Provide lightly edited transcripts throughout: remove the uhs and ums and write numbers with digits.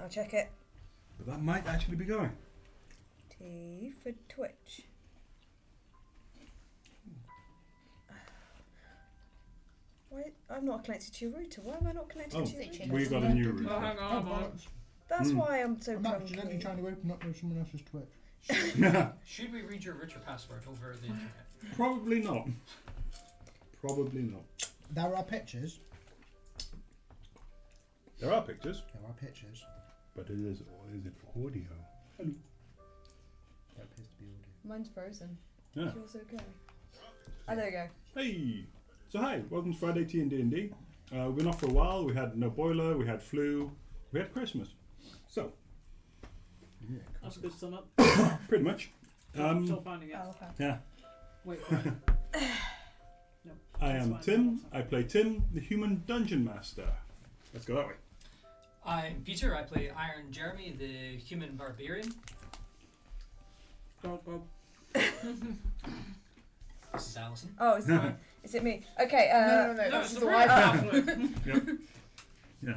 I'll check it. But that might actually be going. T for Twitch. Why? I'm not connected to your router. Why am I not connected to your router? We got a new Oh, router. hang on. That's why I'm so I'm accidentally clunky. trying to open up with someone else's Twitch. Should we read your router password over the internet? Probably not. Probably not. There are pictures. There are pictures, There are pictures. but is it for audio? There appears to be audio. Mine's frozen. Yeah. Is yours okay? Oh, there we go. Hey! So hi, welcome to Friday Tea and DnD. We've been off for a while. We had no boiler, we had flu, we had Christmas. So, Yeah, That's a good sum up. pretty much. Still finding it. Oh, okay. Yeah. Wait. No. I that's am fine. Tim. I play Tim, the human dungeon master. Let's go that way. I'm Peter. I play Iron Jeremy, the human barbarian. Go. This is Alison. Oh, is it me? Okay. No, This it's is the the right one. halfway. Yep. Yeah.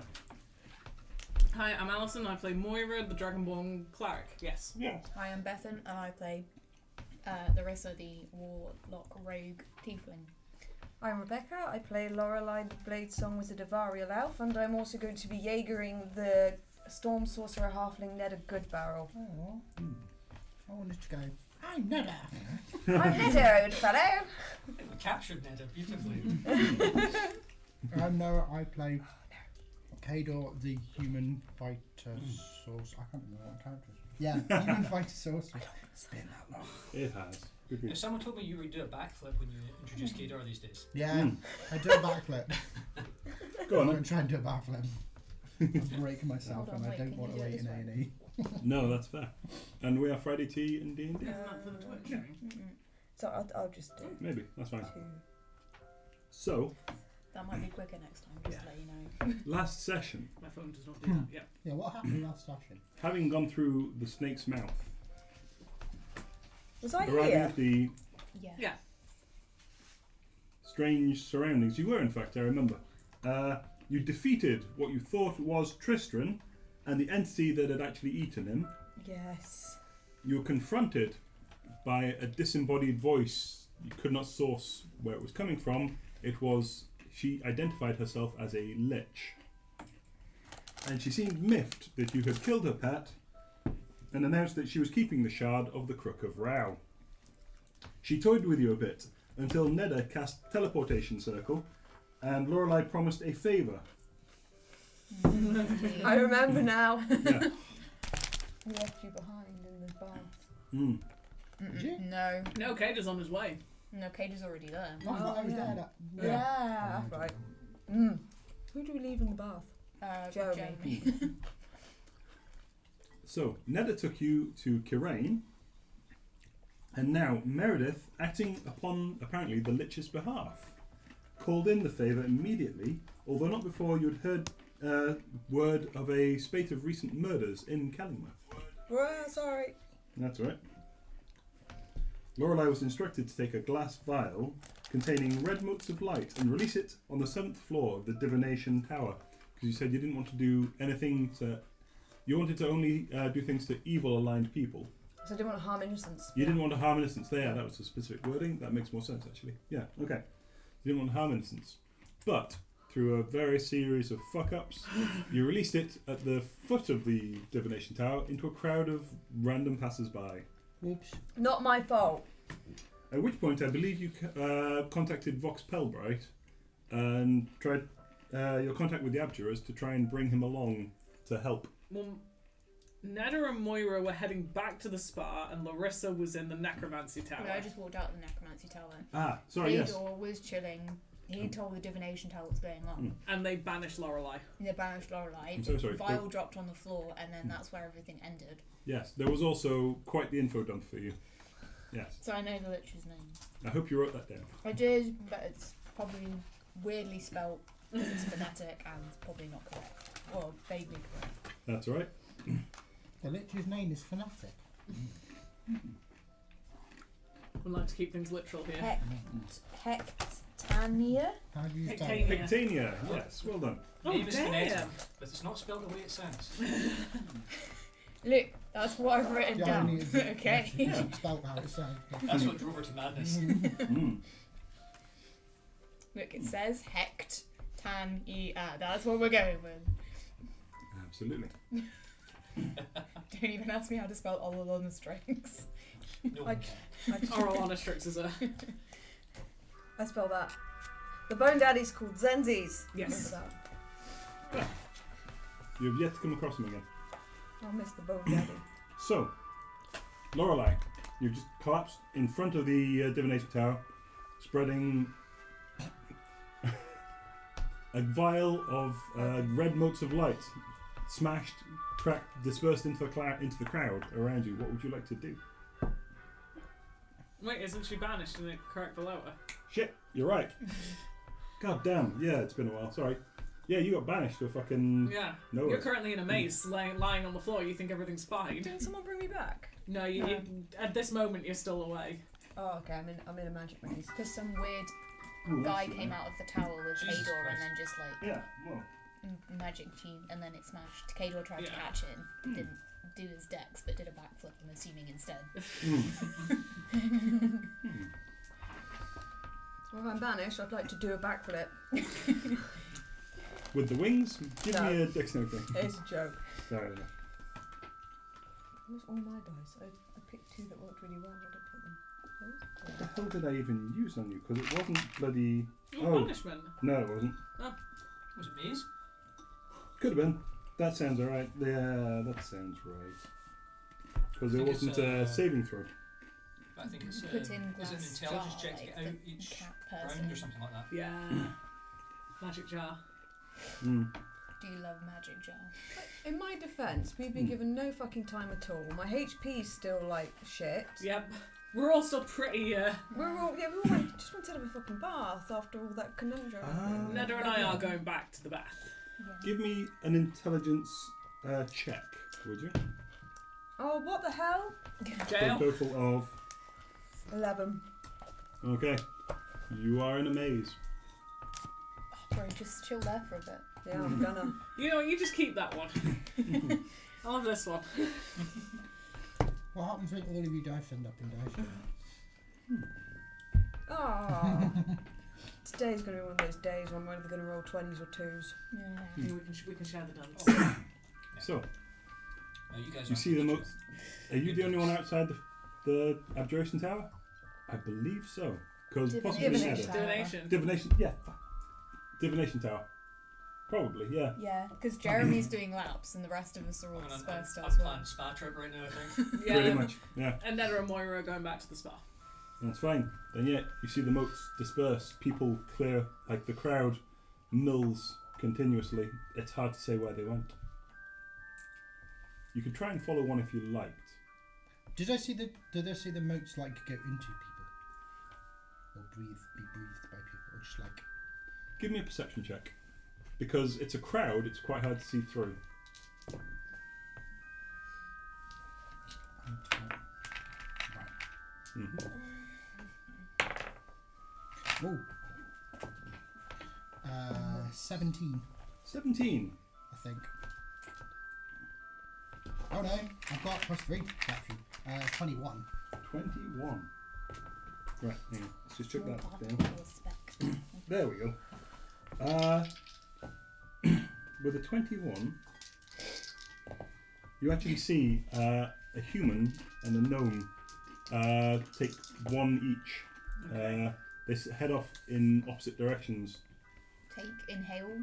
Hi, I'm Alison. I play Moira, the Dragonborn cleric. Yes. Yeah. Hi, I'm Bethan, and I play Larissa, the warlock rogue tiefling. I'm Rebecca. I play Lorelei, the Blade Song Wizard of Ariel Elf, and I'm also going to be Jaegering the Storm Sorcerer Halfling Ned of Good Barrel. Oh, I wanted to go. I'm Neda. I'm Ned, old fellow. We captured Neda beautifully. I'm Noah. I play Kador, the human fighter sorcerer. I can't remember what character. Yeah, human fighter sorcerer. It's been that long. It has. Good If grief. someone told me you would do a backflip when you introduce Kadar these days. Yeah, I do a backflip. Go I'm on going then. to try and do a backflip. I'm breaking myself, Hold on, and I wait, don't can want you to do it wait this in way? A&E. No, that's fair. And we are Friday Tea and D&D. Isn't that for the Twitch stream? So I'll just do Maybe, that's fine. 2. So, That might be quicker next time, just Yeah. to let you know. last session, My phone does not do that. Yeah. Yeah, what happened last session? having gone through the snake's mouth, Was I arriving here? at the Yeah. Yeah. strange surroundings, you were in fact, I remember. You defeated what you thought was Tristran and the entity that had actually eaten him. Yes. You were confronted by a disembodied voice. You could not source where it was coming from. It was, she identified herself as a lich. And she seemed miffed that you had killed her pet and announced that she was keeping the shard of the Crook of Rao. She toyed with you a bit until Neda cast Teleportation Circle and Lorelei promised a favour. I remember now. Yeah. We left you behind in the bath. Mm. Did you? No. No, Cade is on his way. No, Cade is already there. I thought I was yeah. there. Yeah, that's right. Who do we leave in the bath? Jeremy. So, Neda took you to Kirain, and now Meredith, acting upon apparently the Lich's behalf, called in the favour immediately, although not before you'd heard word of a spate of recent murders in Kellingworth. Well, sorry. That's right. Lorelei was instructed to take a glass vial containing red motes of light and release it on the 7th floor of the divination tower, because you said you didn't want to do anything to... You wanted to only do things to evil-aligned people. So I didn't want to harm innocents. You didn't want to harm innocents. There, that was the specific wording. That makes more sense, actually. Yeah, okay. You didn't want to harm innocents. But, through a various series of fuck-ups, you released it at the foot of the divination tower into a crowd of random passers-by. Oops. Not my fault. At which point, I believe you contacted Vox Pelbright and tried your contact with the Abjurers to try and bring him along to help. Well, Neda and Moira were heading back to the spa, and Larissa was in the necromancy tower. No, I just walked out the necromancy tower. Ah, sorry, yes. Theodore was chilling. He told the divination tower what's going on. And they banished Lorelei. And they banished Lorelei. I'm so sorry. The vial dropped on the floor, and then that's where everything ended. Yes, there was also quite the info dump for you. Yes. So I know the Lich's name. I hope you wrote that down. I did, but it's probably weirdly spelt. It's phonetic and probably not correct. Well, vaguely correct. That's right. The Lich's name is Fanatic. We'd like to keep things literal here. Hecht Tanya. How do you spell Pictania. it? Pictania, yes, well done. Oh, Name is phonetic, damn. but it's not spelled the way it sounds. Look, that's what I've written Yeah, down. only it's Okay. it's spelled how it sounds. That's what drove her to madness. Mm. Look, it says Hect Tan E A. That's what we're going with. Absolutely. Don't even ask me how to spell all on the strings. No one can. Oral Onystrix is a. I spell that. The Bone Daddy's called Zenzies. Yes. Remember that. You've yet to come across him again. I'll miss the Bone Daddy. So, Lorelei, you've just collapsed in front of the divination tower, spreading a vial of red motes of light, smashed, cracked, dispersed into the crowd around you. What would you like to do? Wait, isn't she banished in the correct below her? Shit, you're right. God damn, yeah, it's been a while. Sorry. Yeah, you got banished to fucking Yeah. nowhere. You're currently in a maze, lying on the floor. You think everything's fine. Didn't someone bring me back? No, you at this moment you're still away. Oh, okay. I'm in a magic maze. Because some weird Ooh, guy that's- came out of the tower with Jesus Kador Christ. and then just like Yeah, well. magic machine, and then it smashed. Kador tried to Yeah. catch it and didn't do his dex, but did a backflip, I'm assuming instead. Well, if I'm banished, I'd like to do a backflip. With the wings, give No. me a dexterity. It's a joke. Fair enough. Where's all my dice? I picked two that worked really well. Where did I put them? What the hell did I even use on you? Because it wasn't bloody. Oh, punishment. No, it wasn't. Was it maze? Could have been. That sounds alright. Yeah, that sounds right. Because I it think it's, wasn't saving throw. But I think it's Put in is it an glass intelligence jar, check to like get out the each cat round person. or something like that? Yeah. Magic jar. Mm. Do you love magic jar? In my defence, we've been given no fucking time at all. My HP's still like shit. Yep. We're all still pretty. We all just wanted to have a fucking bath after all that conundrum. Neda and I are going back to the bath. Give me an intelligence check, would you? Oh, what the hell? For a Jail. total of. 11. Okay. You are in a maze. Bro, just chill there for a bit. Yeah, I'm gonna. You know what? You just keep that one. I'll have this one. What happens when all of you dice end up in dice? Oh. Today's gonna be one of those days when we're either gonna roll 20s or 2s. Yeah. I think we can share the dance. So, No, you guys you aren't see the good. Are you the only one outside the abjuration tower? I believe so. Because possibly Divination Neda. tower. Divination. Divination, yeah. Divination tower. Probably, yeah. Yeah, because Jeremy's doing laps and the rest of us are all I'm dispersed I'm elsewhere. planning spa trip right now, I think. Yeah. Pretty much, yeah. And Neda and Moira are going back to the spa. That's fine. Then yeah, you see the moats disperse, people clear, like the crowd mills continuously. It's hard to say where they went. You could try and follow one if you liked. Did I see the moats like go into people? Or be breathed by people? Or just like Give me a perception check. Because it's a crowd, it's quite hard to see through. right. Mm-hmm. Oh. 17, 17. I think. Oh no, I've got +3 actually. 21. 21. Right, hang on. Let's just check that down. Spec. There we go. With a 21, you actually see a human and a gnome take one each. Okay. They head off in opposite directions. Take, inhale,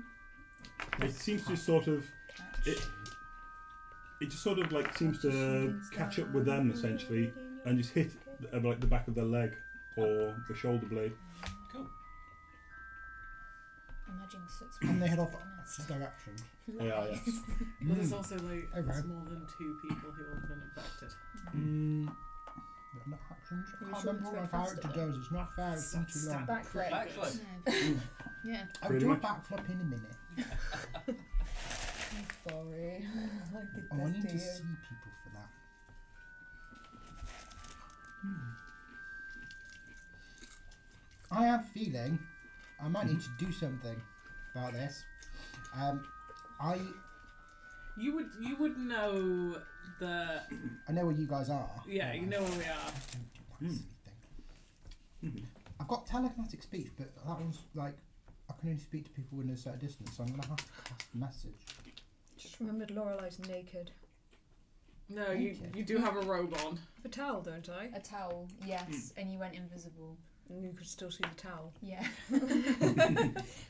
It seems to sort of catch. it just sort of like seems to catch up with them essentially and just hit like the back of their leg or the shoulder blade. Cool. Imagine six And they head off honest. opposite directions. They are, yes. Well, there's also like Okay. there's more than 2 people who have been infected. Not actions. I You can't sure remember what my it's very character fast, does. It's not fair. It's been too long. Backflip. Backflip. Yeah. I'll Pretty do a much. backflip in a minute. I'm sorry. I did Oh, I this need to to you. see people for that. I have a feeling I might need to do something about this. You would know the. I know where you guys are. Yeah, you know where we are. I've got telekinetic speech, but that one's like I can only speak to people within a certain distance, so I'm gonna have to cast a message. Just remembered Lorelei's naked. No, you do have a robe on. I have a towel, don't I? A towel, yes, and you went invisible. And you could still see the towel. Yeah.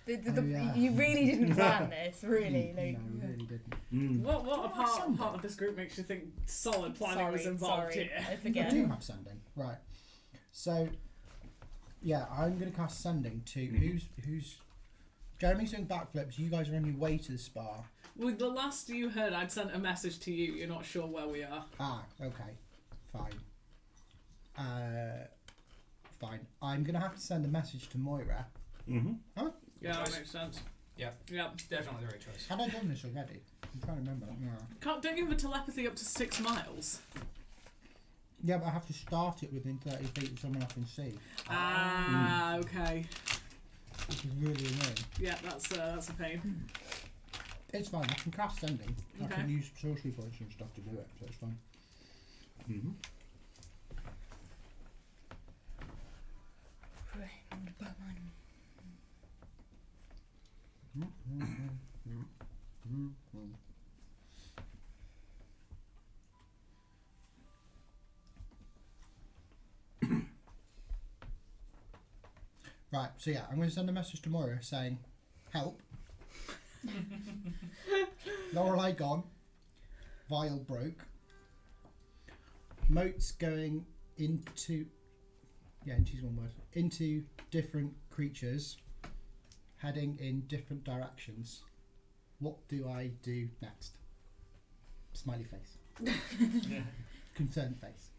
Yeah. You really didn't plan this, really. No, Like, we really didn't. What part of this group makes you think solid planning was involved here? I I forget. do have sending, right? So, yeah, I'm gonna cast sending to who's. Jeremy's doing backflips. You guys are on your way to the spa. Well, the last you heard, I'd sent a message to you. You're not sure where we are. Ah, okay, fine. Fine. I'm gonna have to send a message to Moira. Mm-hmm. Huh? Yeah, that makes sense. Yeah. Yeah. Definitely the right choice. Had I done this already? I'm trying to remember. Don't you have a telepathy up to 6 miles? Yeah, but I have to start it within 30 feet of someone I can see, Ah, okay. which is really annoying. Yeah, that's a pain. It's fine. I can cast sending. I Okay. can use sorcery points and stuff to do it, so it's fine. Mm-hmm. Right, so yeah, I'm going to send a message to Moira saying, help. Lorelei gone. Vial broke. Moats going into... Yeah, and she's one word. Into different creatures, heading in different directions. What do I do next? Smiley face. Concerned face.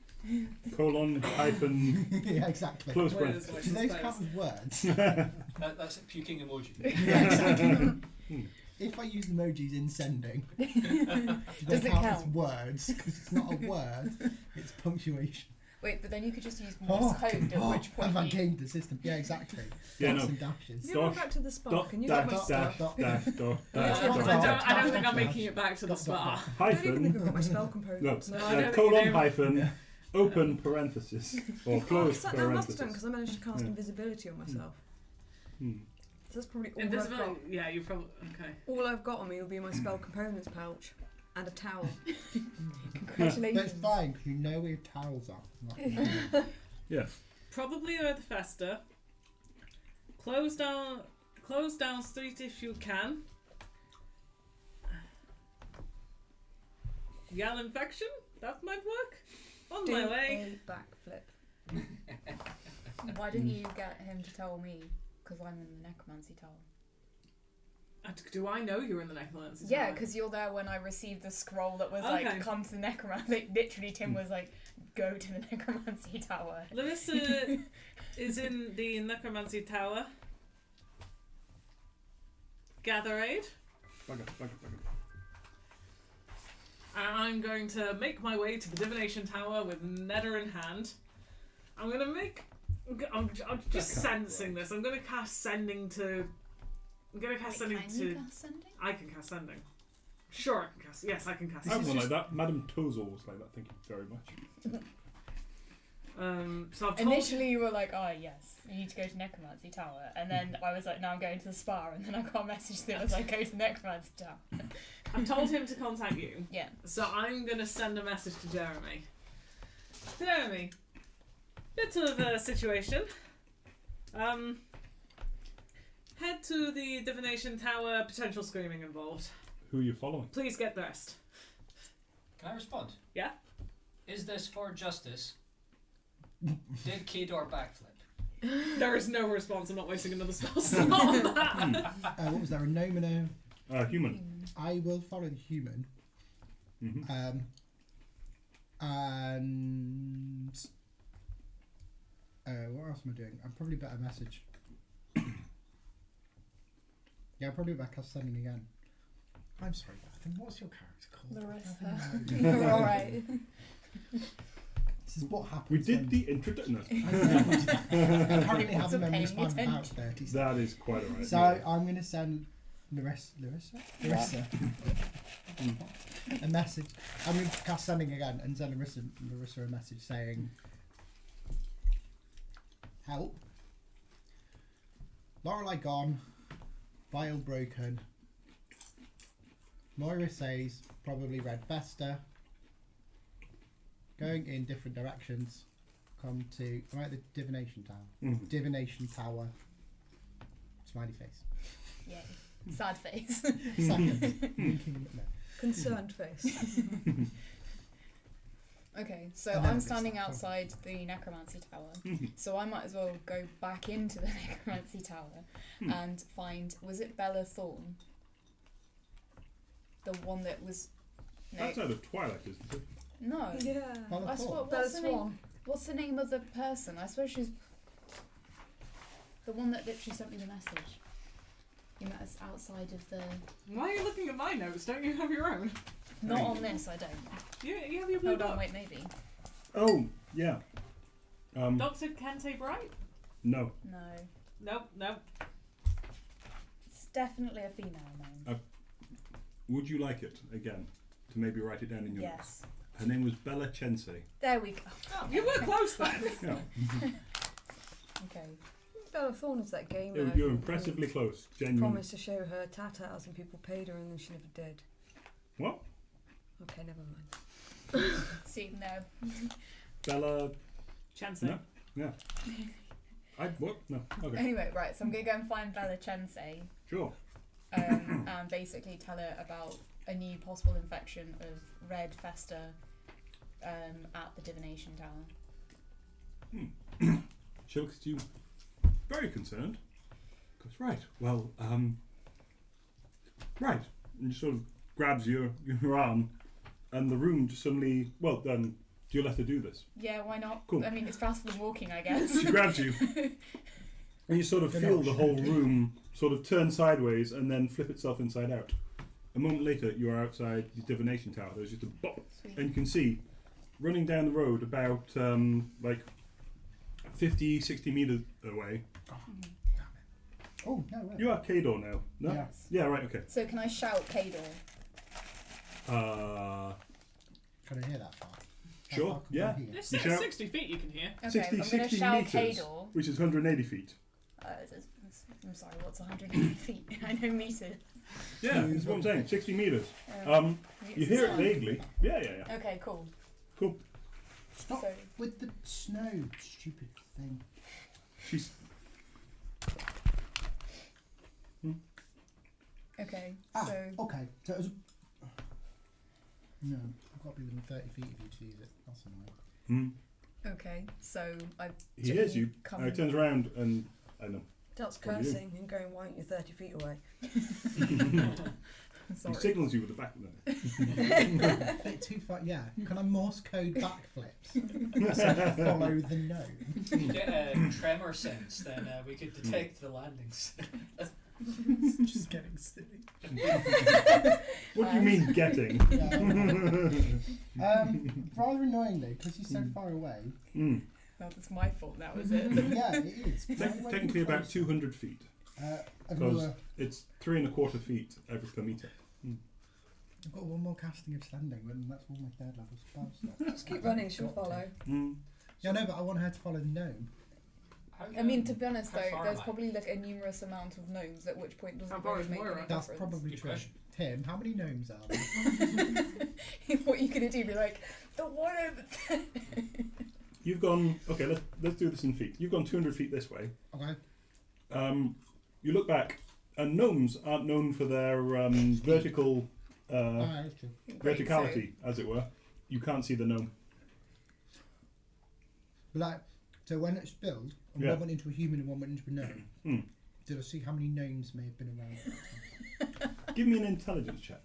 Colon, hyphen, Yeah, exactly. close Where's breath. Do those face? count as words? That's a puking emoji. Yeah, exactly. If I use emojis in sending, do they Does it count as count? words? Because it's not a word, it's punctuation. Wait, but then you could just use Morse code, at which have I point you... gained the system? Yeah, exactly. Yeah, Dots no. and dashes. You going back to the spa? Dot, Can you get my dash, stuff? dash, dash, dot, I dash, Dot, dot. don't think I'm dash, making it back to the dot, spa. I don't even think I've got my Hyphen, spell no, components. No, I don't think colon, you do. hyphen, open parenthesis, or close That must have done parenthesis. because I managed to cast Yeah. invisibility on myself. Hmm. So that's probably all I've Invisible. got. Yeah, you probably okay. All I've got on me will be my spell components pouch and a towel. Congratulations. That's fine, because you know where towels are. Yeah. Probably Earth Fester. Close down street if you can. Yell infection? That might work. On Do my way. a backflip. Why didn't you get him to tell me? Because I'm in the necromancy tower. Do I know you're in the necromancy? Yeah, tower? because you're there when I received the scroll that was Okay. like, come to the necromancy. Like, literally, Tim was like, go to the necromancy tower. Larissa is in the necromancy tower. Gather aid. Bugger. And I'm going to make my way to the divination tower with Nether in hand. I'm just That can't sensing this. I'm going to cast sending to. I'm going to cast sending Can to. you cast sending? I can cast sending. Sure, I can cast. Yes, I can cast. I Sending. was like that. Madame Tozel was like that. Thank you very much. So I've told. Initially, you were like, oh, yes, you need to go to necromancy tower. And then I was like, no, I'm going to the spa. And then I got a message that was like, go to necromancy tower. I've told him to contact you. Yeah. So I'm going to send a message to Jeremy. Jeremy, bit of a situation. Head to the divination tower. Potential screaming involved. Who are you following? Please get dressed. Can I respond? Yeah? Is this for justice? Did Kador backflip? There is no response. I'm not wasting another spell slot on that. What was there? A gnome and a... Human. I will follow the human. Mm-hmm. And... what else am I doing? I'm probably better message. Yeah, I'm probably better cast sending again. I'm sorry, Bethan. What's your character called? Larissa. You're alright. This is what happens. We did when- the introduction. I currently have a Wasn't memory paying span of about attention. 30 seconds. That is quite alright. So I'm going to send Larissa a message. I'm going to cast sending again and send Larissa a message saying, help. Lorelei gone. Vial broken. Moira says probably Red Festa. Going in different directions. Come to the divination tower. Mhm. Divination tower. Smiley face. Yay. Sad face. Second. Winking, no. Concerned face. Okay, so And then I'm it's standing that outside the necromancy tower, Mhm. so I might as well go back into the necromancy tower and find, was it Bella Thorne? The one that was... No. That's out of Twilight, isn't it? No. Yeah. Bella I Thorne. swear, Bella what's the name? Swan. What's the name of the person? I swear she's... The one that literally sent me the message. You met us outside of the... Why are you looking at my notes? Don't you have your own? Not on this, I don't. You have your blue Hold on, book. wait, maybe. Oh, yeah. Dr. Kente Bright? No. No. Nope. It's definitely a female name. Would you like it again to maybe write it down in your notes? Yes. Her name was Bella Chense. There we go. Oh, you were close then. Yeah. Okay. Bella Thorne is that gamer. You're who impressively close, genuinely. promised to show her tatas and people paid her and then she never did. What? Okay, never mind. See, no. Bella. Chance. No. Yeah. What? No. Okay. Anyway, right, so I'm going to go and find Bella Chense Sure. and basically tell her about a new possible infection of Red Festa at the Divination Tower. She looks at you very concerned. Goes, right, well, right. And she sort of grabs your arm and the room just suddenly, well, then, do you let her do this? Yeah, why not? Cool. I mean, it's faster than walking, I guess. She grabs you and you sort of feel the whole room sort of turn sideways and then flip itself inside out. A moment later, you are outside the divination tower. There's just a bop, Sweet. and you can see running down the road about like 50, 60 meters away. Oh, no, wait. You are Kador now. No? Yes. Yeah, right, okay. So can I shout Kador? Can I hear that far? How Sure, far can I yeah. hear? It's You shout- 60 feet you can hear. Okay, 60, I'm going to 60 shout meters, Kador. which is 180 feet. I'm sorry, what's 180 feet? I know meters. Yeah, that's what I'm saying. 60 meters. Um, You hear it vaguely. Yeah. Okay, cool. Cool. Stop So, with the snow, stupid thing. She's. okay, Ah, so okay. So it was. No, I've got to be within 30 feet of you to use it. That's annoying. okay, so I He hears you. come He turns around and I know. That's What do you do? cursing and going, why aren't you 30 feet away? He sorry. signals you with the back of the A bit too far. Yeah. Can I Morse code backflips? So follow the gnome. If you get a tremor sense, then we could detect the landings. Just getting silly. What do you mean getting? Rather annoyingly, because you're so far away. Mm. Well, that's my fault now, is it? Yeah, it is. Technically about 200 feet. I've Because it's 3¼ feet every per meter. got one more casting of standing, and that's all my third level spells. So Just keep running, she'll follow. Mm. Yeah, no, but I want her to follow the gnome. I mean, to be honest How though, far there's am I? probably like a numerous amount of gnomes, at which point How doesn't far really is make Moira? any That's difference. probably Good true. question. Tim, how many gnomes are there? What are you gonna do? Be like, the one over there. You've gone. Okay, let's do this in feet. You've gone 200 feet this way. Okay. You look back, and gnomes aren't known for their vertical That's true. Great, verticality, as it were. You can't see the gnome. Like, so when it spilled, and Yeah. one went into a human and one went into a gnome, Mm. did I see how many gnomes may have been around? Give me an intelligence check.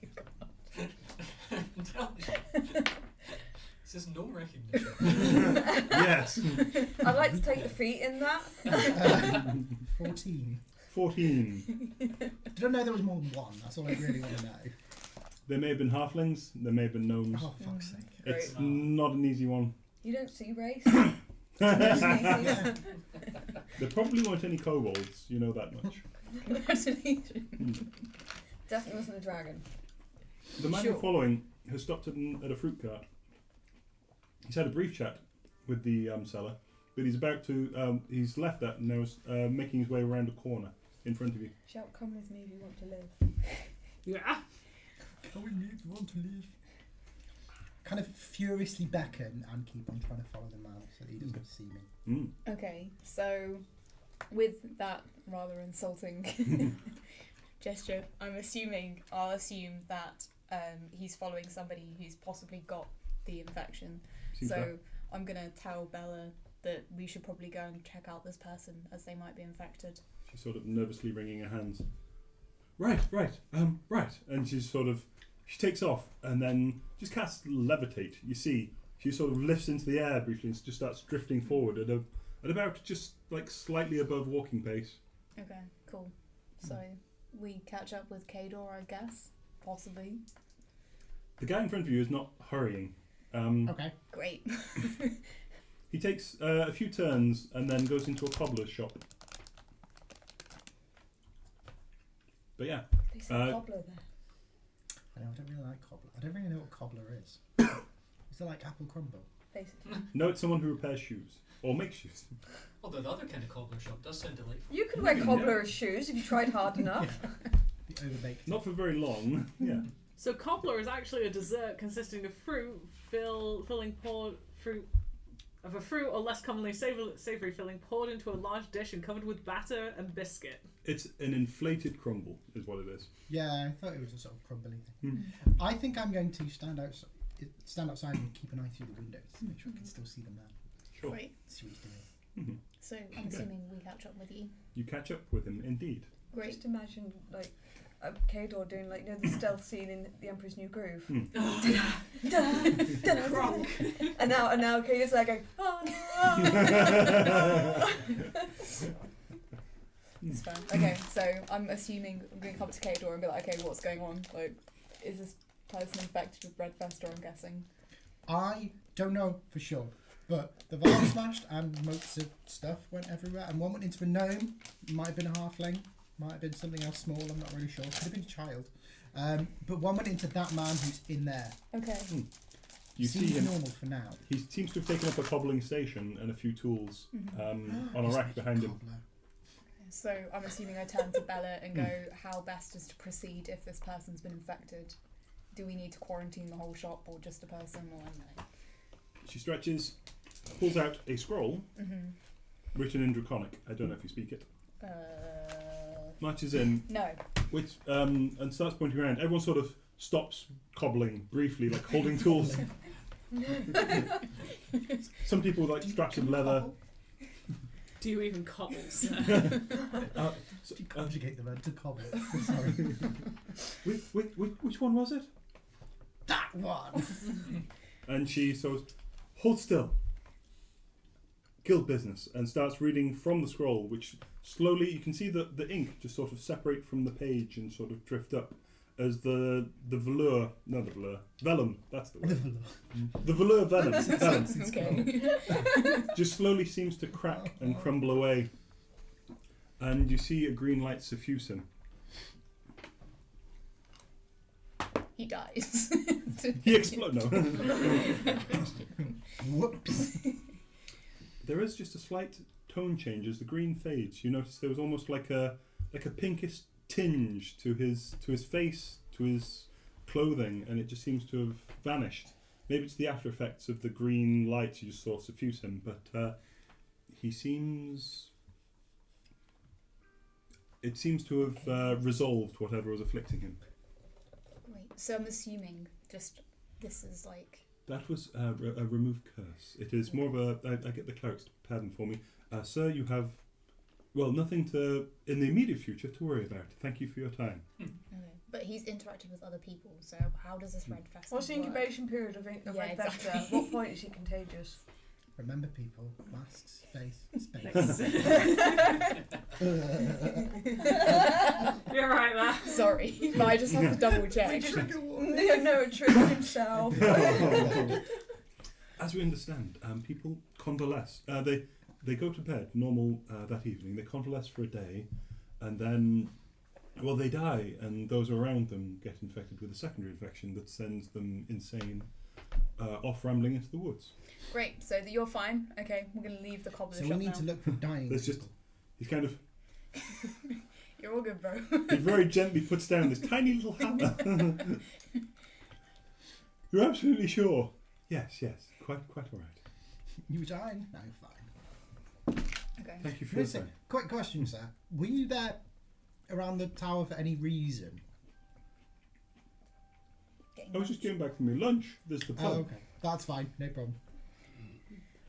This is no recognition. Yes. I'd like to take the feet in that. 14. 14. Did I know there was more than one? That's all I really want to know. There may have been halflings. There may have been gnomes. Oh, fuck's sake. It's Great. not an easy one. You don't see race. There probably weren't any kobolds, you know that much. Congratulations. Definitely wasn't a dragon. The man Sure. you're following has stopped at a fruit cart. He's had a brief chat with the seller, but he's about to. He's left that and now is making his way around a corner in front of you. Shout, come with me if you want to live. Yeah. Come with me if you want to leave. Kind of furiously beckon and keep on trying to follow the man so that he doesn't see me. Okay, so with that rather insulting gesture, I'll assume that he's following somebody who's possibly got the infection. Seems So that. I'm gonna tell Bella that we should probably go and check out this person as they might be infected. She's sort of nervously wringing her hands. Right. And she takes off and then just casts levitate. You see, she sort of lifts into the air briefly and just starts drifting forward at about just like slightly above walking pace. Okay, cool. So we catch up with Kador, I guess, possibly. The guy in front of you is not hurrying. Okay. Great. He takes a few turns and then goes into a cobbler's shop. But yeah, They said cobbler there. I know, I don't really like cobbler. I don't really know what cobbler is. Is it like apple crumble? Basically. no, it's someone who repairs shoes or makes shoes. Although the other kind of cobbler shop does sound delightful. You could wear cobbler as shoes if you tried hard enough. The overbaked. Not for very long. Yeah. So cobbler is actually a dessert consisting of fruit, filling poured fruit of a fruit or less commonly savoury filling poured into a large dish and covered with batter and biscuit. It's an inflated crumble, is what it is. Yeah, I thought it was a sort of crumbly thing. Hmm. I think I'm going to stand outside and keep an eye through the windows to make sure I can still see the man. Sure. Great. See what he's doing. Mhm. So I'm assuming we catch up with you. You catch up with him, indeed. Great. Just imagine like Kador doing like the stealth scene in The Emperor's New Groove. Hmm. and now Kador's like going, oh no. It's fine. Okay, so I'm assuming I'm going to come to Kador and be like, okay, what's going on? Like, is this person infected with red fester, I'm guessing? I don't know for sure, but the vase smashed and most of stuff went everywhere, and one went into a gnome, might have been a halfling, might have been something else small, I'm not really sure, could have been a child. But one went into that man who's in there. Okay. You see Seems him. normal for now. He seems to have taken up a cobbling station and a few tools Mhm. on a rack behind him. Cobbler. So I'm assuming I turn to Bella and go, how best is to proceed if this person's been infected? Do we need to quarantine the whole shop or just a person or anything? She stretches, pulls out a scroll written in Draconic. I don't know if you speak it. Marches in, No. which and starts pointing around. Everyone sort of stops cobbling briefly, like holding tools. Some people with like straps of leather. Do you even cobble, sir? So, You conjugate the word to cobble. Sorry. which one was it? That one! And she sort of holds still. Guild business, and starts reading from the scroll, which slowly you can see the ink just sort of separate from the page and sort of drift up as the velour, not the velour, vellum, that's the word. The velour vellum Okay. just slowly seems to crack and crumble away, and you see a green light suffuse him. He dies. He explodes. No. Whoops. There is just a slight tone change as the green fades. You notice there was almost like a pinkish tinge to his face, to his clothing, and it just seems to have vanished. Maybe it's the after effects of the green light you just saw suffuse him, but he seems. It seems to have resolved whatever was afflicting him. Great. So I'm assuming just this is like. That was a removed curse. It is more of a. I get the clerics to pardon for me. Sir, you have, well, nothing to in the immediate future to worry about. Thank you for your time. Okay. But he's interacted with other people, so how does this red fester What's the work? incubation period of Yeah, red vector? exactly. What point is he contagious? Remember, people, masks, face, space. You're right there. Sorry, but I just have to double check. No, triggered himself. As we understand, people convalesce. They go to bed normal that evening. They convalesce for a day, and then, well, they die, and those around them get infected with a secondary infection that sends them insane, off rambling into the woods. Great. So you're fine. Okay, we're gonna leave the cobbler So shop we need now. to look for dying. There's just he's kind of You're all good, bro. he very gently puts down this tiny little hammer. You're absolutely sure? Yes, quite all right. You dying? No, fine. Okay. Thank you for your Listen, time. quick question, sir. Were you there around the tower for any reason? Getting I was just lunch. getting back from my lunch. There's the Oh, pub. okay. That's fine. No problem.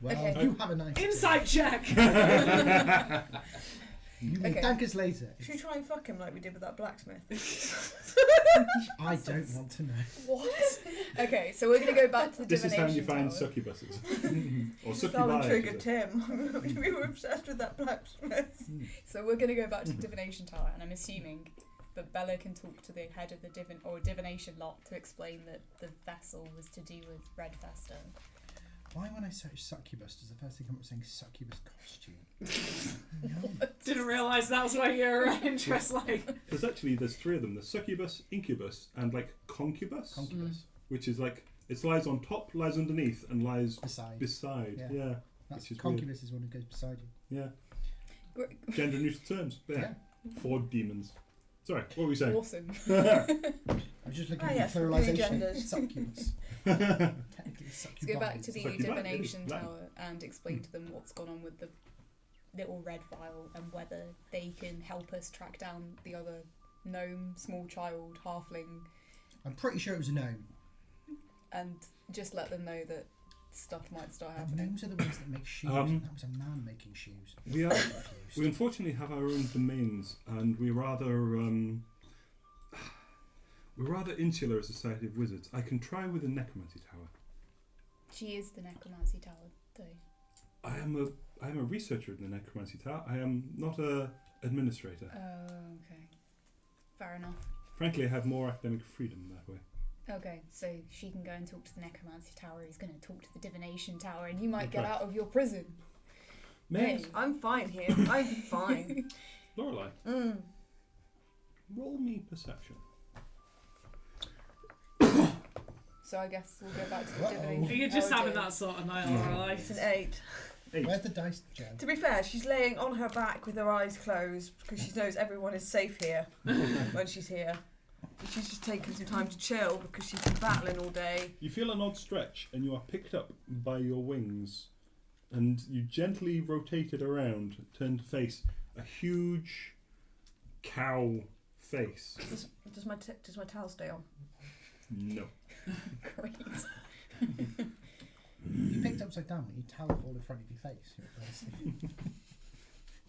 Well, Okay. you have a nice day. Insight check. You may Okay. thank us later. Should we try and fuck him like we did with that blacksmith? I don't want to know. What? Okay, so we're gonna go back to the This is how you divination find tower. succubuses. Or That one succubi. triggered Tim. We were obsessed with that blacksmith. So we're gonna go back to the divination tower, and I'm assuming that Bella can talk to the head of the divination lot to explain that the vessel was to do with Red Festa. Why, when I search succubus, does the first thing come up saying succubus costume? No. Didn't realise that was where your interest lay. There's three of them. There's succubus, incubus, and like concubus, Concubus. which is like it lies on top, lies underneath, and lies Beside. beside. Yeah. Yeah, That's which is concubus is one who goes beside you. yeah. Gender neutral terms. Yeah. For demons. Sorry, what were we saying? Awesome. I was just looking at yes, the three pluralisation. genders. Succubus. Technically, Let's succubi. go back to the Succubi, divination it is tower and explain to them what's gone on with the little red vial and whether they can help us track down the other gnome, small child, halfling, I'm pretty sure it was a gnome. and just let them know that stuff might start But happening. gnomes are the ones that make shoes. Um, and that was a man making shoes. We are. Confused. We unfortunately have our own domains, and we're rather insular as a society of wizards. I can try with the necromancy tower. She is the necromancy tower, though. I am a researcher in the necromancy tower. I am not a administrator. Oh, okay. Fair enough. Frankly, I have more academic freedom that way. Okay, so she can go and talk to the necromancy tower. He's going to talk to the divination tower, and you might That's get right. out of your prison. May I'm fine here. I'm fine. Lorelei, roll me perception. So I guess we'll go back to the Uh-oh. divination. You're just tower having to- that sort of night, Yeah. alright. It's an 8. 8. Where's the dice, Jen? To be fair, she's laying on her back with her eyes closed because she knows everyone is safe here when she's here. And she's just taking some time to chill because she's been battling all day. You feel an odd stretch, and you are picked up by your wings, and you gently rotated around, turn to face a huge cow face. Does my towel stay on? No. Great. You picked upside down when you towel fall in front of your face.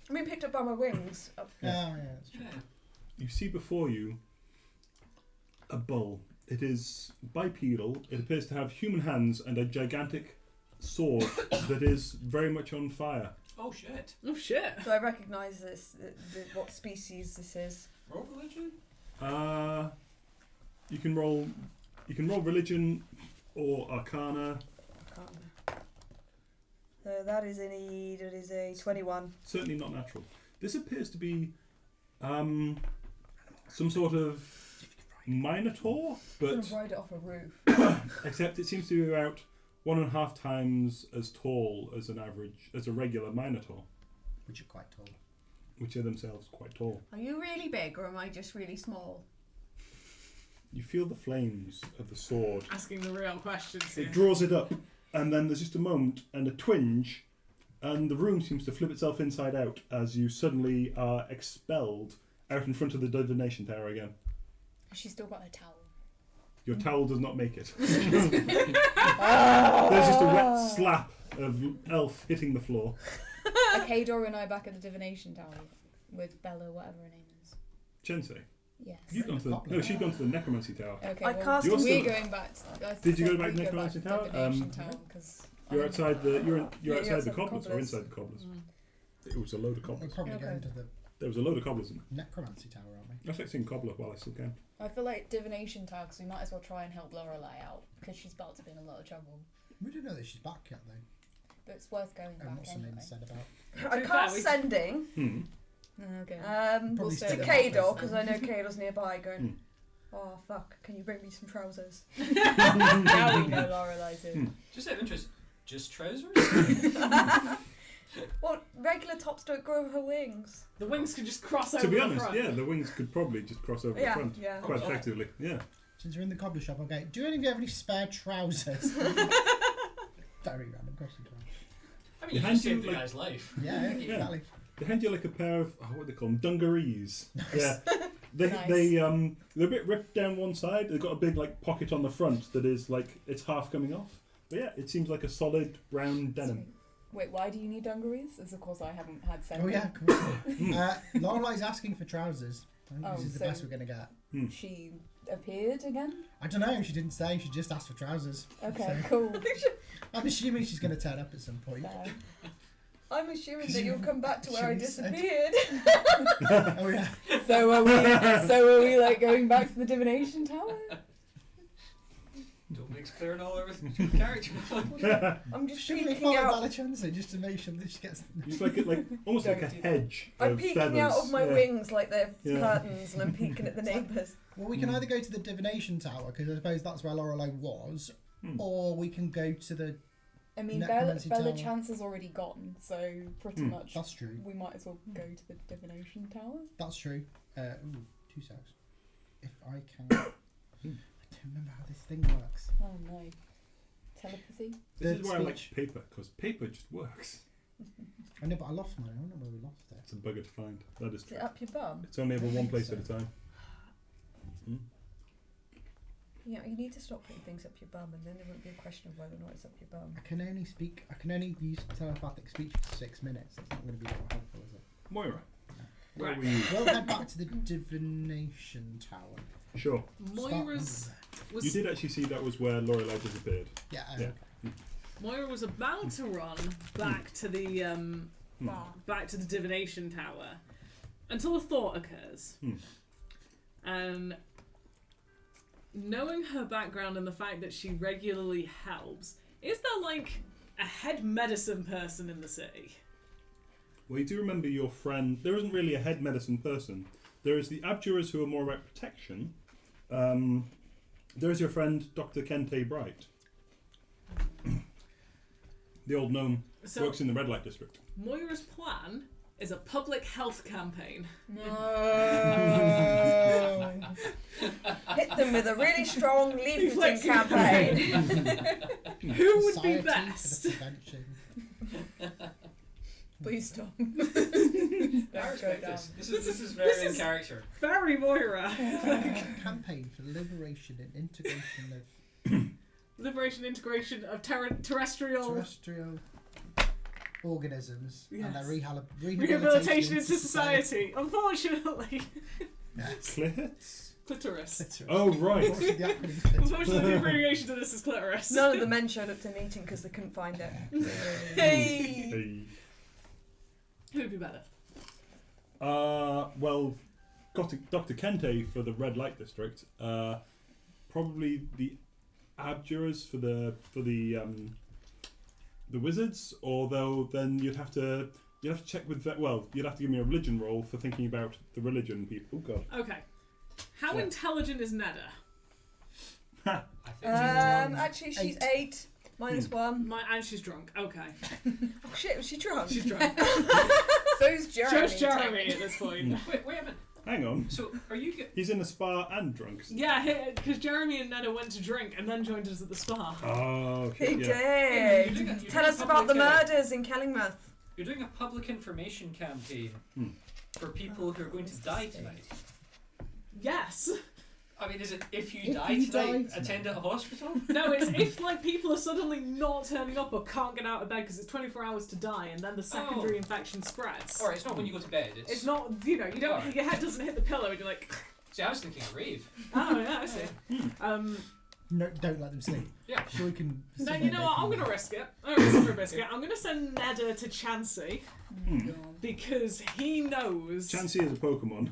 I mean, picked up by my wings. Oh, yeah, that's true. Yeah. You see before you a bull. It is bipedal. It appears to have human hands and a gigantic sword that is very much on fire. Oh shit. Oh shit. Do I recognise this? What species this is? Roll religion? You can roll religion or arcana. I can't remember. So that is a 21. Certainly not natural. This appears to be some sort of minotaur, I'm but gonna ride it off a roof. except it seems to be about 1.5 times as tall as a regular minotaur, Which are quite tall. which are themselves quite tall. Are you really big or am I just really small? You feel the flames of the sword. Asking the real questions here. It draws it up, and then there's just a moment and a twinge, and the room seems to flip itself inside out as you suddenly are expelled out in front of the divination tower again. She's still got her towel. Your towel does not make it. There's just a wet slap of elf hitting the floor. Are Kador and I back at the divination tower with Bella, whatever her name is? Chensei. Yes. You've gone to the, no, she's gone to the necromancy tower. Okay, I well, cast You're we're still- going back. Did you go back to the necromancy tower? Divination tower, because You're outside the you're Yeah, outside you're the outside cobblers the or cobblers. inside the cobblers. It was a load of We're cobblers. probably Okay. going to the There was a load of cobblers in. necromancy tower, aren't we? I like seeing Cobbler while I still can. I feel like divination tags, we might as well try and help Lorelei out because she's about to be in a lot of trouble. We don't know that she's back yet, though. But it's worth going And back what's the anyway. name said about? I To be cast fair, we- sending Okay. Probably to still in Kador office because then. I know Kador's nearby going, oh fuck, can you bring me some trousers? Now we know Lorelei's in. Just out of interest, just trousers? Well, regular tops don't grow her wings. The wings can just cross over To be the honest, front. yeah, the wings could probably just cross over Yeah, the front yeah. quite effectively. Yeah. Since we're in the cobbler shop, I'll go, do any of you have any spare trousers? Very random question. I mean, You you hand just saved you, the like- guy's life. Yeah, exactly. They hand you like a pair of what do they call them? Dungarees. Yeah. Nice. They're a bit ripped down one side. They've got a big like pocket on the front that is like it's half coming off. But yeah, it seems like a solid brown denim. Wait, why do you need dungarees? As of course I haven't had Oh sending. yeah, cool. Lorelei's asking for trousers. I think Oh, this is the so- best we're going to get. She appeared again? I don't know, she didn't say, she just asked for trousers. Okay, So, cool. I'm assuming she's going to turn up at some point. Fair. I'm assuming that you'll come back to where I She said- disappeared. Oh yeah. So are we like going back to the divination tower? Don't mix clear and all everything character. I'm just Shouldn't we peeking follow out. Balachansa just to make sure that she gets... It's like almost like a Don't do that. hedge I'm of peeking feathers. out of my yeah. wings like they're Yeah. curtains, and I'm peeking at the neighbours. Well, we can either go to the divination tower, because I suppose that's where Lorelei was, or we can go to the... I mean, Necromancy Bella tower. Chance has already gone, so pretty much That's true. we might as well go to the divination tower. That's true. 2 seconds. If I can... I don't remember how this thing works. Oh no. Telepathy? This is The why I like speech. paper, because paper just works. I know, but I lost mine. I don't know where we lost it. It's a bugger to find. That is Is true. it up your bum? It's only ever one place at a time. Yeah, you need to stop putting things up your bum, and then there won't be a question of whether or not it's up your bum. I can only use telepathic speech for 6 minutes. That's not going to be that helpful, is it? Moira, where Right. were you? We'll head back to the divination tower. Sure. Moira's You was did actually see that was where Lorelei disappeared. Yeah. Yeah. Moira was about to run back to the back to the divination tower until a thought occurs. And knowing her background and the fact that she regularly helps, is there like a head medicine person in the city? Well, you do remember your friend. There isn't really a head medicine person. There is the abjurers who are more about protection. There is your friend, Dr. Kente Bright. The old gnome So works in the red light district. Moira's plan is a public health campaign. No. Hit them with a really strong leafleting Leafleting campaign. Who would Society be for best? the prevention. Please stop. I respect this. This is very this in is- character. Very Moira. Campaign for liberation and integration of Liberation integration of terrestrial terrestrial organisms and their Yes. rehabilitation rehabilitation into society. Unfortunately, Yes. Clits? clitoris. Oh, right. Unfortunately, the acronym is clitoris. Unfortunately, the abbreviation to this is clitoris. None of the men showed up to the meeting because they couldn't find it. Hey. Hey. Who'd be better? Well, Dr. Kente for the red light district. Probably the abjurers for the wizards. Although then you'd have to check with that. Well, you'd have to give me a religion roll for thinking about the religion people. Oh god. Okay. How Yeah. intelligent is Neda? I think Actually, she's 8 minus 1. And she's drunk. Okay. Oh shit, was she drunk? She's drunk. So's Jeremy. Just Jeremy at this point. wait a minute. Hang on. So, are you get? He's in a spa and drunk. Yeah, because Jeremy and Neda went to drink and then joined us at the spa. Oh, He shit, yeah. did. You're Tell doing us a about the public, murders in Kellingmouth. You're doing a public information campaign for people who are going to die tonight. Yes. I mean, is it if you If die you tonight, die attend at a hospital? No, it's if like people are suddenly not turning up or can't get out of bed because it's 24 hours to die and then the secondary infection spreads. Or it's not when you go to bed. It's not, you don't, Alright. your head doesn't hit the pillow and you're like, See, I was thinking a rave. oh yeah, I see. No, don't let them sleep. Yeah. Sure, we can. No, you know what, I'm going to risk it. I'm going to risk it for a biscuit. I'm going to send Neda to Chansey because he knows... Chansey is a Pokemon.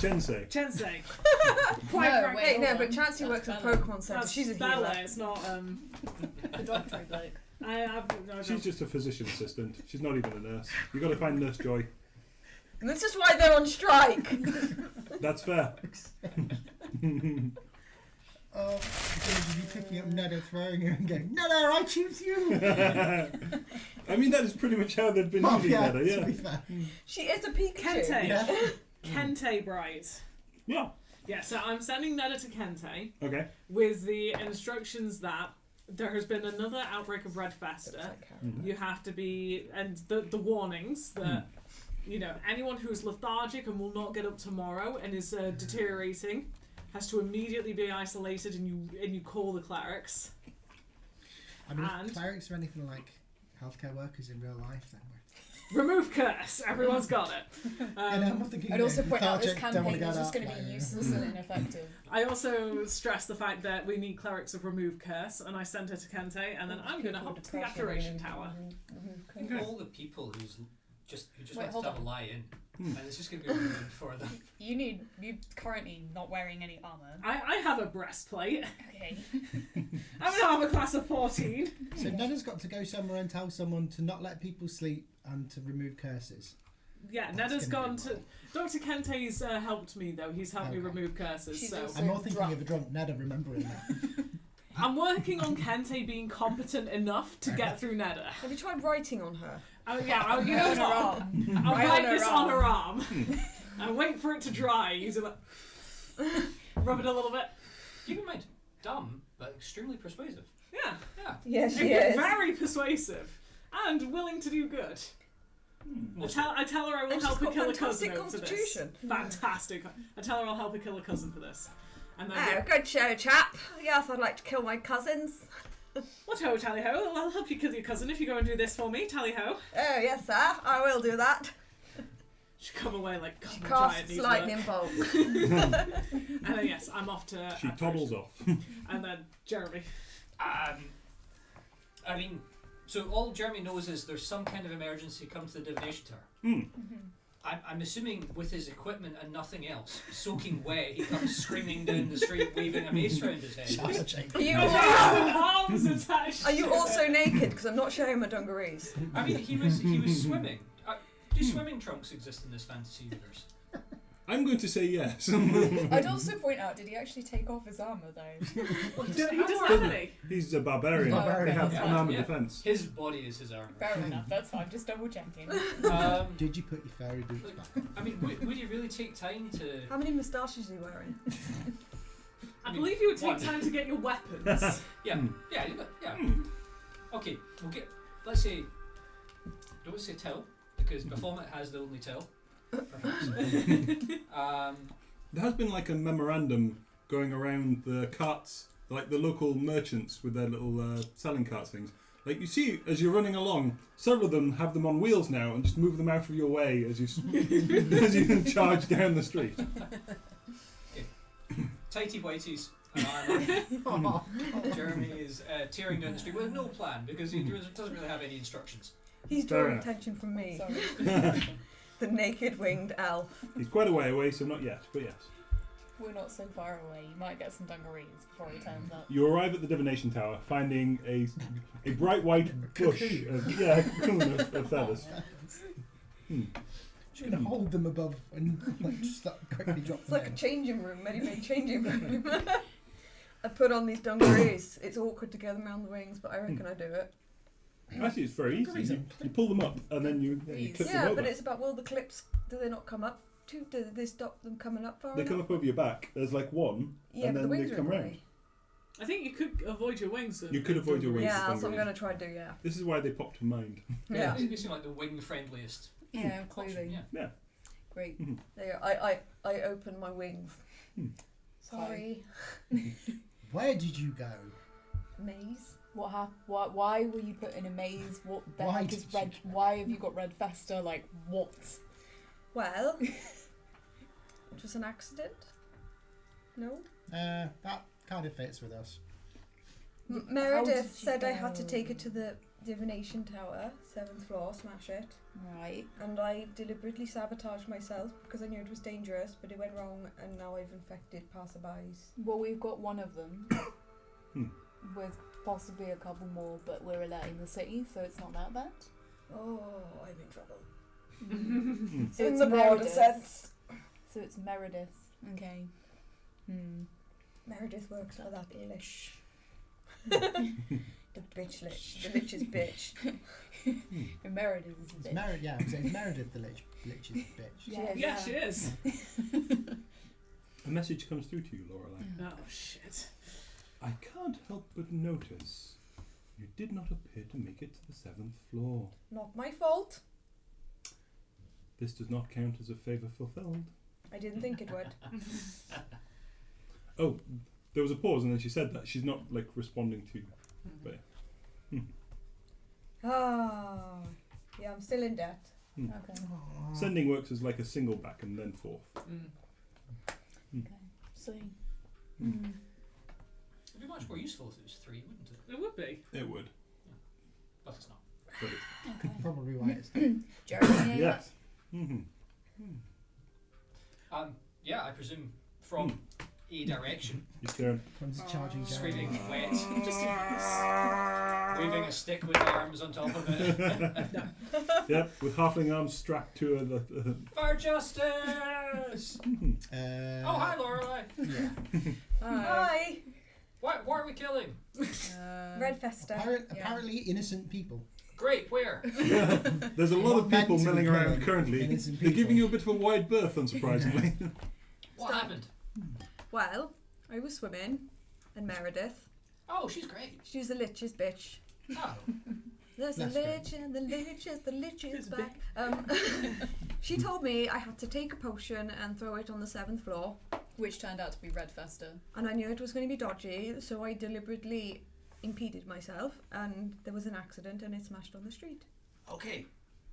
Chensei. Chensei. No, frankly, wait, Hey, no, hold but on. Chansey works That's at Bella. Pokemon Center. That's She's a Bella, healer. it's not The dog trade bloke. I She's just a physician assistant. She's not even a nurse. You got to find Nurse Joy. And this is why they're on strike. That's fair. Oh, because of you picking up Neda, throwing her and going, Neda, I choose you! I mean, that is pretty much how they've been Oh, using yeah, that. to Yeah. be fair. She is a Pikachu. Kente. Yeah. Kente Bright. Yeah. Yeah, so I'm sending Neda to Kente Okay. with the instructions that there has been another outbreak of Red Fester. Looks like Karen. Mhm. You have to be, and the warnings that, you know, anyone who's lethargic and will not get up tomorrow and is deteriorating has to immediately be isolated, and you call the clerics. I mean, And- if clerics are anything like healthcare workers in real life, then we're... Remove curse. Everyone's got it. and I'm thinking, I'd also point out this lethargic, don't wanna campaign is go just out, going to be like, useless and ineffective. I also stress the fact that we need clerics of remove curse, and I sent her to Kente, and then I'm going to hop to the Abjuration Tower. Think of all the people who just Wait, want hold to have a on. lie in, and it's just going to be ruined for them. You're currently not wearing any armour. I have a breastplate. Okay. I'm an armor class of 14. So Neda's got to go somewhere and tell someone to not let people sleep and to remove curses. Yeah, That's Neda's gonna gone be to. Dr. Kente's helped me though. He's helped me Okay. remove curses. She's So also- I'm more thinking drunk. of a drunk Neda remembering that. I'm working on Kente being competent enough to get through Neda. Have you tried writing on her? Oh yeah, you know On her what? arm. I'll Right write on her this on her arm. arm and wait for it to dry. Use it like rub it a little bit. Keep in mind, dumb but extremely persuasive. Yeah, Yeah. Yeah, and she you're is. very persuasive and willing to do good. I tell her I will And help she's her got kill a cousin fantastic over for this. constitution. Fantastic. I tell her I'll help her kill a cousin for this. And then Oh, good show, chap. Yes, I'd like to kill my cousins. what ho, tally ho? I'll help you kill your cousin if you go and do this for me, tally ho. Oh, yes, sir. I will do that. She come away like God, She my giant casts needs lightning work. bolt. And then yes, I'm off to. She Abjuration. toddles off. And then Jeremy. I mean, so all Jeremy knows is there's some kind of emergency come to the divination tower. Hmm. I'm assuming with his equipment and nothing else, soaking wet, he comes screaming down the street waving a mace around his head. Charging. Are you Arms attached. Are you also naked? Because I'm not showing my dungarees. I mean, he was swimming. Do swimming trunks exist in this fantasy universe? I'm going to say yes. I'd also point out, did he actually take off his armour though? He doesn't have any. He's a barbarian. Oh, They okay, have that's an fine. armoured Yeah. defence. His body is his armor. Fair enough, that's fine, just double checking. Did you put your fairy boots back? I mean, would you really take time to? How many moustaches are you wearing? I believe you would take One. time to get your weapons. Yeah, Hmm. yeah, Okay, we'll get. Let's say. Don't say tell because Baphomet has the only tell. Perhaps. There has been like a memorandum going around the carts, like the local merchants with their little selling carts things. Like you see, as you're running along, several of them have them on wheels now and just move them out of your way as you as you charge down the street. Tighty whities and armor. Jeremy is tearing down the street with no plan because he doesn't really have any instructions. He's Fair drawing enough. attention from me. Sorry. The naked winged elf. He's quite a way away, so not yet, but yes. We're not so far away, you might get some dungarees before he turns up. You arrive at the divination tower, finding a bright white bush of feathers. Just gonna hold them above and like just quickly drop It's them like a in. changing room, ready-made changing room. I put on these dungarees. It's awkward to get them around the wings, but I reckon I do it. Actually, it's very easy. You pull them up and then you clip them Yeah, over. but it's about, will the clips, do they not come up? Do they stop them coming up far They come enough? up over your back. There's like one, Yeah, and but the then wings they are come in the round. way. I think you could avoid your wings. You could avoid your wings. Yeah, that's what I'm dungarees. going to try to do, yeah. This is why they popped to mind. Yeah. They seem like the wing friendliest. Yeah, option. clothing. Yeah. Great. There you go. I open my wings. Hmm. Sorry. Where did you go? Maze. What happened? Why were you put in a maze? What the Why heck is did you red? Why have you got red fester? Like what? Well, it was an accident. No? That kind of fits with us. How Meredith did you said I had to know? take her to the divination tower, 7th floor, smash it. Right. And I deliberately sabotaged myself because I knew it was dangerous, but it went wrong and now I've infected passerbys. Well, we've got one of them. Hmm. With possibly a couple more, but we're alerting the city, so it's not that bad. Oh, I'm in trouble. So In it's the broader Meredith. sense. So it's Meredith. Okay. Meredith works for that lich. The bitch lich. The lich's bitch. And Meredith is a It's bitch. it's Meredith the lich's bitch. Yeah. Yeah, she is. A message comes through to you, Lorelei. Oh shit. I can't help but notice you did not appear to make it to the 7th floor. Not my fault. This does not count as a favour fulfilled. I didn't think it would. Oh, there was a pause and then she said that. She's not like responding to you. But Ah, yeah, I'm still in debt. Okay. sending works as like a single back and then forth. So. It'd be much more useful if it was 3, wouldn't it? It would be. It would. But it's not. But it's, Okay. Probably why it's Jeremy. yes. Mm-hmm. Yeah, I presume from a direction, Your turn. Comes charging down. screaming wet, just waving a stick with arms on top of it. Yep, with halfling arms strapped to the For justice! Oh, hi, Lorelei. Yeah. Hi, What are we killing? Red Festa. Apparently innocent people. Great, where? There's a lot of Not people meant to be milling around killing currently. innocent They're giving people. you a bit of a wide berth, unsurprisingly. What happened? Well, I was swimming, and Meredith. Oh, she's great. She's the lich's bitch. Oh, There's a That's lich and the lich is back. She told me I had to take a potion and throw it on the 7th floor, Which turned out to be Red Festa. and I knew it was going to be dodgy, so I deliberately impeded myself, and there was an accident, and it smashed on the street. okay.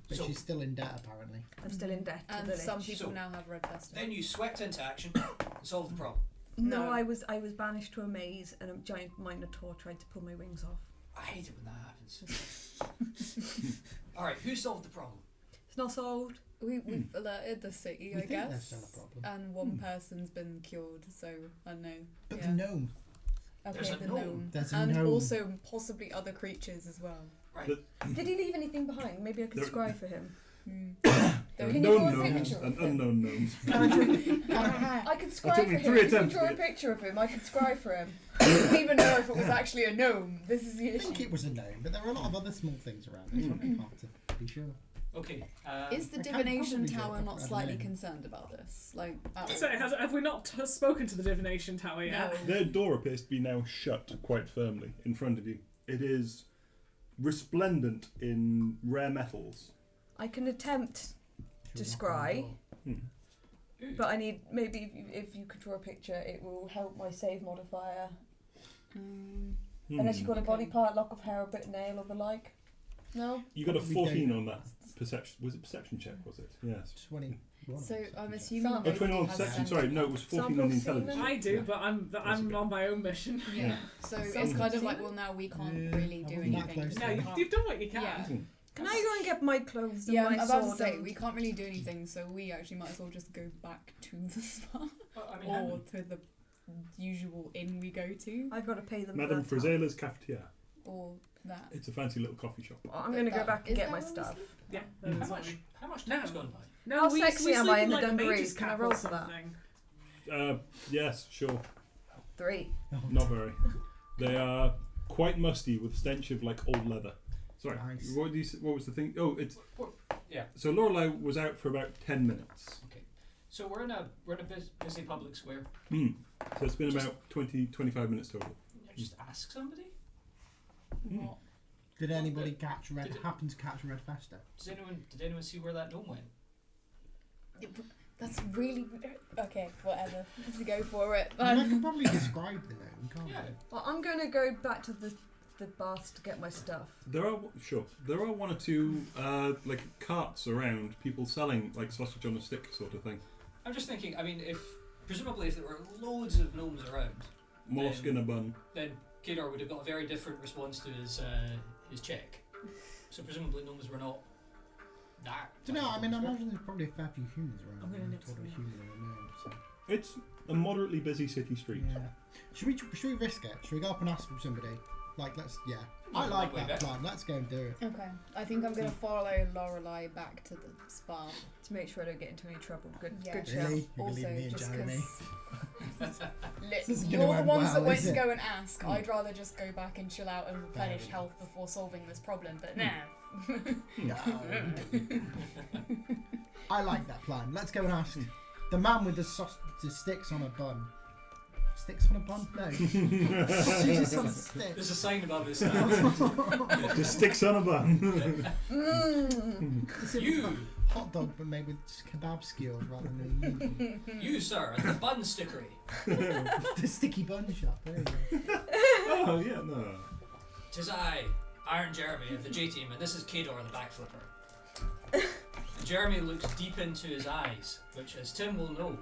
But So she's still in debt apparently. I'm still in debt to And the lich. some people So- now have Red Festa. then you swept into action and solved the problem. No, No. I was banished to a maze, and a giant minotaur tried to pull my wings off. I hate it when that happens. Alright, who solved the problem? It's not solved. We've alerted the city, We I think there's guess. still a problem. And one person's been cured, so I don't know. But yeah. the gnome. Okay, There's a the gnome. gnome. There's a and gnome. also possibly other creatures as well. Right. Did he leave anything behind? Maybe I could There- scry for him. There are Can you known draw a gnomes picture and of him? unknown gnomes. I could scry took for me him. 3 If you attempts draw to a picture of him, I could scry for him. I didn't even know if it was actually a gnome. This is the I think issue. it was a gnome, but there were a lot of other small things around. It's probably hard to be sure. Okay. Is the I can't divination probably tower draw not a slightly gnome. concerned about this? Like, at all? So have we not spoken to the divination tower yet? No. Their door appears to be now shut quite firmly in front of you. It is resplendent in rare metals. I can attempt, Should we To knock on the scry? door? Ooh. but I need maybe if you could draw a picture, it will help my save modifier. Unless you've got a body part, lock of hair, a bit of nail, or the like. No. You got a Probably 14 don't. on that perception. Was it perception check? Was it? Yes. 21. So I'm Something. assuming. Oh, Oh, nobody 21 has perception. sent- Sorry, no, it was 14 on Sample intelligence. semen? I do, Yeah. but I'm okay. on my own mission. Yeah. So it's Some- kind of like, well, now we can't Yeah, really I do wasn't that anything. close No, to We you've done what you can. Yeah. Can I go and get my clothes and Yeah, my I'm about to sword? say and- we can't really do anything, so we actually might as well just go back to the spa I mean, or to the usual inn we go to, I've got to pay them. Madame for that. Frizela's Cafetiere. or that. It's a fancy little coffee shop. Well, I'm going to go That- back and is get that my what we stuff. said? Yeah. how that's much? what How much No. time's gone by? No, How we sexy am sleep I in the like a dungarees? mage's Can I cap roll or for that? something. Yes, sure. 3. Not very. They are quite musty with stench of like old leather. Sorry. Nice. What was the thing? Oh, it's Yeah. So Lorelei was out for about 10 minutes. So we're in a busy public square. So it's been about 20-25 minutes total. Just ask somebody. What? Did anybody catch Did it- happen to catch Red Festa? Did anyone see where that gnome went? That's really okay. Whatever. Let's go for it. I mean, I can probably describe the gnome, can't Yeah. Well, I'm going to go back to the baths to get my stuff. There are one or two like carts around, people selling like sausage on a stick sort of thing. I'm just thinking. I mean, presumably if there were loads of gnomes around, Mollusk in a bun. then Kadar would have got a very different response to his check. So presumably gnomes were not that. Don't know. I mean, I imagine there's probably a fair few humans around. I'm gonna I've nip told a some human in a gnome, so. It's a moderately busy city street. Yeah. Should we risk it? Should we go up and ask for somebody? Like, let's. Yeah. I Yeah, like way that back. plan. Let's go and do it. Okay. I think I'm gonna follow Lorelei back to the spa. To make sure I don't get into any trouble. Good, Yeah. good shout. Really? You're Also, gonna leave me and just Jeremy? because This isn't you're gonna the end ones well, that went is to it? go and ask. I'd rather just go back and chill out and replenish enough. health before solving this problem. But nah. No. I like that plan. Let's go and ask the man with the sticks on a bun. Sticks on a bun? No. Jesus on a stick. There's a sign above his stand. Just sticks on a bun. It's a You, hot dog, but made with kebab skewers rather than you sir, at the bun stickery. the sticky bun shop. There you go. Oh yeah, no. 'Tis I, Iron Jeremy of the J Team, and this is Kador the backflipper. And Jeremy looks deep into his eyes, which, as Tim will know,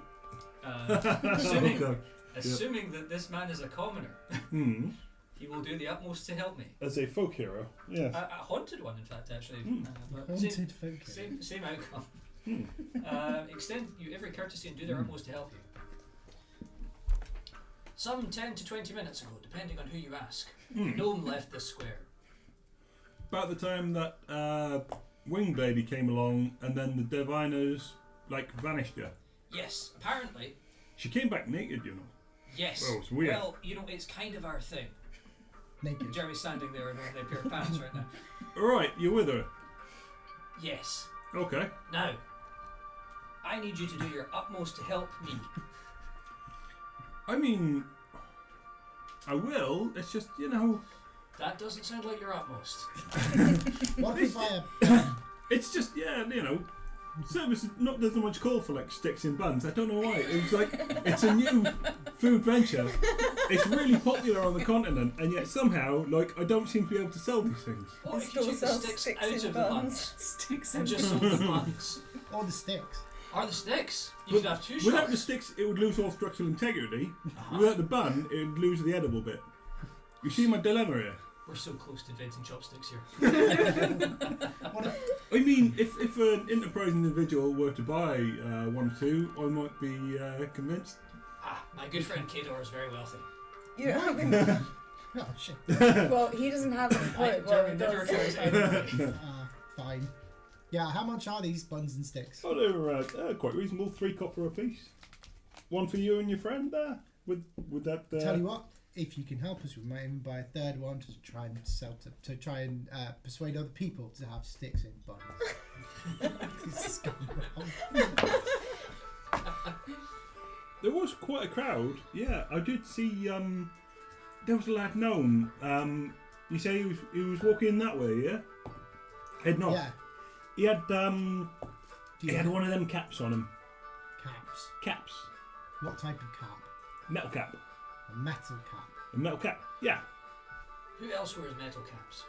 assuming, Okay. assuming that this man is a commoner, Hmm. he will do the utmost to help me. As a folk hero, yes. A haunted one, in fact, actually. Hmm. But same, Haunted folk. same outcome. Hmm. Extend you every courtesy and do their utmost to help you. Some 10 to 20 minutes ago, depending on who you ask, a Hmm. gnome left this square. About the time that Wing Baby came along, and then the diviners like vanished her. Yes, apparently. She came back naked, you know. Yes. Well, it's weird. Well, you know, it's kind of our thing. Naked. Jeremy's standing there in only a pair of pants right now. Alright, you're with her. Yes. Okay. Now, I need you to do your utmost to help me. I mean, I will. It's just, you know, That doesn't sound like your utmost. What if I buy it's just, yeah, you know, service. Not there's not much call for like sticks and buns. I don't know why. It was like it's a new food venture. It's really popular on the continent, and yet somehow, like, I don't seem to be able to sell these things. What They if you still took the sell sticks sticks out in of the buns. buns Sticks and and just sold the buns? all the sticks? Or the sticks? You could have two Without the shops. sticks, it would lose all structural integrity. Uh-huh. Without the bun, it would lose the edible bit. You see my dilemma here? We're so close to inventing chopsticks here. What if, I mean, if an enterprising individual were to buy one or two, I might be convinced. Ah, my good friend Kador is very wealthy. You don't have any. oh shit. Well, he doesn't have any wood. Well, Jeremy it never does. carries any money. Fine. Yeah, how much are these buns and sticks? Oh, they were quite reasonable. 3 copper apiece. One for you and your friend there. With that. Tell you what, if you can help us, we might even buy a third one to try and to try and persuade other people to have sticks in buns. This is going wrong. There was quite a crowd. Yeah, I did see. There was a lad gnome. You say he was walking that way, yeah? Heading off. Yeah. He had Do he you had have one of them caps on him. caps? Caps. What type of cap? Metal cap. A metal cap. A metal cap. Yeah. Who else wears metal caps?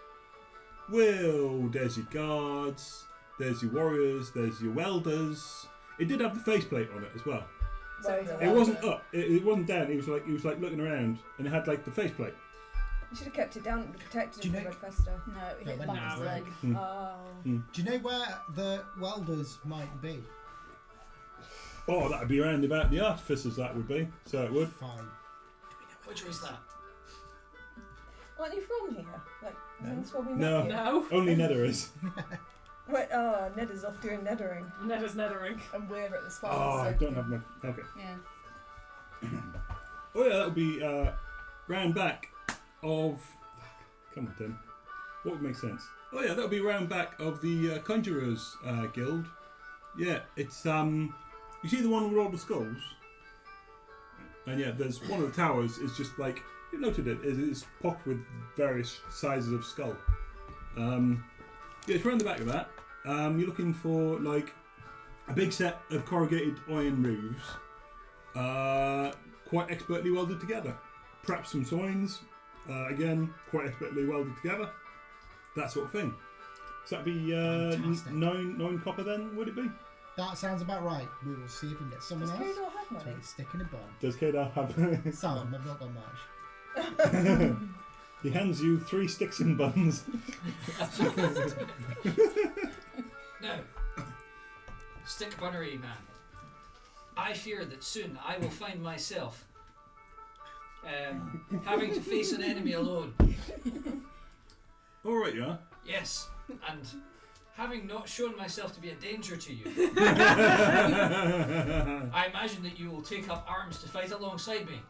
Well, there's your guards. There's your warriors. There's your welders. It did have the faceplate on it as well. Well, It wasn't up. It wasn't down. It was like looking around, and it had like the faceplate. You should have kept it down and protected Do it you from know- Red Festa. No, it No, hit when back no, his leg. Hmm. Oh. Do you know where the welders might be? Oh, that'd be around about the artificers. That would be. So it would. Fine. Which way's that? Aren't you from here? Like, No. that's where we No. met you. No. Only Nether is. Wait, oh, Ned is off doing nettering. Ned is nettering. And we're at the spa. Oh, I so don't have my. Okay. Yeah. Oh yeah, that would be round back of. Come on, Tim. What would make sense? Oh yeah, that would be round back of the Conjurers Guild. Yeah, it's You see the one with all the skulls? And yeah, there's one of the towers is just like you noted it. It's pocked with various sizes of skull. Yeah, it's round the back of that. You're looking for like a big set of corrugated iron roofs. Quite expertly welded together. Perhaps some signs, again, quite expertly welded together. That sort of thing. So that'd be Fantastic. 9 copper then, would it be? That sounds about right. We will see if we can get someone Does else Kador have to money? make a stick in a bun. Does Kedar have... Some, I've not got much. He hands you 3 sticks and buns. Now, stick bunnery man. I fear that soon I will find myself having to face an enemy alone. Alright, yeah. Yes, and having not shown myself to be a danger to you, I imagine that you will take up arms to fight alongside me.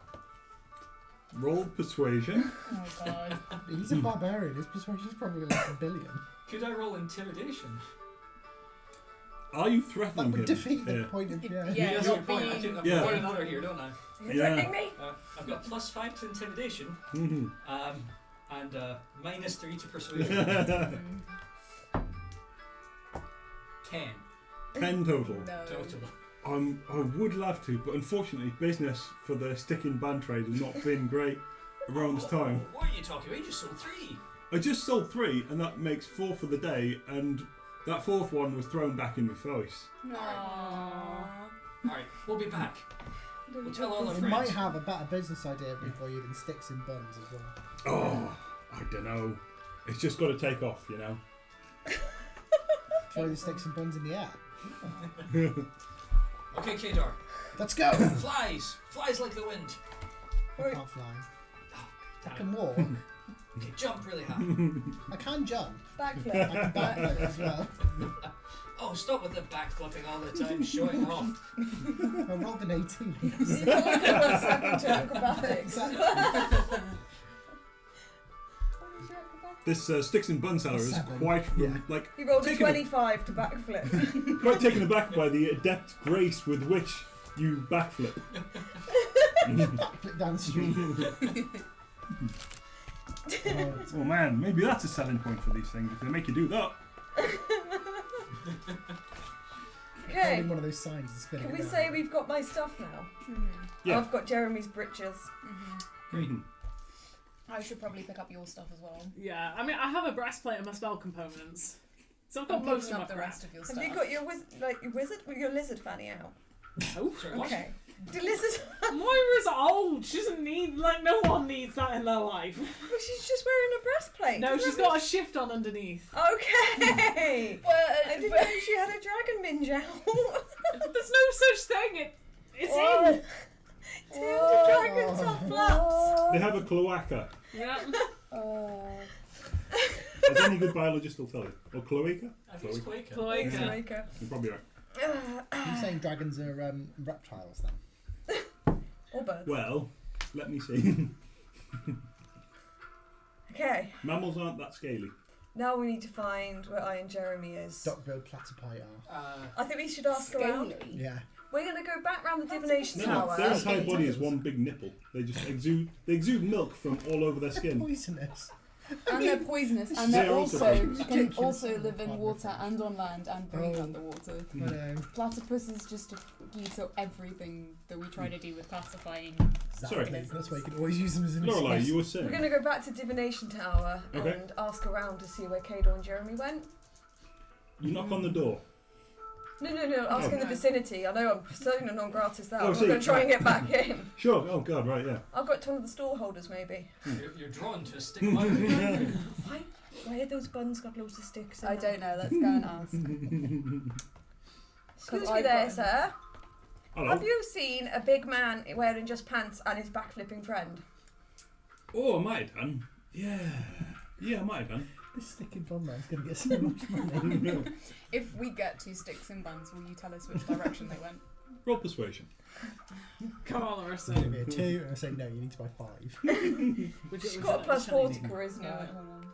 Roll persuasion. Oh god. He's a barbarian. His persuasion's probably like 1 billion. Could I roll intimidation? Are you That threatening would him? defeat the Yeah. point of Yeah. That's not your point. I being- think I've Yeah. got one another here, don't I? You're Yeah. threatening me? I've got +5 to intimidation, Mhm. and -3 to persuasion. 10 10 total. No. total. I would love to, but unfortunately, business for the stick and bun trade has not been great around this time. What are you talking about? You just sold 3. I just sold 3, and that makes 4 for the day, and that 4th one was thrown back in my face. Alright, we'll be back. We'll tell all our He friends. might have a better business idea for you than sticks and buns as well. Oh, I don't know. It's just got to take off, you know. Throw the sticks and buns in the air. Okay, Kadar. Let's go! Flies! Flies like the wind. I Right. can't fly. I Damn can it. walk. Okay, jump really high. I can jump. I Backflip. can backflip as well. Oh, stop with the backflipping all the time, showing off. I rolled an 18. You got like a second to acrobatics. Exactly. This sticks and bun seller is 7. quite Yeah. like He rolled a Taking a- 25 to backflip. quite taken aback by the adept grace with which you backflip. Backflip down the street. Oh man, maybe that's a selling point for these things if they make you do that. Okay. Holding one of those signs and spinning Can it we down. say we've got my stuff now? Yeah. I've got Jeremy's breeches. Mhm. I should probably pick up your stuff as well. Yeah, I mean, I have a breastplate and my spell components. So I've got I'm most picking of my up the crap. rest of your Have stuff. you got your your lizard fanny out? Oh, Sorry, what? Okay. The lizard. Moira's old. She doesn't need, like, no one needs that in their life. Well, she's just wearing a breastplate. No, Doesn't she's have got a shift on underneath. Okay. Well, I didn't know she had a dragon minge out. There's no such thing. It's in. Tail the dragon top flaps. They have a cloaca. Yeah. As any good biologist will tell you. Or cloaca? I think it's Quaker. Cloaca. Maker. You're probably right. Are you saying dragons are reptiles then? Or birds. Well, let me see. Okay. Mammals aren't that scaly. Now we need to find where Iron Jeremy is. Duck-billed platypi are. I think we should ask around. Scaly. Yeah. We're gonna go back round the divination No, tower. their entire Okay. body is one big nipple. They just exude milk from all over their They're skin. poisonous. And they're poisonous, and They're they're also also poisonous. can Ridiculous. also live in water and on land and breathe Oh. underwater. I know. Platypus is just a key to everything that we try to do with classifying. Sorry. Exactly. That's why you can always use them as an Lorelei, excuse. you were We're saying. gonna go back to divination tower Okay. and ask around to see where Kador and Jeremy went. You knock on the door. No, ask in the Oh. vicinity. I know I'm persona non gratis there. Oh, I'm see. gonna try and get back in. Sure. Oh god, right, yeah. I'll go to one of the stall holders maybe. You're drawn to a stick bunnery. Why did those buns got loads of sticks in I them? don't know. Let's go and ask. Excuse 'Cause me I've there, got- sir. Hello. Have you seen a big man wearing just pants and his backflipping friend? Oh, I might have done. Yeah. Yeah, I might have done. This sticky bum man's going to get so much money. If we get 2 sticks and buns, will you tell us which direction they went? Roll persuasion. Come on, Larissa. Give me a 2 and I say no, you need to buy 5. She's got a plus 4 to charisma. No, wait, hold on.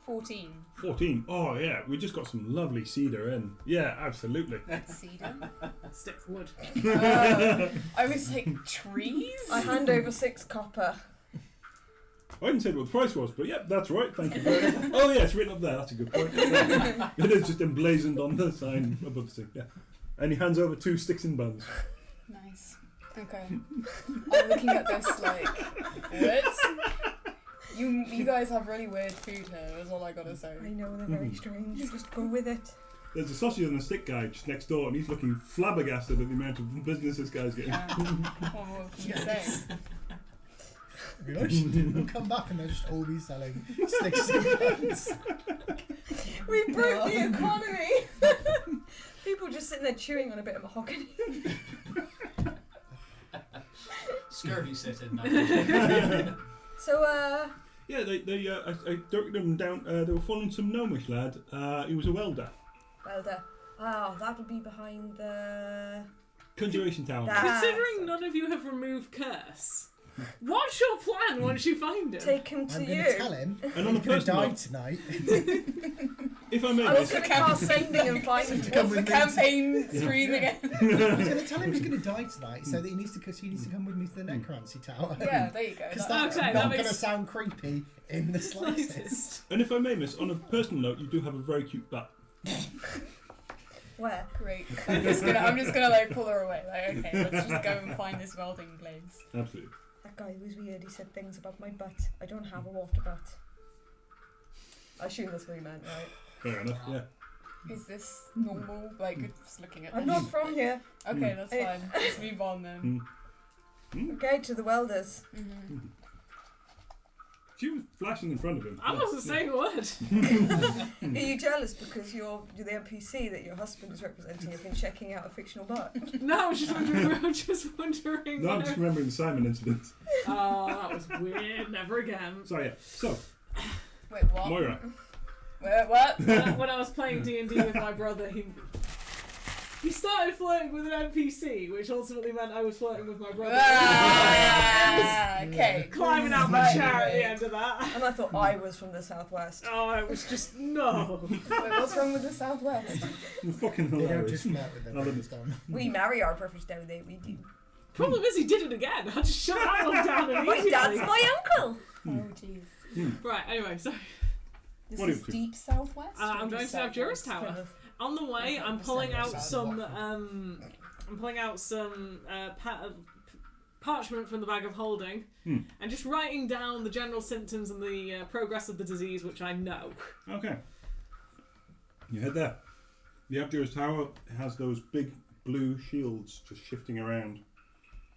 14. 14. Oh, yeah. We just got some lovely cedar in. Yeah, absolutely. Cedar. Sticks wood. I was like, trees? I hand over 6 copper. I didn't say what the price was, but yep, that's right. Thank you very much. Oh, yeah, it's written up there. That's a good point. It is just emblazoned on the sign above the thing. Yeah. And he hands over 2 sticks and buns. Nice. Okay. I'm looking at this like, what? You guys have really weird food here, is all I gotta say. I know, they're very strange. Just go with it. There's a sausage and a stick guy just next door, and he's looking flabbergasted at the amount of business this guy's getting. What more can you say? We'll come back and they'll just all be selling sticks and pens. We broke the economy. People just sitting there chewing on a bit of mahogany. Scurvy sitting. That So, Yeah, I directed them down. They were following some gnomish lad. He was a welder. Welder. That would be behind the... Conjuration Tower. Considering none of you have removed curse, what's your plan once you find him? Take him to I'm you. going to tell him And on a he's going to personal die note, tonight. if I may, I was miss, going to cast sending and find him. Come What's the with me. campaign screen again? I was going to tell him he's going to die tonight, so that he needs to come with me to the necromancy tower. Yeah, there you go. Because That- that's Okay, that not going to makes- sound creepy in the slightest. Slightest. and if I may, miss, on a personal note, you do have a very cute butt. Where? Great. I'm just gonna like pull her away. Like, okay, let's just go and find this welding place. Absolutely. That guy was weird. He said things about my butt. I don't have a water butt. I assume that's what he meant, right? Fair enough. Yeah. Is this normal? Like, just looking at I'm this. not from here. Okay, that's Eh. fine. Let's move on then. Okay, to the welders. Mm-hmm. She was flashing in front of him. I wasn't saying a word. Are you jealous because you're the NPC that your husband is representing has been checking out a fictional butt? No, I'm just wondering. No, I'm just whether- remembering the Simon incident. Oh, that was weird. Never again. Sorry, yeah. So, Wait, what? Moira. Wait, what? When I was playing D&D with my brother, he started flirting with an NPC, which ultimately meant I was flirting with my brother. Okay. Climbing out my chair at the end of that. And I thought I was from the southwest. Oh, it was just no. Wait, what's wrong with the southwest? You're fucking They don't hilarious. just flirt with them. I love It's done. We marry our brothers down there, we do. Problem is, he did it again. I just shut that one down My immediately. dad's my uncle! Oh jeez. Right. Anyway, so This What are is you up to? deep southwest. I'm going to have Juris Southwest? Tower. On the way, I'm pulling out some. I'm pulling out some parchment from the bag of holding, and just writing down the general symptoms and the progress of the disease, which I know. Okay. You head there. The Abjur's Tower has those big blue shields just shifting around.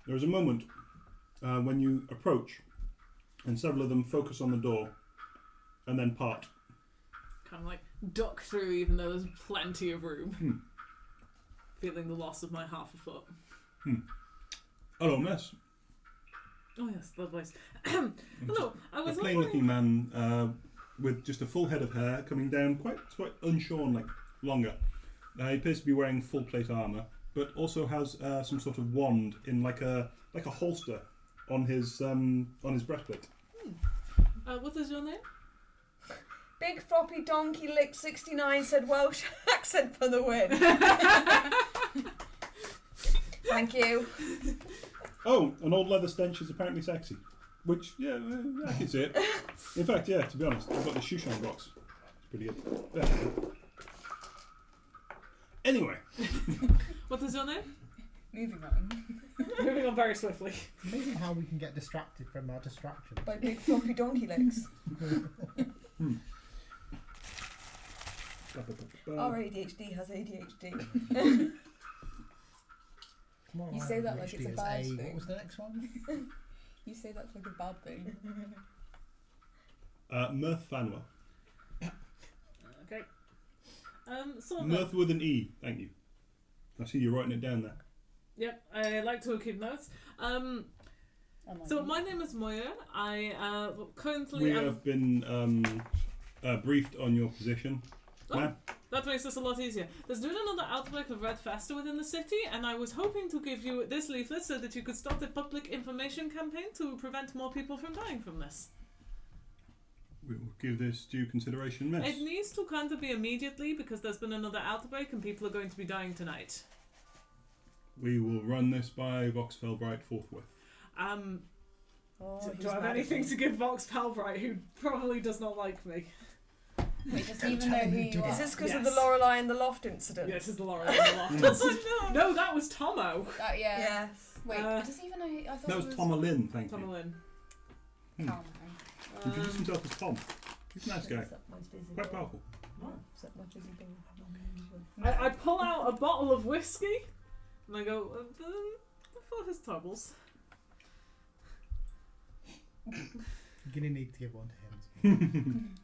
There is a moment when you approach, and several of them focus on the door, and then part. Kind of like duck through, even though there's plenty of room. Feeling the loss of my half a foot. Hello, miss. Oh yes, that place. Hello, I A was plain-looking man with just a full head of hair coming down, quite unshorn, like longer. He appears to be wearing full plate armor, but also has some sort of wand in like a holster on his breastplate. what is your name? Big floppy donkey lick 69 said Welsh accent for the win. Thank you. Oh, an old leather stench is apparently sexy. Which, yeah, I can see it. In fact, yeah, to be honest, I've got the shoe shine box. It's pretty good. Yeah. Anyway. What is your name? Moving on. Moving on very swiftly. Amazing how we can get distracted from our distractions. By big floppy donkey licks. Our ADHD has ADHD. Come on, You say that like ADHD it's a is bad thing. What was the next one? You say that's like a bad thing. Mirth Fanwell. Okay. So Mirth with an E, thank you. I see you're writing it down there. Yep, I like to keep notes. So my name is Moya. I currently We am. have been briefed on your position. Oh. Ma'am. That makes this a lot easier. There's been another outbreak of red festa within the city, and I was hoping to give you this leaflet so that you could start a public information campaign to prevent more people from dying from this. We will give this due consideration, miss. It needs to kind of be immediately because there's been another outbreak and people are going to be dying tonight. We will run this by Vox Felbright forthwith. Oh, Do I have anything to give Vox Palbright, who probably does not like me? Wait, does Don't he even tell know him who who you did are? Is this because of Yes. the Lorelei and the Loft incident? Yes, is the Laura in the loft. No, that was Tomo. Yeah. Yes. Wait, does he even know? I thought That was Tom Lynn, thank you. Tomo Lynn. Calm He introduced himself as Tom. He's a nice guy. Quite powerful. I pull out a bottle of whiskey and I go, for his troubles. You're gonna need to give one to him.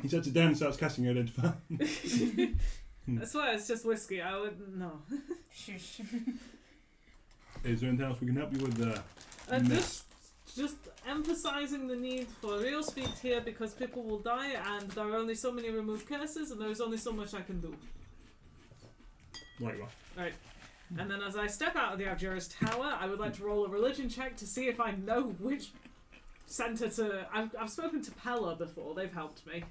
He sets it down and starts casting Identify. I swear it's just whiskey. I wouldn't know. Shush. Is there anything else we can help you with there? Just emphasising the need for real speed here because people will die and there are only so many remove curses and there's only so much I can do. Right, well. Right. And then as I step out of the Abjurist Tower, I would like to roll a religion check to see if I know which centre to... I've spoken to Pella before. They've helped me.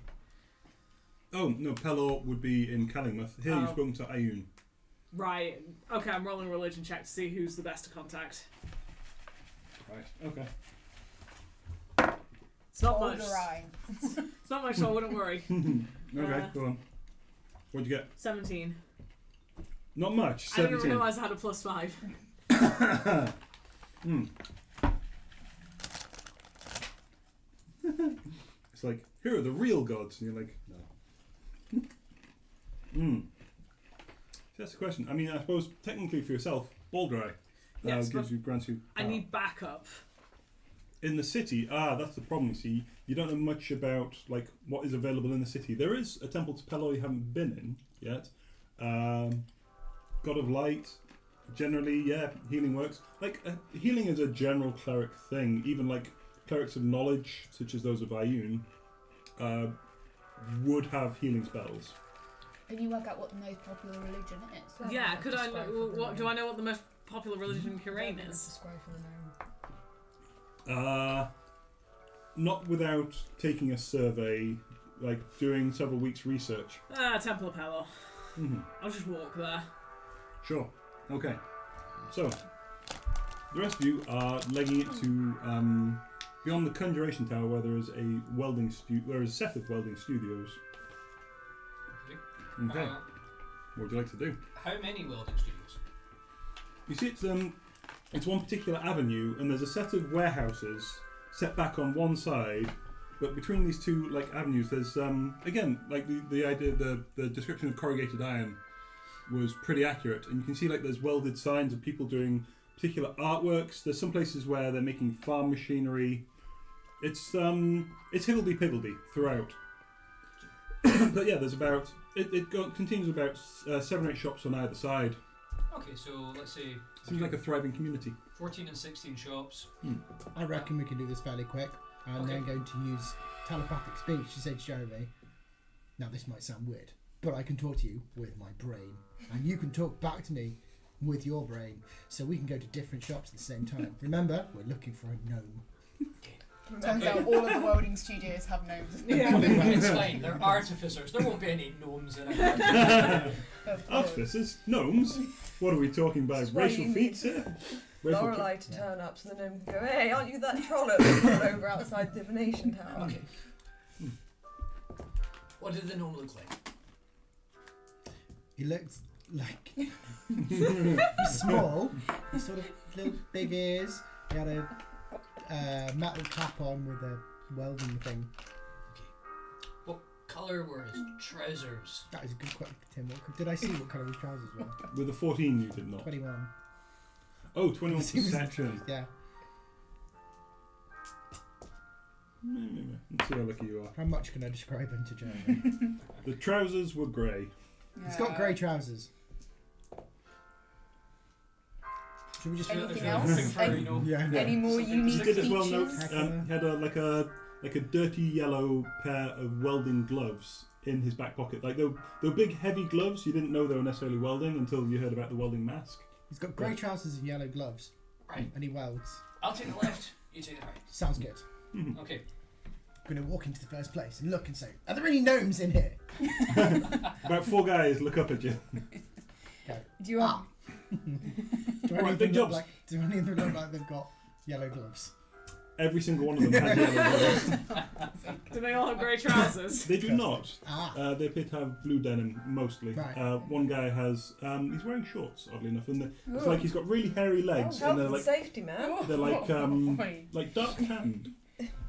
Oh, no, Pelor would be in Callingmouth. Here you've spoken to Ayun. Right. Okay, I'm rolling a religion check to see who's the best to contact. Right, okay. It's not much. Alderine. It's not much, so I wouldn't worry. Okay, go on. What'd you get? 17. Not much, I 17. didn't realise I had a +5. It's like, here are the real gods. And you're like, no. That's the question. I mean, I suppose, technically for yourself, Baldry Yes, grants you I power. need backup. In the city, that's the problem, you see. You don't know much about, like, what is available in the city. There is a temple to Pelor you haven't been in yet. God of Light, generally, yeah, healing works. Like, healing is a general cleric thing. Even, like, clerics of knowledge, such as those of Ayun, would have healing spells. Can you work out what the most popular religion is? Yeah, could I know... What, do I know what the most popular religion in Kirain is? Not without taking a survey, like doing several weeks research. Temple of Pelor. I'll just walk there. Sure. Okay. So, the rest of you are legging it to beyond the Conjuration Tower, where there is a there is a set of welding studios. Okay. What would you like to do? How many welding studios? You see, it's one particular avenue, and there's a set of warehouses set back on one side, but between these two avenues, there's again the idea, the description of corrugated iron was pretty accurate, and you can see there's welded signs of people doing particular artworks. There's some places where they're making farm machinery. It's higgledy-piggledy throughout. But yeah, there's continues about 7 or 8 shops on either side. Okay, so let's say... Seems like a thriving community. 14 and 16 shops. I reckon we can do this fairly quick. I'm then going to use telepathic speech to say to Jeremy, now this might sound weird, but I can talk to you with my brain. And you can talk back to me with your brain. So we can go to different shops at the same time. Remember, we're looking for a gnome. Turns out all of the welding studios have gnomes. Yeah. It's fine, they're artificers. There won't be any gnomes in it. Artificers? Gnomes? What are we talking about? That's why Racial you feats need here? Lorelei to turn up so the gnome can go, hey, aren't you that trollop who got over outside the Divination Tower? Okay. What did the gnome look like? He looked like he's small, he's sort of little big ears. He had a metal cap on with a welding thing. Okay. What colour were his trousers? That is a good question, Tim. Did I see what colour his trousers were? With a 14 you did not. 21. Oh, 21 perception. Yeah. Let's see how lucky you are. How much can I describe him to Jeremy? The trousers were grey. He's got grey trousers. Should we just... Anything Yeah, else? Yeah, Any more Something unique You did as well features? note, he had a dirty yellow pair of welding gloves in his back pocket. Like they were big heavy gloves. You didn't know they were necessarily welding until you heard about the welding mask. He's got grey trousers and yellow gloves. Right. And he welds. I'll take the left, you take the right. Sounds good. Okay. I'm going to walk into the first place and look and say, are there any gnomes in here? About 4 guys look up at you. Do you want... Do Alright, any of big them look jobs. like? Do any of them look like they've got yellow gloves? Every single one of them has yellow gloves. Do they all have grey trousers? They do not. Ah. They appear to have blue denim mostly. Right. One guy has. He's wearing shorts, oddly enough, and it's Ooh. like he's got really hairy legs, Health and they're and like safety, man. like dark tanned.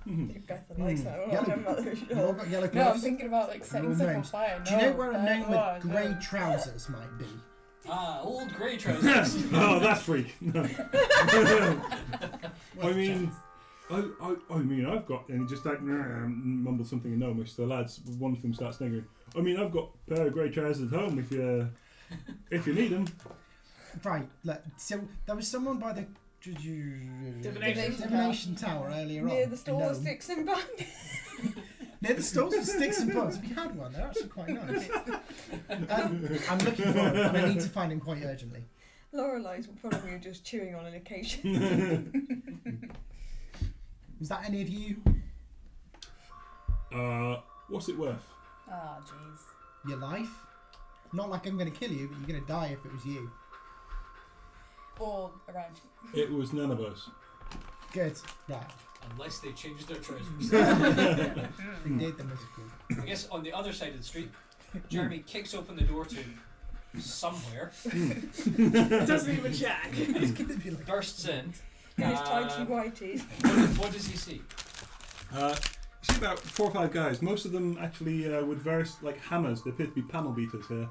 Bethan likes that. Oh, Yellow. I'm not You've all got yellow No, I'm gloves? thinking about You're setting all stuff on gnomes. fire. Do you know where a No, gnome no, with grey no. trousers might be? Old grey trousers. Oh, that freak. No. I mean, I mean, I've got, and he just like mumbled something in Gnomish. The lads, one of them starts sniggering. I mean, I've got a pair of grey trousers at home if you need them. Right. Look, so there was someone by the Divination divination tower earlier on. Near the store No. of sticks and buns. Near the stores with sticks and buns. We had one. They're actually quite nice. I'm looking for him, and I need to find him quite urgently. Lorelei's probably just chewing on an occasion. Was that any of you? What's it worth? Oh, jeez. Your life? Not like I'm going to kill you, but you're going to die if it was you. Or around. It was none of us. Good. Right. Unless they changed their trousers. They did the musical. I guess on the other side of the street, Jeremy kicks open the door to somewhere, Doesn't even check. It's going to be like... bursts in. Those tighty whities. What does he see? You see about 4 or 5 guys. Most of them actually with various like hammers. They appear to be panel beaters here.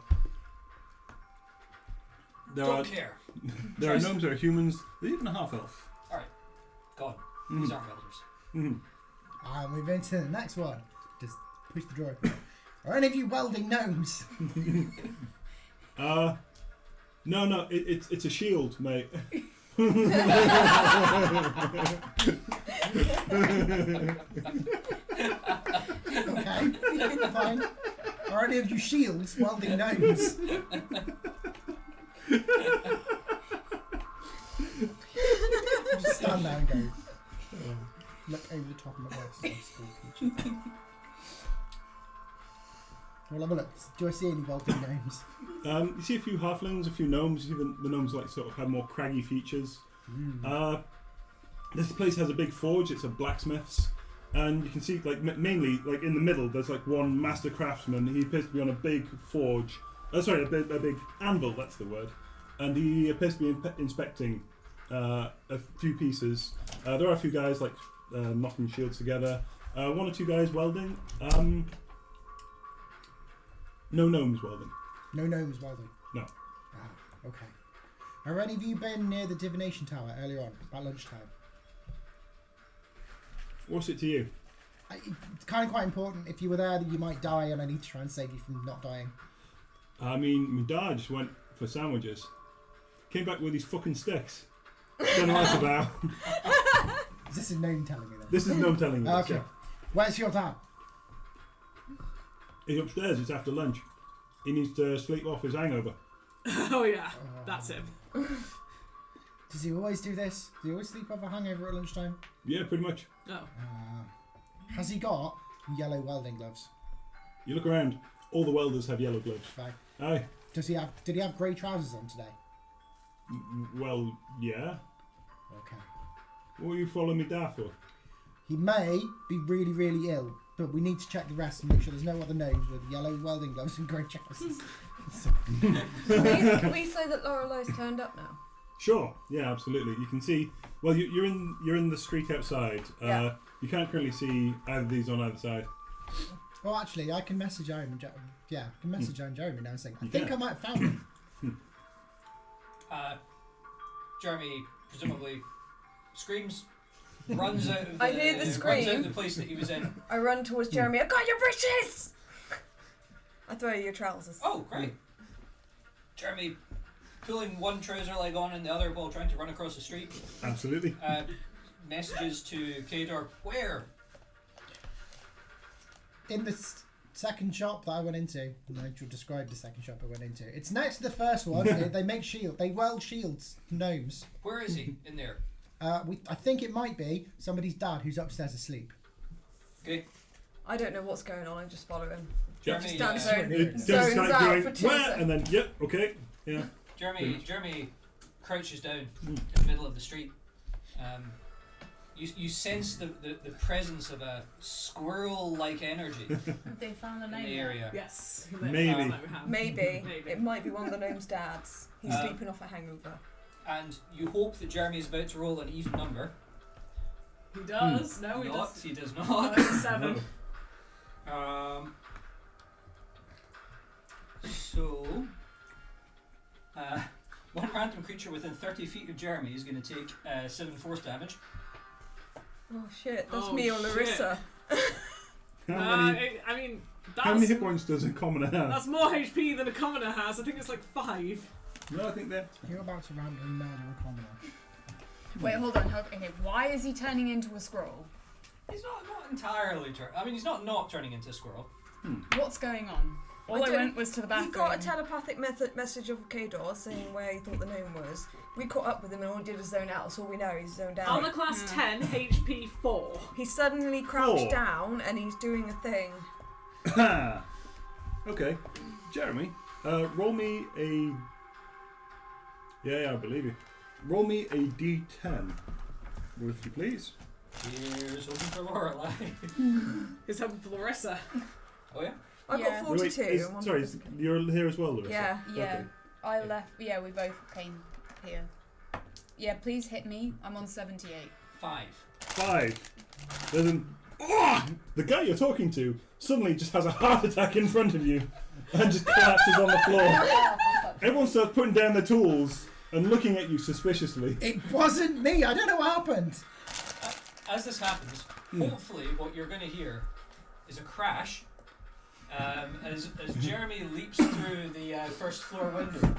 Don't care. There are gnomes, there are humans, there's even a half elf. God, Mhm. these aren't elders. Mhm. I'll move into the next one. Just push the door open. Are any of you welding gnomes? No, it's a shield, mate. Okay, fine. Are any of you shields welding gnomes? Just stand there and go. Look over the top of my desk. I'm a school teacher. We'll have a look. Do I see any welding gnomes? You see a few halflings, a few gnomes. You see the gnomes like sort of have more craggy features. This place has a big forge. It's a blacksmith's, and you can see like mainly like in the middle. There's like one master craftsman. He appears to be on a big forge. A big anvil. That's the word. And he appears to be inspecting a few pieces. There are a few guys like knocking shields together. 1 or 2 guys welding. No gnomes welding. No gnomes welding? No. Ah, okay. Have any of you been near the divination tower earlier on, about lunchtime? What's it to you? It's kind of quite important. If you were there, you might die, and I need to try and save you from not dying. I mean, my dad just went for sandwiches. Came back with these fucking sticks. Don't know what it's about. Is this a gnome telling me that? This is no telling you. Okay. Yeah. Where's your dad? He's upstairs. It's after lunch. He needs to sleep off his hangover. Oh yeah, that's him. Does he always do this? Does he always sleep off a hangover at lunchtime? Yeah, pretty much. Oh. Has he got yellow welding gloves? You look around. All the welders have yellow gloves. Right. Aye. Did he have grey trousers on today? Well, yeah. Okay. What are you following me there for? He may be really, really ill, but we need to check the rest and make sure there's no other gnomes with yellow welding gloves and grey trousers. Can we say that Lorelei's turned up now? Sure. Yeah, absolutely. You can see. Well, you're in the street outside. Yeah. You can't currently see either of these on either side. Oh, actually, I can message Aaron. I can message Aaron Jeremy now and say, I You think can. I might have found him. Jeremy presumably screams, runs out of the, I hear the runs out scream. of the place that he was in. I run towards Jeremy. I got your breeches! I throw you your trousers. Oh, great. Jeremy pulling one trouser leg on and the other while trying to run across the street. Absolutely. Messages to Kador, where? In the second shop that I went into, and I should describe the second shop I went into. It's next to the first one. They make shield. They weld shields. Gnomes. Where is he in there? I think it might be somebody's dad who's upstairs asleep. Okay. I don't know what's going on. I just follow him. Jeremy, Stand so- zone. It just Zones starts out going, for 2 "Where?" seconds. And then, yep, okay, yeah. Jeremy crouches down in the middle of the street. You sense the presence of a squirrel-like energy Have they found a in name? the area. Yes. Maybe. Maybe. Maybe. It might be one of the gnome's dads. He's Uh, sleeping off a hangover. And you hope that Jeremy is about to roll an even number. He does. No, he Not. does. He does Oh, not. it's a 7. So, one random creature within 30 feet of Jeremy is going to take 7 force damage. Oh shit, that's Oh, me or shit. Larissa. How many hit points does a commoner have? That's more HP than a commoner has. I think it's like 5. No, I think they're... You're about to randomly murder a commoner. Wait, hold on. Okay, why is he turning into a squirrel? He's not entirely he's not turning into a squirrel. What's going on? All I don't- went was to the He bathroom. got a telepathic message of Kador saying where he thought the gnome was. We caught up with him and all he did is zone out. That's all we know. He's zoned out. Armor class 10, HP 4. He suddenly crouched 4. down and he's doing a thing. Okay. Jeremy, roll me a... Yeah, I believe you. Roll me a D10. If you please. Here's hoping for Lorelei. He's hoping for Larissa. Oh yeah? I Yeah. got 42. Wait, I'm on sorry, 42. you're here as well, Larissa? Yeah. Yeah, Okay. I left. Yeah, we both came here. Yeah, please hit me. I'm on 78. 5. 5. There's an... Oh! The guy you're talking to suddenly just has a heart attack in front of you and just collapses on the floor. Everyone starts putting down their tools and looking at you suspiciously. It wasn't me. I don't know what happened. As this happens, hopefully what you're going to hear is a crash as Jeremy leaps through the first floor window.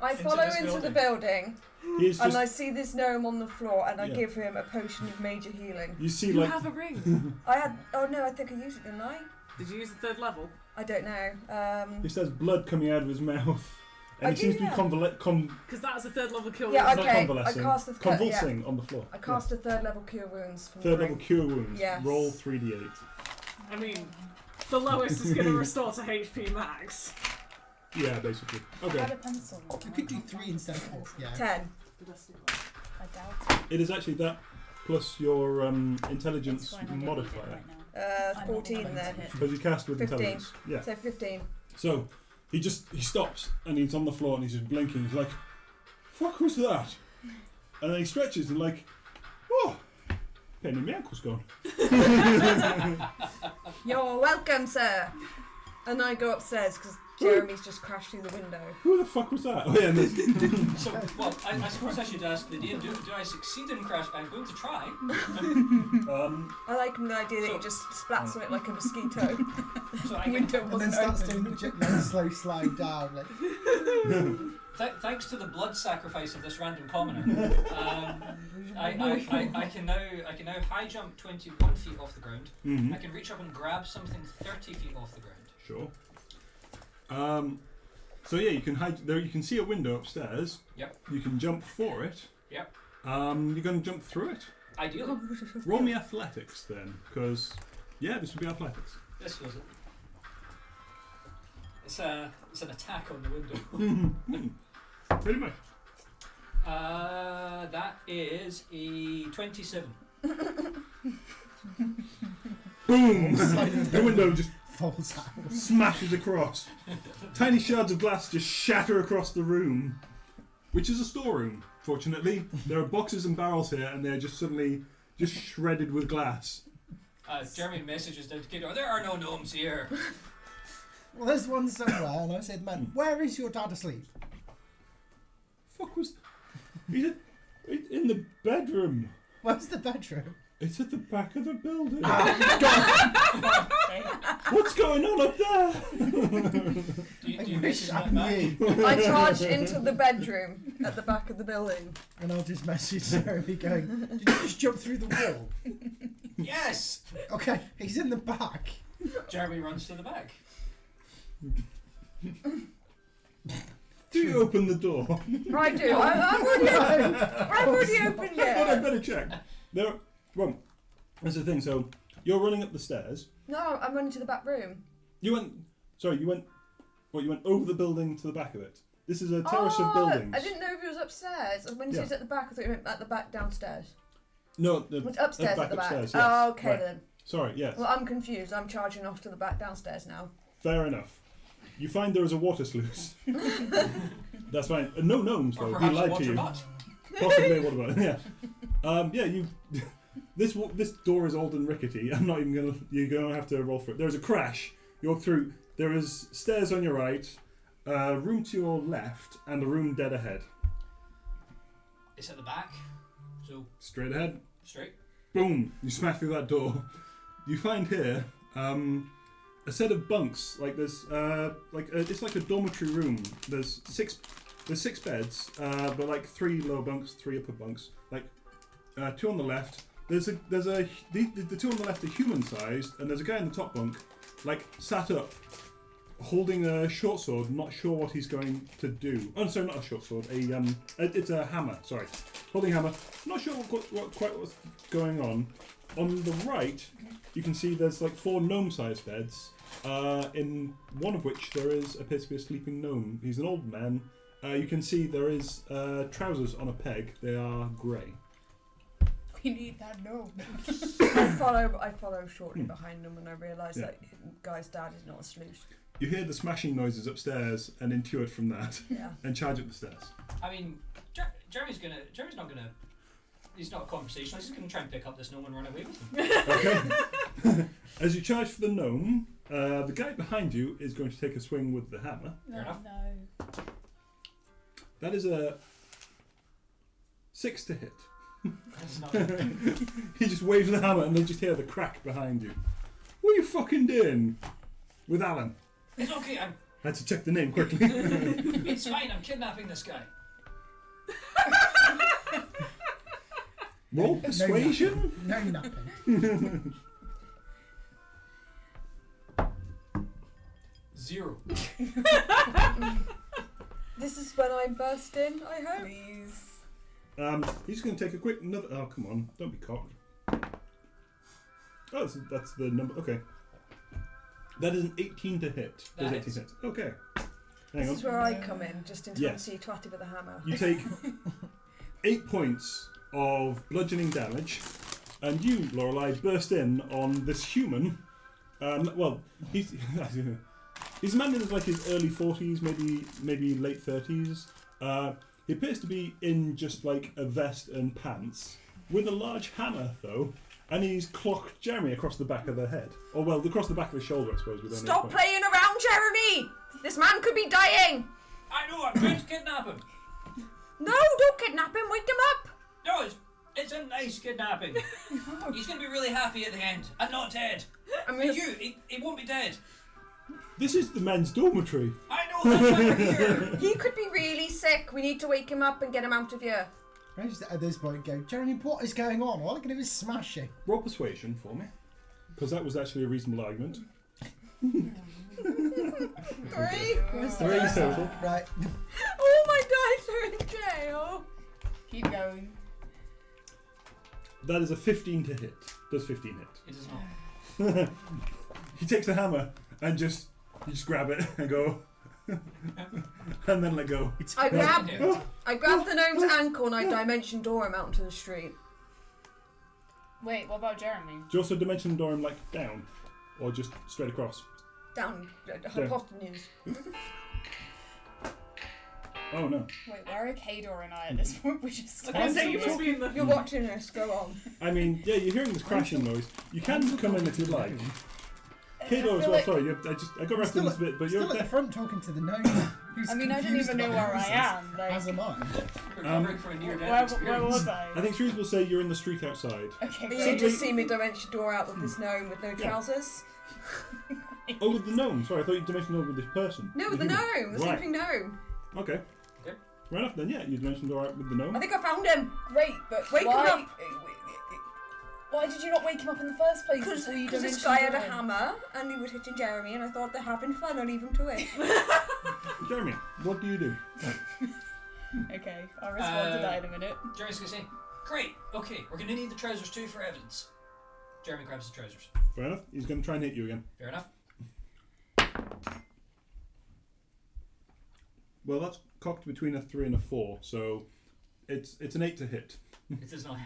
I Into follow this into the building. building He's and just... I see this gnome on the floor and I Yeah. give him a potion of major healing. You see, You like... have a ring. I had. Oh no, I think I used it, didn't I? Did you use the 3rd level? I don't know. He has blood coming out of his mouth. And I he seems do, to be yeah. Because that was a 3rd level kill. Yeah, wounds. not okay. convalescing. I cast the Convulsing on the floor. I cast a 3rd level cure wounds from Third the level ring. cure wounds. Yes. Roll 3d8. I mean, the lowest is going to restore to HP max. Yeah, basically. I Okay. had a pencil. You could do 3 instead of 4. Yeah. 10. I doubt it. It is actually that plus your It's intelligence fine, I don't need it modifier. right now. I'm not 14 going then. to hit. Because you cast with 15. intelligence. Yeah. So 15. So he stops and he's on the floor and he's just blinking. He's like, "Fuck was that?" And then he stretches and like, "Oh, pain in my ankle's gone." You're welcome, sir. And I go upstairs because Jeremy's just crashed through the window. Who the fuck was that? Oh yeah. And there's- So, well, I suppose I should ask the DM, do I succeed in crash? I'm going to try. I like the idea that So- he just splats on it like a mosquito. So I The can, window And then wasn't starts open. doing the slow slide down. Like, thanks to the blood sacrifice of this random commoner, I can now high jump 21 feet off the ground. Mhm. I can reach up and grab something 30 feet off the ground. Sure. So yeah, you can hide there. You can see a window upstairs. Yep. You can jump for it. Yep. You're going to jump through it. Ideally, Roll me athletics then, because yeah, this would be athletics. this was it. It's an attack on the window. Pretty much. That is a 27. Boom! The window just falls out. smashes across. Tiny shards of glass just shatter across the room, which is a storeroom. Fortunately, there are boxes and barrels here, and they're just suddenly just shredded with glass. Jeremy messages down to Kador, there are no gnomes here. Well, there's one somewhere, and I said, "Man, where is your dad asleep?" Fuck was? He's in the bedroom. Where's the bedroom? It's at the back of the building. Okay. What's going on up there? Do I you wish message I that back? knew. I charge into the bedroom at the back of the building. And I'll just message Jeremy going, "Did you just jump through the wall?" Yes! Okay, he's in the back. Jeremy runs to the back. Do you open the door? I do. I've already opened Well, I it. better check. Well, that's the thing. So you're running up the stairs. No, I'm running to the back room. You went over the building to the back of it. This is a terrace of buildings. I didn't know if it was upstairs. When you said it's at the back, I thought you meant at the back downstairs. No, It's upstairs back at the back. upstairs, yes. Oh, okay Right. then. Sorry, yes. Well, I'm confused. I'm charging off to the back downstairs now. Fair enough. You find there is a water sluice. That's fine. No gnomes Or though. He perhaps lied to water you. butt. Possibly what about it? Yeah. Yeah. You. This door is old and rickety. I'm not even gonna. You're gonna have to roll for it. There's a crash. You walk through. There is stairs on your right, a room to your left, and a room dead ahead. It's at the back, so Straight ahead. straight. Boom! You smash through that door. You find here a set of bunks. Like there's it's like a dormitory room. There's six beds, but like 3 lower bunks, 3 upper bunks. Like 2 on the left. The 2 on the left are human sized, and there's a guy in the top bunk, like sat up, holding a short sword, not sure what he's going to do. Oh, sorry, not a short sword. It's a hammer. Sorry, holding a hammer. Not sure what's going on. On the right, you can see there's like 4 gnome-sized beds. In one of which there appears to be a sleeping gnome. He's an old man. You can see there is trousers on a peg. They are grey. We need that gnome. I follow shortly behind them, and I realise that guy's dad is not a sleuth. You hear the smashing noises upstairs and intuit from that, and charge up the stairs. I mean, Jeremy's not gonna. He's not conversational. He's just gonna try and pick up this gnome and run away with him. Okay. As you charge for the gnome, the guy behind you is going to take a swing with the hammer. Fair enough. No. That is a 6 to hit. That's not. He just waves the hammer and then just hear the crack behind you. What are you fucking doing with Alan? It's okay. I had to check the name quickly. It's fine. I'm kidnapping this guy. Roll persuasion? No napping. 0. This is when I burst in, I hope. Please. He's going to take a quick another. Oh, come on. Don't be cocked. Oh, that's the number. Okay. That is an 18 to hit. There's 18 hits. Okay. Hang This on. is where I come in, just in time Yeah. to see Twatty with a hammer. You take 8 points of bludgeoning damage, and you, Lorelei, burst in on this human. Well, he's a man in like his early 40s, maybe late 30s. He appears to be in just like a vest and pants, with a large hammer though, and he's clocked Jeremy across the back of the head. Or well, across the back of the shoulder, I suppose. With only 8 Stop points. playing around, Jeremy! This man could be dying! I know. I'm trying to kidnap him. No, don't kidnap him, wake him up! No, it's a nice kidnapping. He's gonna be really happy at the end, and not dead. I mean, He won't be dead. This is the men's dormitory. I know. That's why we're here. he could be really sick. We need to wake him up and get him out of here. I just at this point go, Jeremy, what is going on? All I can do is smash you. Roll persuasion for me, because that was actually a reasonable argument. 3? 3 total. Right. All my dice are in jail. Keep going. That is a 15 to hit. Does 15 hit? It does not. He takes the hammer and you just grab it and go, and then let go. I grab Hit. the gnome's ankle and I dimension door him out into the street. Wait, what about Jeremy? Do you also dimension door him like down, or just straight across? Down, hypotenuse. Oh no! Wait, where are Kador and I at this point? We're just. I was gonna say you must be in the. You're watching this, go on. I mean, yeah, you're hearing this crashing noise. You can come in if you like. Kador as feel well. like- Sorry, I got wrapped in this bit, but you're Still at the front talking to the gnome. Who's I mean, I don't confused even know about where I this. am. Like, As am I. Recovering from a near-death where experience. was I? I think Shrews will say you're in the street outside. Okay, You great. just see me dimension door out with this gnome with no trousers. Oh, with the gnome. Sorry, I thought you dimensioned door with this person. No, with the gnome, the Right. sleeping gnome. Okay. Okay. Right enough then. Yeah, you dimensioned door out with the gnome. I think I found him. Great, but Wake him why? up. Why did you not wake him up in the first place? Because before you this dimensioned guy had a him? hammer and he was hitting Jeremy, and I thought they're having fun. I'll leave him to it. Jeremy, what do you do? Okay, I'll respond to that in a minute. Jeremy's gonna say, "Great. Okay, we're gonna need the trousers too for evidence." Jeremy grabs the trousers. Fair enough. He's going to try and hit you again. Fair enough. Well, that's cocked between a 3 and a 4, so it's an 8 to hit. It does not.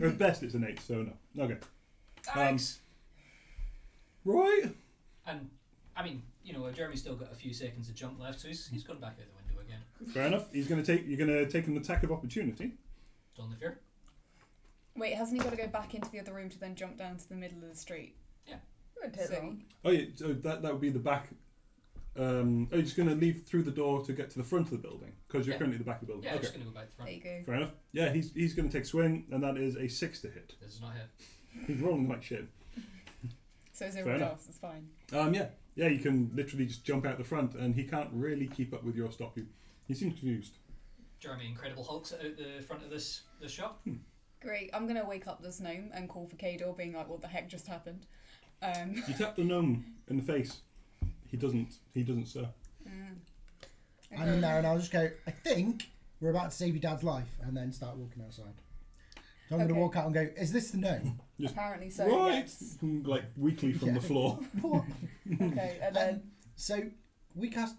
Or at best, it's an 8, so no. Okay. Thanks. Right. And I mean, Jeremy's still got a few seconds of jump left, so he's gone back out the window again. Fair enough. You're going to take an attack of opportunity. Don't live here. Wait, hasn't he got to go back into the other room to then jump down to the middle of the street? Won't take So- long. Oh yeah, so that would be the back Are you just going to leave through the door to get to the front of the building? Because you're Yeah. currently at the back of the building. Yeah, I'm Okay, just going to go back to the There front. you go. fair enough. Yeah, he's going to take a swing, and that is a 6 to hit. This is not hit. He's rolling like shit. So is Fair everyone enough. else? It's fine. Yeah, you can literally just jump out the front, and he can't really keep up with your stop you. He seems confused. Jeremy Incredible Hulks out the front of this shop. Great. I'm gonna wake up this gnome and call for Kador, being like, "What the heck just happened?" You tap the gnome in the face. He doesn't, sir. I'm in there and I'll just go, I think we're about to save your dad's life, and then start walking outside. So I'm going to Okay. walk out and go, is this the gnome? Apparently so. Right, Yes. like weakly from the Yeah. floor. What? Okay, and then So we cast.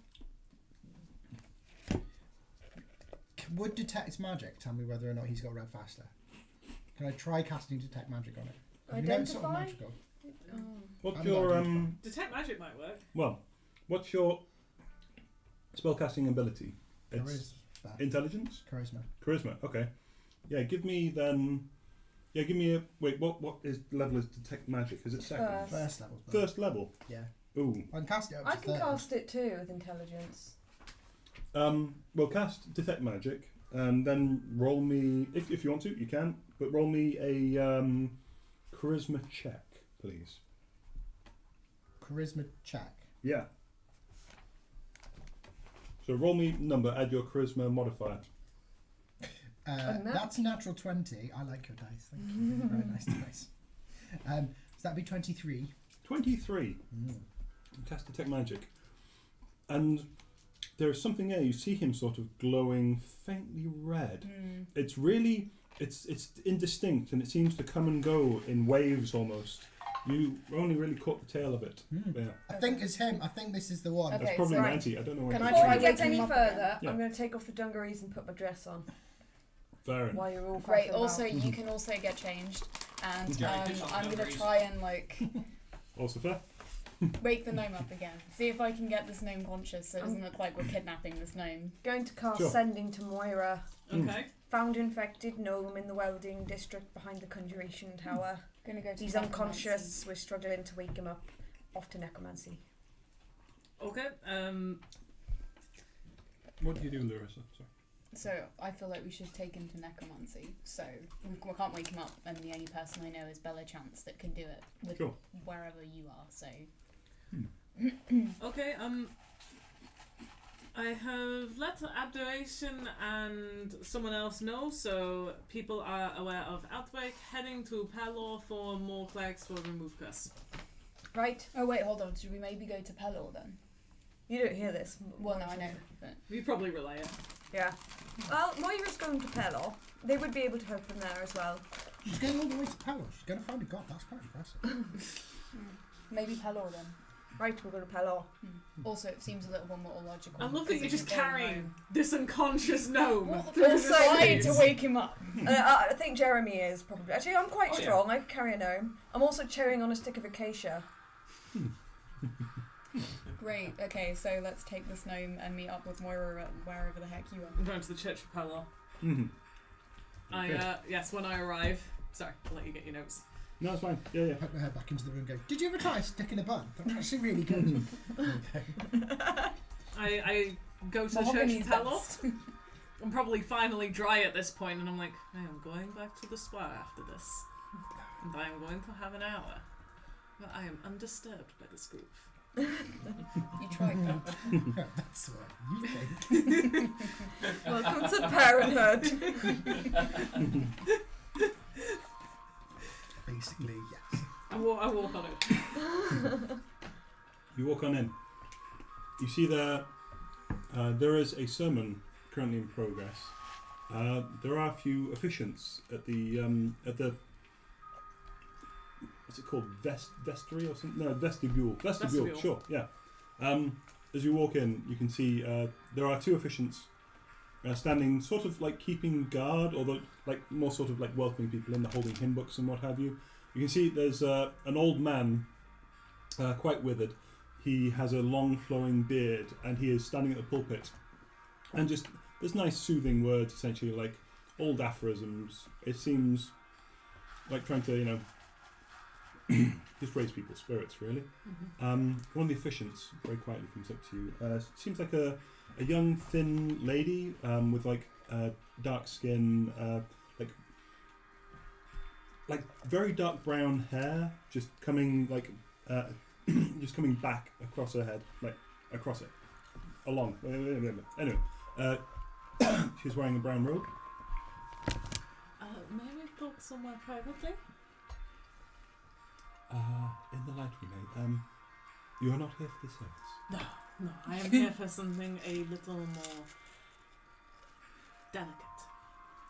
Would detect magic tell me whether or not he's got red faster? Can I try casting detect magic on it? You know it's sort of Identify? magical. What's I'm your not identify. Detect magic might work. well? What's your spellcasting ability? It's Charisma. intelligence, Charisma. charisma. Okay. Yeah, give me then. Yeah, give me a wait. What is level is detect magic? Is it second? First level. First level. Yeah. Ooh. I can cast it up to I can 30. cast it too with intelligence. Well, cast detect magic, and then roll me if you want to. You can, but roll me a charisma check, please. Charisma check. Yeah. So roll me number, add your charisma modifier. And that- That's a natural 20. I like your dice. Thank you. Very nice dice. So that'd be 23. 23. Cast detect magic, and there's something there. You see him sort of glowing faintly red. It's really, it's indistinct, and it seems to come and go in waves almost. You only really caught the tail of it. Yeah. I think it's him. I think this is the one. Okay. That's probably so- an anti. I don't know when Can it's I Before try you get waking any him up further, again? Yeah. I'm going to take off the dungarees and put my dress on fair enough. while you're all Great. faffing Also, about. you can also get changed, and Jeremy, pitch on the I'm gonna dungarees. try and like Also fair. wake the gnome up again. See if I can get this gnome conscious, so it doesn't look like we're kidnapping this gnome. Going to cast Sure. Sending to Moira. Okay. Found infected gnome in the welding district behind the conjuration tower. Gonna go to He's necromancy. unconscious. We're struggling to wake him up. Off to necromancy. Okay. What do you do, Larissa? Sorry. So I feel like we should take him to necromancy. So we can't wake him up, and the only person I know is Bella Chance that can do it with Sure. wherever you are. So Okay. I have let Abjuration and someone else know, so people are aware of outbreak. Heading to Palor for more flags for remove curse. Right? oh wait, hold on. Should we maybe go to Pelor then? You don't hear this. Well, no, I know. But You probably relay it. Yeah. Well, Moira's going to Pelor. They would be able to help him there as well. She's going all the way to power. She's going to find a god. That's quite impressive. maybe Pelor then. Right, we're going to Pelor. Also, it seems a little more logical. I love that you're because just he's going carrying home. this unconscious gnome. Well, through also, the I need to streets. wake him up. I think Jeremy is probably. Actually, I'm quite Oh, yeah. strong. I could carry a gnome. I'm also chewing on a stick of acacia. Great. Okay, so let's take this gnome and meet up with Moira at wherever the heck you are. I'm going to the church of Palor. Mm-hmm. Yes, when I arrive. Sorry, I'll let you get your notes. No, it's fine. Yeah. Poke my head back into the room and go, did you ever try sticking a bun? That's actually really good. Okay. I go to the church Mahogany's of Palor. best. I'm probably finally dry at this point, and I'm like, I am going back to the spa after this. And I am going to have an hour. But I am undisturbed by this group. You tried that. That's what you think. Welcome to parenthood. Basically, yes. I walk on it. You walk on in. You see there is a sermon currently in progress. There are a few officiants at the what's it called? Vestry or something? No, vestibule. Vestibule. Sure, yeah. As you walk in, you can see there are two officiants standing, sort of like keeping guard, although like more sort of like welcoming people in, they're holding hymn books and what have you. You can see there's an old man, quite withered. He has a long flowing beard, and he is standing at the pulpit, and just there's nice soothing words, essentially like old aphorisms. It seems like trying to just raise people's spirits, really. Mm-hmm. One of the officiants very quietly comes up to you. Seems like a young, thin lady with like dark skin, like very dark brown hair, just coming like just coming back across her head, like across it, along. Anyway, she's wearing a brown robe. May we talk somewhere privately? In the light we may. You are not here for the service. No, I am here for something a little more delicate.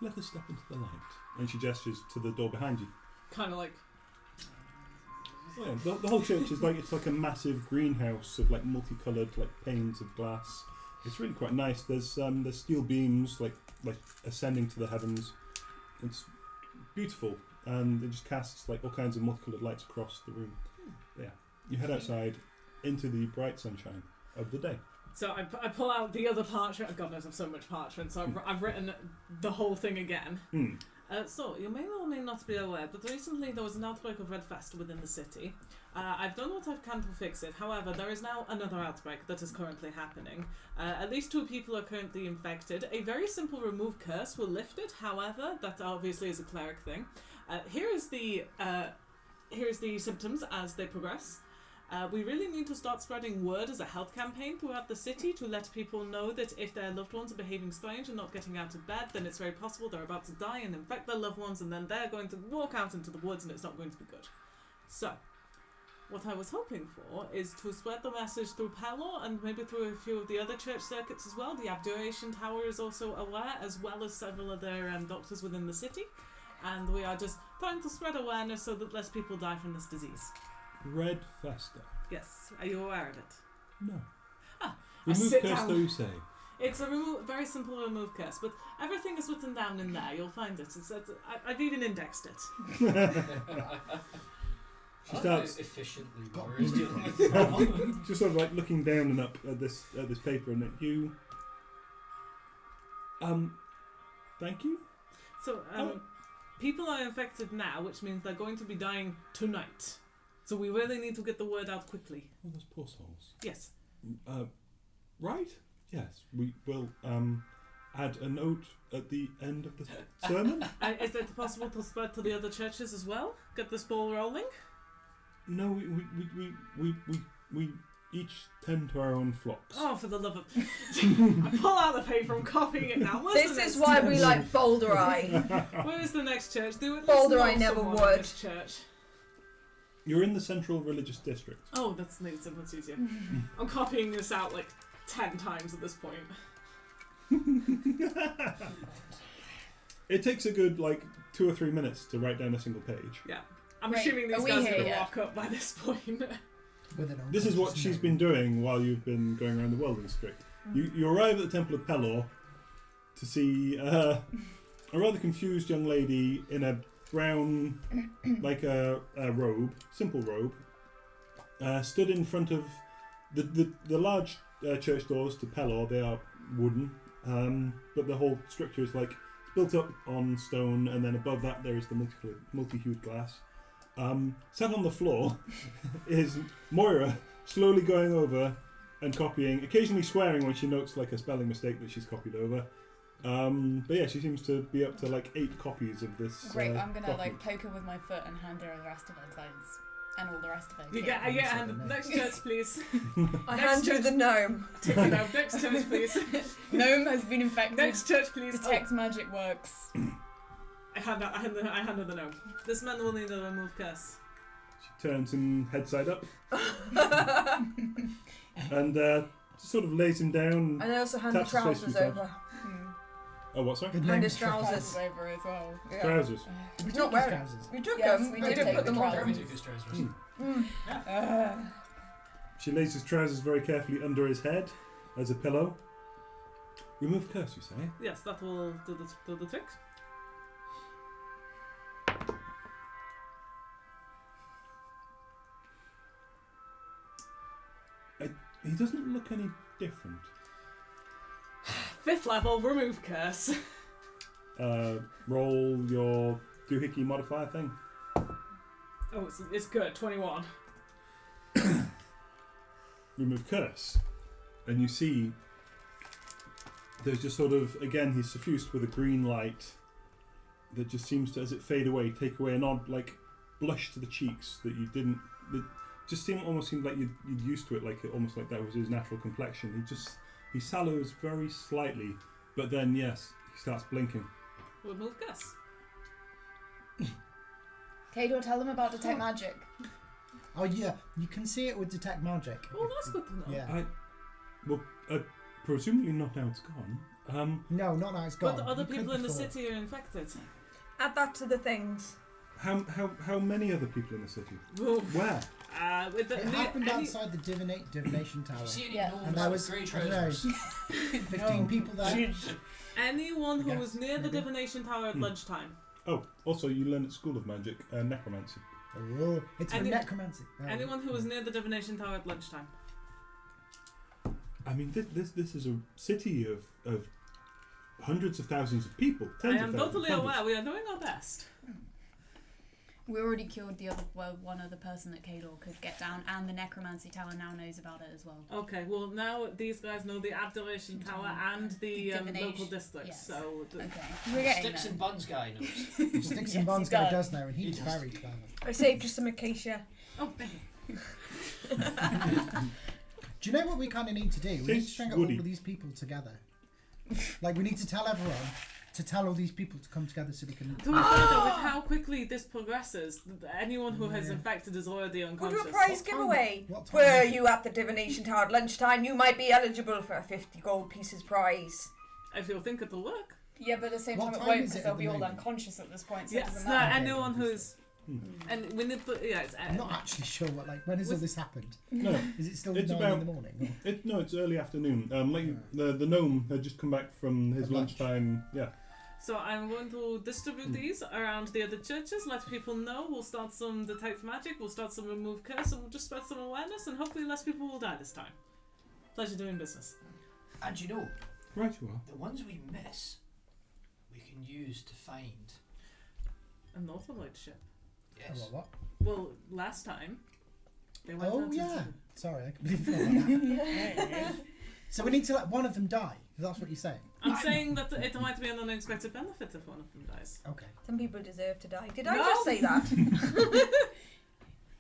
Let us step into the light. And she gestures to the door behind you. Kind of like. Yeah, the whole church is like, it's like a massive greenhouse of like multicoloured like panes of glass. It's really quite nice. There's steel beams like ascending to the heavens. It's beautiful, and it just casts like all kinds of multicoloured lights across the room. Yeah, you head outside into the bright sunshine of the day. So I pull out the other parchment. God knows I have so much parchment. So I've written the whole thing again. So you may or may not be aware that recently there was an outbreak of Red Fest within the city. I've done what I can to fix it. However, there is now another outbreak that is currently happening. At least 2 people are currently infected. A very simple remove curse will lift it. However, that obviously is a cleric thing. Here is the symptoms as they progress. We really need to start spreading word as a health campaign throughout the city to let people know that if their loved ones are behaving strange and not getting out of bed, then it's very possible they're about to die and infect their loved ones, and then they're going to walk out into the woods and it's not going to be good. So, what I was hoping for is to spread the message through Pelor and maybe through a few of the other church circuits as well. The Abjuration Tower is also aware, as well as several other doctors within the city, and we are just trying to spread awareness so that less people die from this disease. Red Festa. Yes, are you aware of it? No. Ah, remove sit curse, down. though you say. It's a very simple remove curse, but everything is written down in there. You'll find it. I've even indexed it. She starts efficiently Got Laura is dealing with the problem. just sort of like looking down and up at this paper, and at you. Thank you. So, people are infected now, which means they're going to be dying tonight. So we really need to get the word out quickly. Oh, those poor souls. Yes. Right? Yes. We will add a note at the end of the sermon. Is it possible to spread to the other churches as well? Get this ball rolling? No, we each tend to our own flocks. Oh, for the love of... I pull out the paper, I'm copying it now. Where's the This is next why church? we like Boulder Eye. Where is the next church? Do it. Boulder Eye never would. This church. You're in the central religious district. Oh, that's nice. That's easier. I'm copying this out like 10 times at this point. It takes a good 2 or 3 minutes to write down a single page. Yeah. I'm Right, assuming these are we guys are here going to yet? walk up by this point. With an This is what unconscious she's note. been doing while you've been going around the world district. You arrive at the Temple of Pelor to see a rather confused young lady in a brown, a robe, simple robe, stood in front of the large church doors to Pelor. They are wooden, but the whole structure is it's built up on stone, and then above that there is the multi-hued glass. Sat on the floor is Moira, slowly going over and copying, occasionally swearing when she notes a spelling mistake that she's copied over. But yeah, she seems to be up to 8 copies of this. Great, I'm gonna document. poke her with my foot and hand her the rest of her clothes and all the rest of her. You kit. get and next church, please. I Next hand you church. the gnome. Take it out. Next church, please. Gnome has been infected. Next church, please. Detect magic works. I hand her the gnome. This man will need a remove curse. She turns him head side up and just sort of lays him down. And I also hand the Taps his face trousers a few times. over. Oh, what, sorry? Good And name his is trousers. trousers. Over as well. Yeah. Trousers. We Not took his wearing- trousers. We took Yes, them, we we did didn't take put the them on trousers. We him. took his trousers. She lays his trousers very carefully under his head as a pillow. Remove curse, you say? Yes, that will do the trick. He doesn't look any different. 5th level, remove curse. Roll your doohickey modifier thing. Oh, it's good. 21. Remove curse, and you see there's just sort of, again, he's suffused with a green light that just seems to, as it fade away, take away an odd like blush to the cheeks that you didn't. That just almost seemed like you'd used to it, like almost like that was his natural complexion. He sallows very slightly, but then yes, he starts blinking. Remove Gus. Cador, tell them about detect magic. Oh yeah, you can see it with detect magic. Oh, that's good to know. Yeah. Presumably not now it's gone. No, not now it's gone. But the other You could people in the before. city are infected. Add that to the things. How many other people in the city? Oof. Where? With the, It happened outside the divination tower. You see any Yeah. gnomes And there with was, grey I don't know, trousers? 15 people there. anyone who Yes, was near the maybe. divination tower at lunchtime. Oh, also you learn at School of Magic necromancy. Oh, it's for Any- necromancy. Oh. Anyone who was near the divination tower at lunchtime. I mean, this is a city of hundreds of thousands of people. I Tens am of thousands, totally hundreds. aware. We are doing our best. We already cured one other person that Cador could get down, and the necromancy tower now knows about it as well. Okay, well now these guys know the Abjuration Tower and the Divination, local districts. yes. So Okay, we're getting Sticks there. and Buns guy knows. Sticks Yes, and Bones he guy does. does know, and He he's does. very clever. I saved you some acacia. oh, thank you. Do you know what we kind of need to do? We need to Tastes try and get woody. all of these people together. Like, we need to tell everyone to tell all these people to come together so we can. To be fair though, with how quickly this progresses, anyone who has Yeah. infected is already We'll unconscious. do a prize What time- giveaway. what time Were is it? you at the divination tower at lunchtime? You might be eligible for a 50 gold pieces prize. If you'll think it'll work. Yeah, but at the same What time it time won't is because it they'll at be the all moment? unconscious at this point, so it Yes, doesn't no, matter. anyone who's and we need to, yeah, it's I'm not actually sure what. Like, when has all this happened? No, Is it still It's 9 about- in the morning? Or? it's early afternoon. The gnome had just come back from his At lunch. lunchtime. Yeah. So I'm going to distribute these around the other churches, let people know. We'll start some detect magic, we'll start some remove curse, and we'll just spread some awareness, and hopefully less people will die this time. Pleasure doing business. And you know, Right you are. the ones we miss, we can use to find. A Northern Light ship. Yes. What? Well, last time they went Oh out yeah. into Sorry, I completely forgot about that. So we need to let one of them die. That's what you're saying. I'm saying that it might be an unexpected benefit if one of them dies. Okay. Some people deserve to die. Did I No. just say that?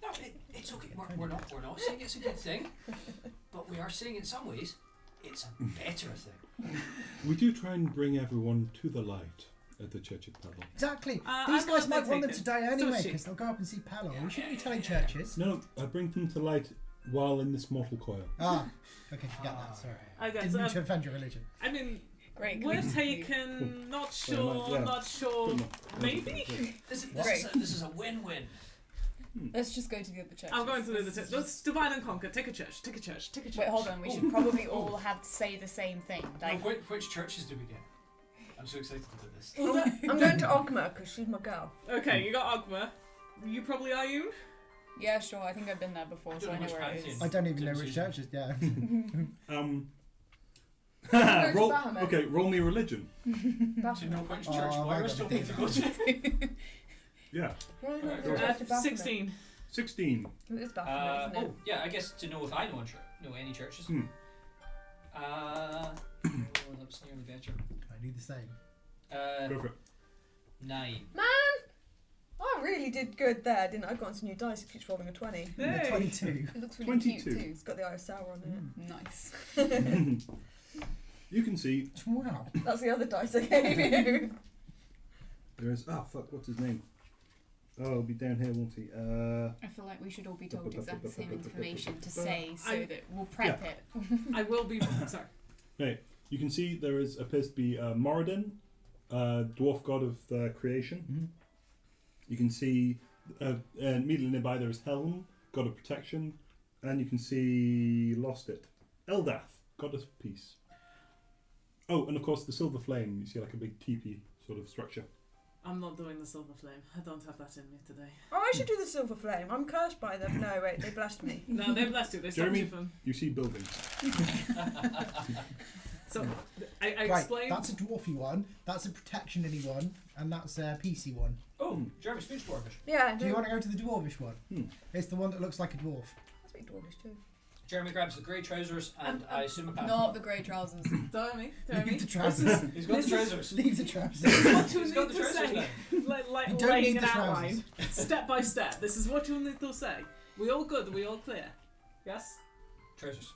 No, it's okay. We're not saying it's a good thing, but we are saying in some ways it's a better thing. We do try and bring everyone to the light at the Church of Pebble. Exactly. I These guys thought might they'd want them take to it. die anyway Sushi. because they'll go up and see Palo. We shouldn't be telling churches. No, I bring them to light while in this mortal coil. Ah. Okay, forget that. Sorry. I guess. Didn't mean to offend your religion. I mean, Great. we're good. taken. Not Well, sure. yeah. Not sure. Maybe. This Great. is a win-win. Let's just go to the other church. I'm going to the other church. Let's divide and conquer. Take a church. Take a church. Take a church. Wait, hold on. We should probably all have to say the same thing. Now, Like, which churches do we get? I'm so excited to do this. I'm going to Ogma because she's my girl. Okay, you got Ogma. You probably are you. yeah, sure. I think I've been there before, I so don't I know know which where it pantheon. is. I don't even know Didn't which see them. churches. Yeah. to roll, Bahamut. okay, roll me religion. To know which church Oh, Moira right, still okay. need to go to. Yeah, Right. 16. 16. It is Baphomet, isn't it? Oh, yeah, I guess to know if I know any churches. Hmm. That's nearly better. I do the same. Go for it. 9. I really did good there, didn't I? I got on some new dice. It keeps rolling a 20. Hey. 22. It looks really cute 22. too. It's got the eye of Sauron in Nice. You can see Wow. it. That's the other dice I gave you. there is. Oh fuck! What's his name? Oh, he'll be down here, won't he? I feel like we should all be told exactly the same information to say so I- that we'll prep it. I will be. Sorry. Right. You can see there appears to be Moradin, dwarf god of creation. Mhm. You can see immediately nearby there is Helm, god of protection, and you can see Lost It, Eldath, god of peace. Oh, and of course the silver flame. You see like a big teepee sort of structure. I'm not doing the silver flame. I don't have that in me today. Oh, I should do the silver flame. I'm cursed by them. No, wait, they blessed me. No, they blessed you. They stopped Jeremy? you from. You see buildings. So I Right, explained. that's a dwarfy one, that's a protection-y one, and that's a PC one. Oh, Jeremy speaks dwarvish. Yeah, Do you want to go to the dwarvish one? Hmm. It's the one that looks like a dwarf. I speak Dwarvish too. Jeremy grabs the grey trousers and I assume a path. Not the grey trousers. Don't me. Leave the trousers. He's got the trousers. Leave the trousers. What you He's need got the to trousers say, now. like You don't laying need an the outline, step by step. This is what you'll need to say. We all good? We all clear? Yes? Trousers.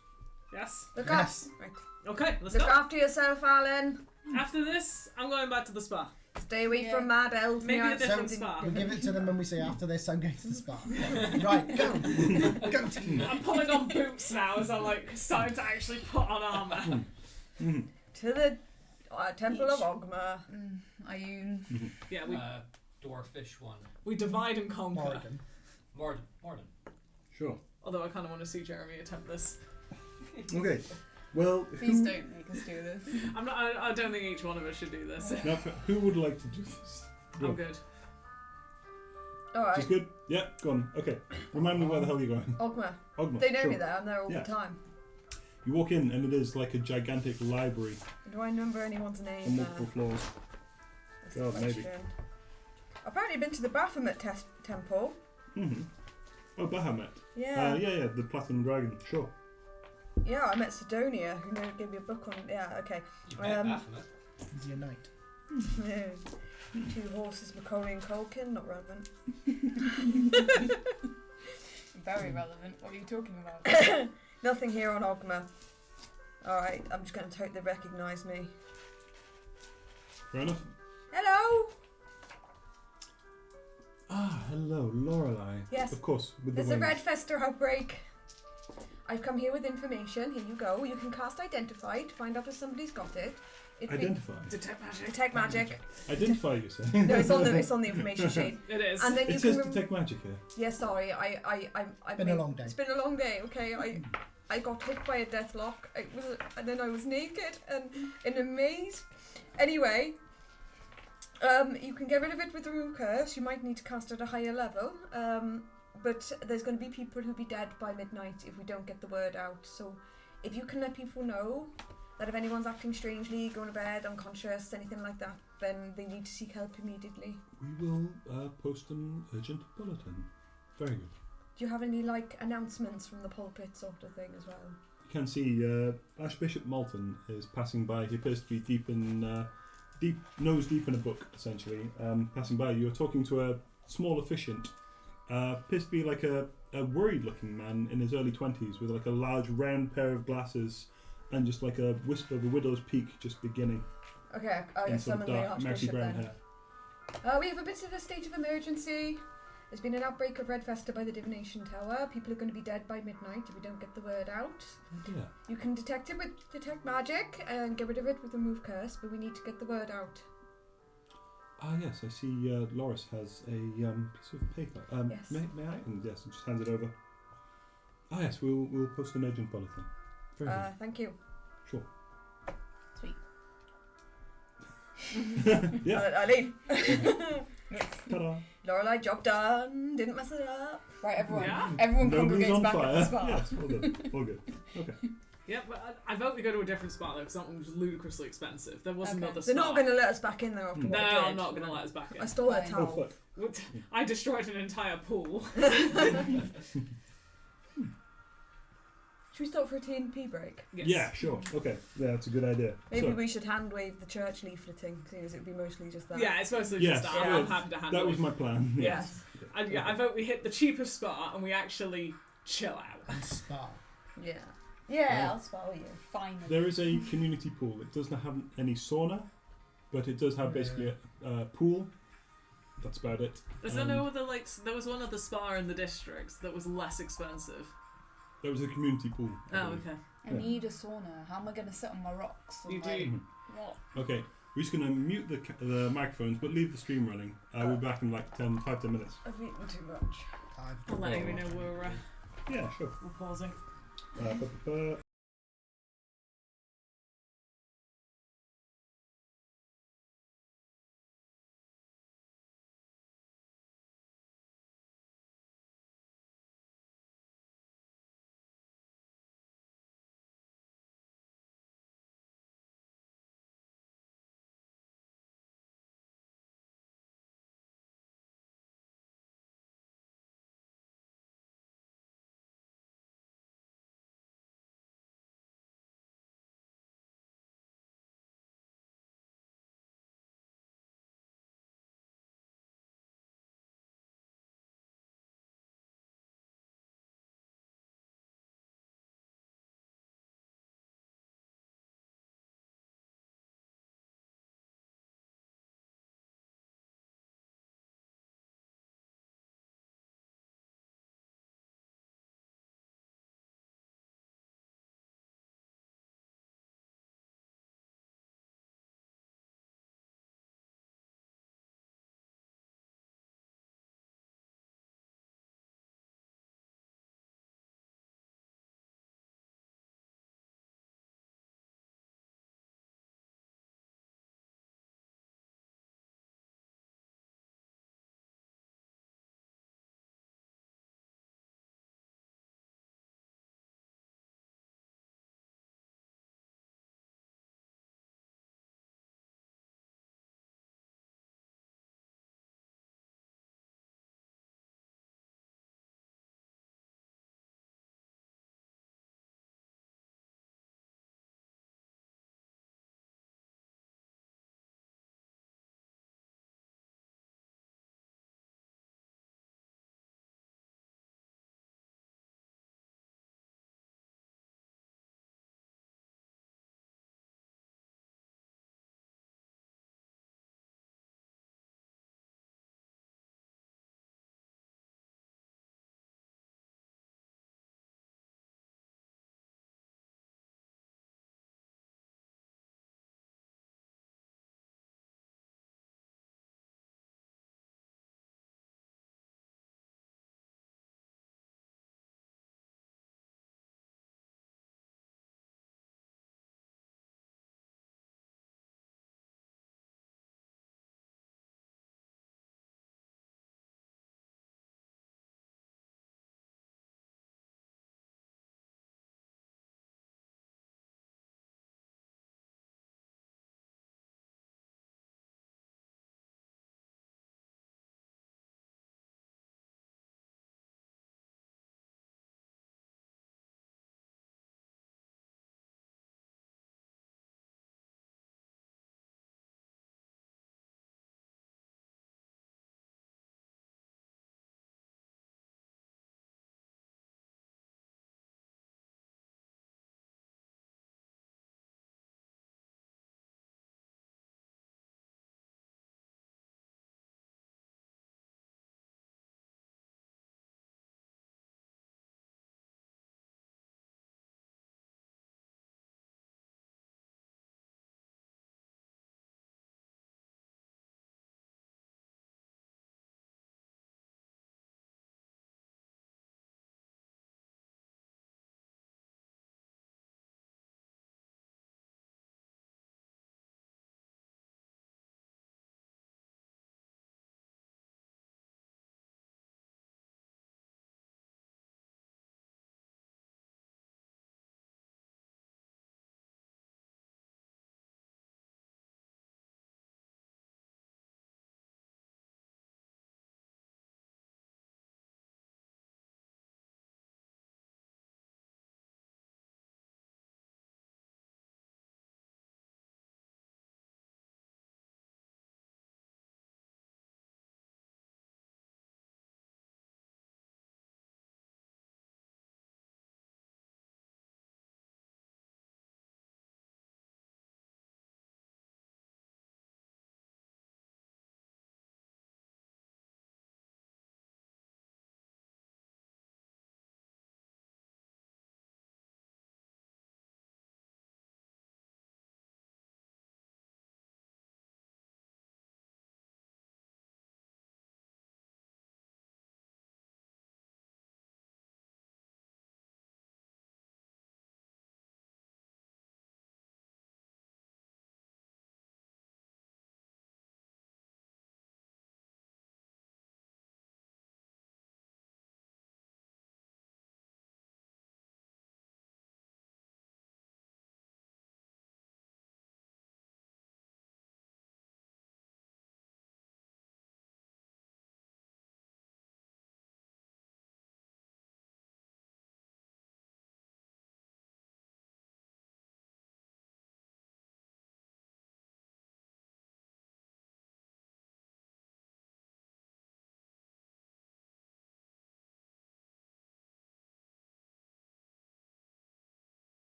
Yes? Look Yes. up. Right. Okay, let's Look go. after yourself, Alan. After this, I'm going back to the spa. Stay away Yeah. from mad elves. Maybe near a different something- spa. We'll give it to them when we say after this, I'm going to the spa. Right, go. Go team. I'm pulling on boots now as I'm like starting to actually put on armour. To the Temple of Ogma. Are you? Yeah, Dwarfish one. we divide and conquer. Morgan. Morden. Sure. Although I kind of want to see Jeremy attempt this. Okay. Well, Please don't make us do this. I don't think each one of us should do this. now, who would like to do this? I'm good. Alright. She's good? Yeah, go on. Okay. Remind me where the hell you're going. Ogma. Ogma. They know sure. me there. I'm there all Yeah. the time. You walk in and it is like a gigantic library Do I remember anyone's on name there? multiple floors. That's the God, maybe. question. I've apparently been to the Baphomet temple. Mm-hmm. Oh, Bahamut. Yeah. Yeah, the Platinum Dragon. Sure. Yeah, I met Sidonia, who gave me a book on. Yeah, okay. You met Um, Baphomet. Is he a knight? Two horses, Macaulay and Culkin, not relevant. Very relevant. What are you talking about? Nothing here on Ogma. Alright, I'm just going to hope they recognise me. Fair enough. Hello! Ah, hello, Lorelei. Yes. Of course, with There's the a wings. red fester outbreak. I've come here with information. Here you go. You can cast Identify to find out if somebody's got it. It'd be- Identify. Detect magic. Detect magic. Identify, you say? No, it's on the information sheet. It is. And then you It says can. detect magic here. Yeah, sorry. I Been a long day. It's been a long day. Okay, I got hit by a deathlock. And then I was naked and in a maze. Anyway, you can get rid of it with the Remove Curse. You might need to cast at a higher level. But there's going to be people who'll be dead by midnight if we don't get the word out. So if you can let people know that if anyone's acting strangely, going to bed, unconscious, anything like that, then they need to seek help immediately. We will post an urgent bulletin. Very good. Do you have any announcements from the pulpit sort of thing as well? You can see Archbishop Malton is passing by. He appears to be nose deep in a book, essentially. Passing by, you're talking to a small officiant. Appears to be like a worried-looking man in his early 20s with a large round pair of glasses and just like a wisp of a widow's peak just beginning. Okay, I in sort of summon the dark, murky Archbishop brown then. hair. We have a bit of a state of emergency. There's been an outbreak of red fester by the divination tower. People are going to be dead by midnight if we don't get the word out. Oh dear. You can detect it with detect magic and get rid of it with remove curse, but we need to get the word out. Ah yes, I see Loris has a piece of paper. Yes. May I? And yes, and just hands it over. Ah yes, we'll post an urgent bulletin. Very good. Thank you. Sure. Sweet. Yeah. I leave. Ta-da. Lorelei, job done. Didn't mess it up. Right, everyone. Yeah. Everyone Nobody's congregates on back at the fire. spa. Yes, all good. All good. Okay. Yeah, but I vote we go to a different spot though, because that one was ludicrously expensive. There was Okay. another They're spot. not going to let us back in there after No, what No, I did. I'm not going to let us back I in. stole a Fine. Oh towel. fuck. I destroyed an entire pool. Should we stop for a T&P break? Yes. Yeah, sure. Okay. Yeah, that's a good idea. Maybe So, we should hand wave the church leafleting, seeing as it would be mostly just that. Yeah, it's mostly Yes, just that. yeah. I'm happy to handle that it. was my plan. Yes. I vote we hit the cheapest spot and we actually chill out. And spa. Yeah. Yeah. Yeah, I'll swallow you. Finally. There is a community pool. It doesn't have any sauna, but it does have basically a pool. That's about it. Is there no other there was one other spa in the districts that was less expensive. There was a community pool. I Oh, believe. okay. I need a sauna. How am I going to sit on my rocks? And You do. Mhm. What? Okay, we're just going to mute the microphones, but leave the stream running. We'll be back in like 5-10 minutes. I've eaten too much. I've I'll let Amy know we're Yeah, sure. pausing.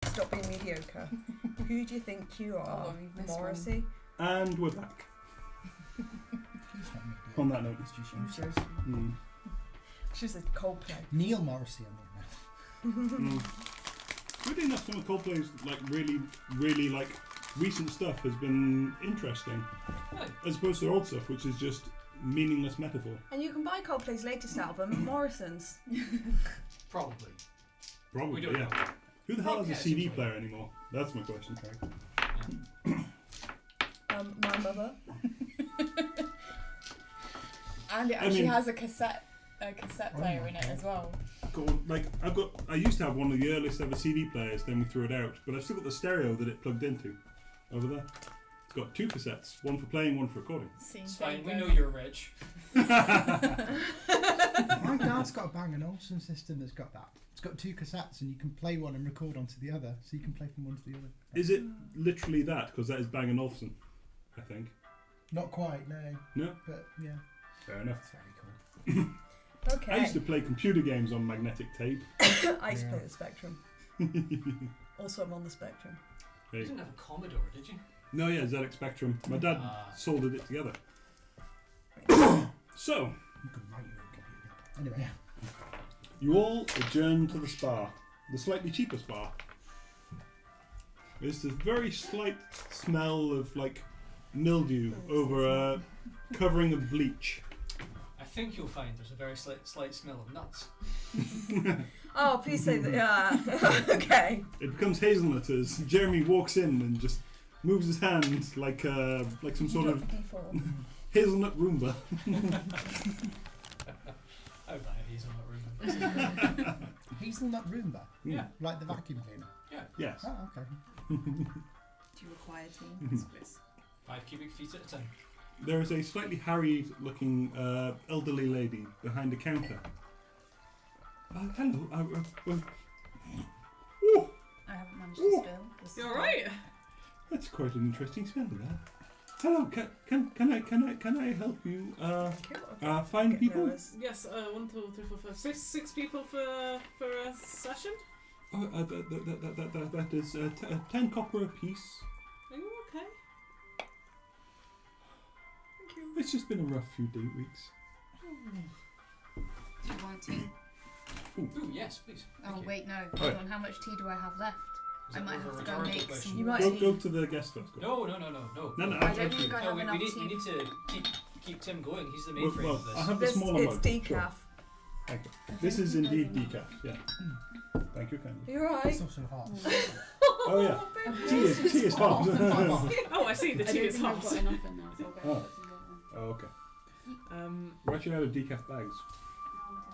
stop being mediocre. Who do you think you are? Oh, we've missed Morrissey? And we're back. It's not me. On that note. It's just Who you. says? Mm. She said Coldplay. Neil Morrissey on Mm. Weirdly enough, some of Coldplay's like really like recent stuff has been interesting, Right. as opposed to their old stuff, which is just meaningless metaphor. And you can buy Coldplay's latest album, Morrison's. Probably. Probably, We don't yeah. know. Who the hell has Yeah, a it CD seems like- player anymore? That's my question. My mother. And it I actually mean- has a cassette player in it as well. I used to have one of the earliest ever CD players, then we threw it out, but I've still got the stereo that it plugged into over there. It's got 2 cassettes, one for playing, one for recording. See, It's there fine. you We go. know you're rich. My dad's got a Bang & Olufsen system that's got that. It's got 2 cassettes and you can play one and record onto the other, so you can play from one to the other. Is it literally that? Because that is Bang & Olufsen, I think. Not quite, no. No? But yeah, Fair enough. it's very cool. Okay. I used to play computer games on magnetic tape. I used to play Yeah. the Spectrum. Also, I'm on the Spectrum. You Hey. didn't have a Commodore, did you? No, yeah, ZX Spectrum. My dad Ah. soldered it together. So, You can write your own computer. Anyway, you all adjourn to the spa, the slightly cheaper spa. There's this very slight smell of like mildew over a covering of bleach. I think you'll find there's a very slight smell of nuts. Oh, please say that. Yeah. Okay. It becomes hazelnut as Jeremy walks in and just moves his hand like some sort of hazelnut Roomba. I would buy a hazelnut room. hazelnut Roomba, Yeah. like the vacuum cleaner. Yes. Oh, okay. Do you require tea? Yes, please. 5 cubic feet at a time. There is a slightly harried-looking elderly lady behind a counter. Hello. Oh, I haven't managed to Ooh. spill. This You is alright? that's quite an interesting smell there. Hello. Can I help you? Find people. Yes, 1, 2, 3, 4, 5, 6 people for a session. Oh, that is 10 copper apiece. Are you okay? Thank you. It's just been a rough few weeks. Do you want tea? Ooh, yes, please. Oh, Thank you. wait, no. Right. Hold on. How much tea do I have left? Is I that might more of have a to go rhetorical make question? some You might- Go to the guest first. Go. No. No, I don't think I No, have we enough need tea. to keep Tim going. He's the mainframe Well, of this. I have the This, smaller it's mug. decaf. Sure. Thank you. This is indeed decaf. Yeah. Thank you kindly. You're right. It's also hot. Oh yeah. Tea is hot. Oh, I see. The I tea don't is think I've hot. got enough in there, so I'll go Oh. and put some more in. Oh, okay. We're We're actually out of decaf bags.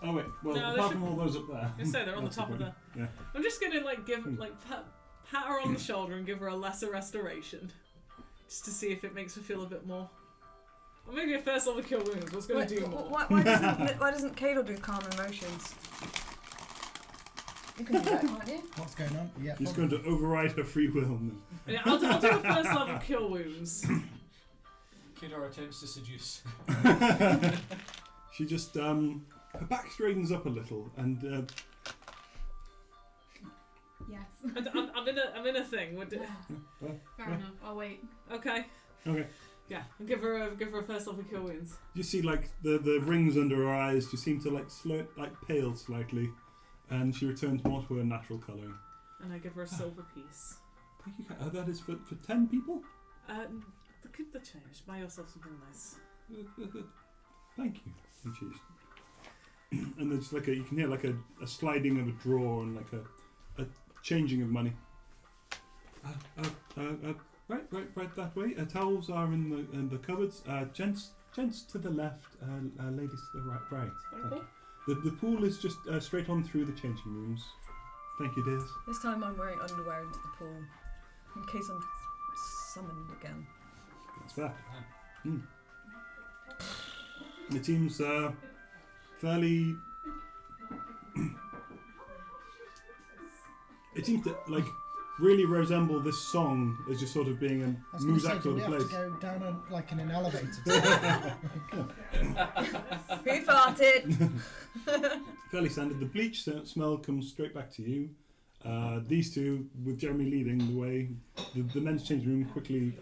Oh wait. Well, No, they apart should- from all those up there. gonna say they're on the That's top of good. the. Yeah. I'm just gonna give pat her on the shoulder and give her a lesser restoration, just to see if it makes her feel a bit more. Or maybe a first level cure wounds. What's gonna do more? Why doesn't Cadel do calm emotions? You can do that, can't you? What's going on? Yeah. He's probably. going to override her free will. Yeah, I'll do a first level cure wounds. Kedar attempts to seduce. She just her back straightens up a little and Yes. I'm in a thing. What do- Fair enough. I'll wait. Okay. okay. Yeah, I'll give her a first level cure wounds. You see like the rings under her eyes just seem to like pale slightly, and she returns more to her natural colouring. And I give her a silver piece. Thank you. That is for 10 people. Keep the change. Buy yourself something nice. Thank you. And she's and there's like you can hear like a sliding of a drawer and like a changing of money. Right that way. Towels are in the cupboards. Gents to the left. Ladies to the right. Thank you. The pool is just straight on through the changing rooms. Thank you, dears. This time I'm wearing underwear into the pool, in case I'm summoned again. That's that. It seems fairly. It seems to like really resemble this song as just sort of being I a was going to say, muzak do sort we of have to place. go down like in an elevator? Who farted? Fairly standard. The bleach smell comes straight back to you. These two, with Jeremy leading the way, the men's change room quickly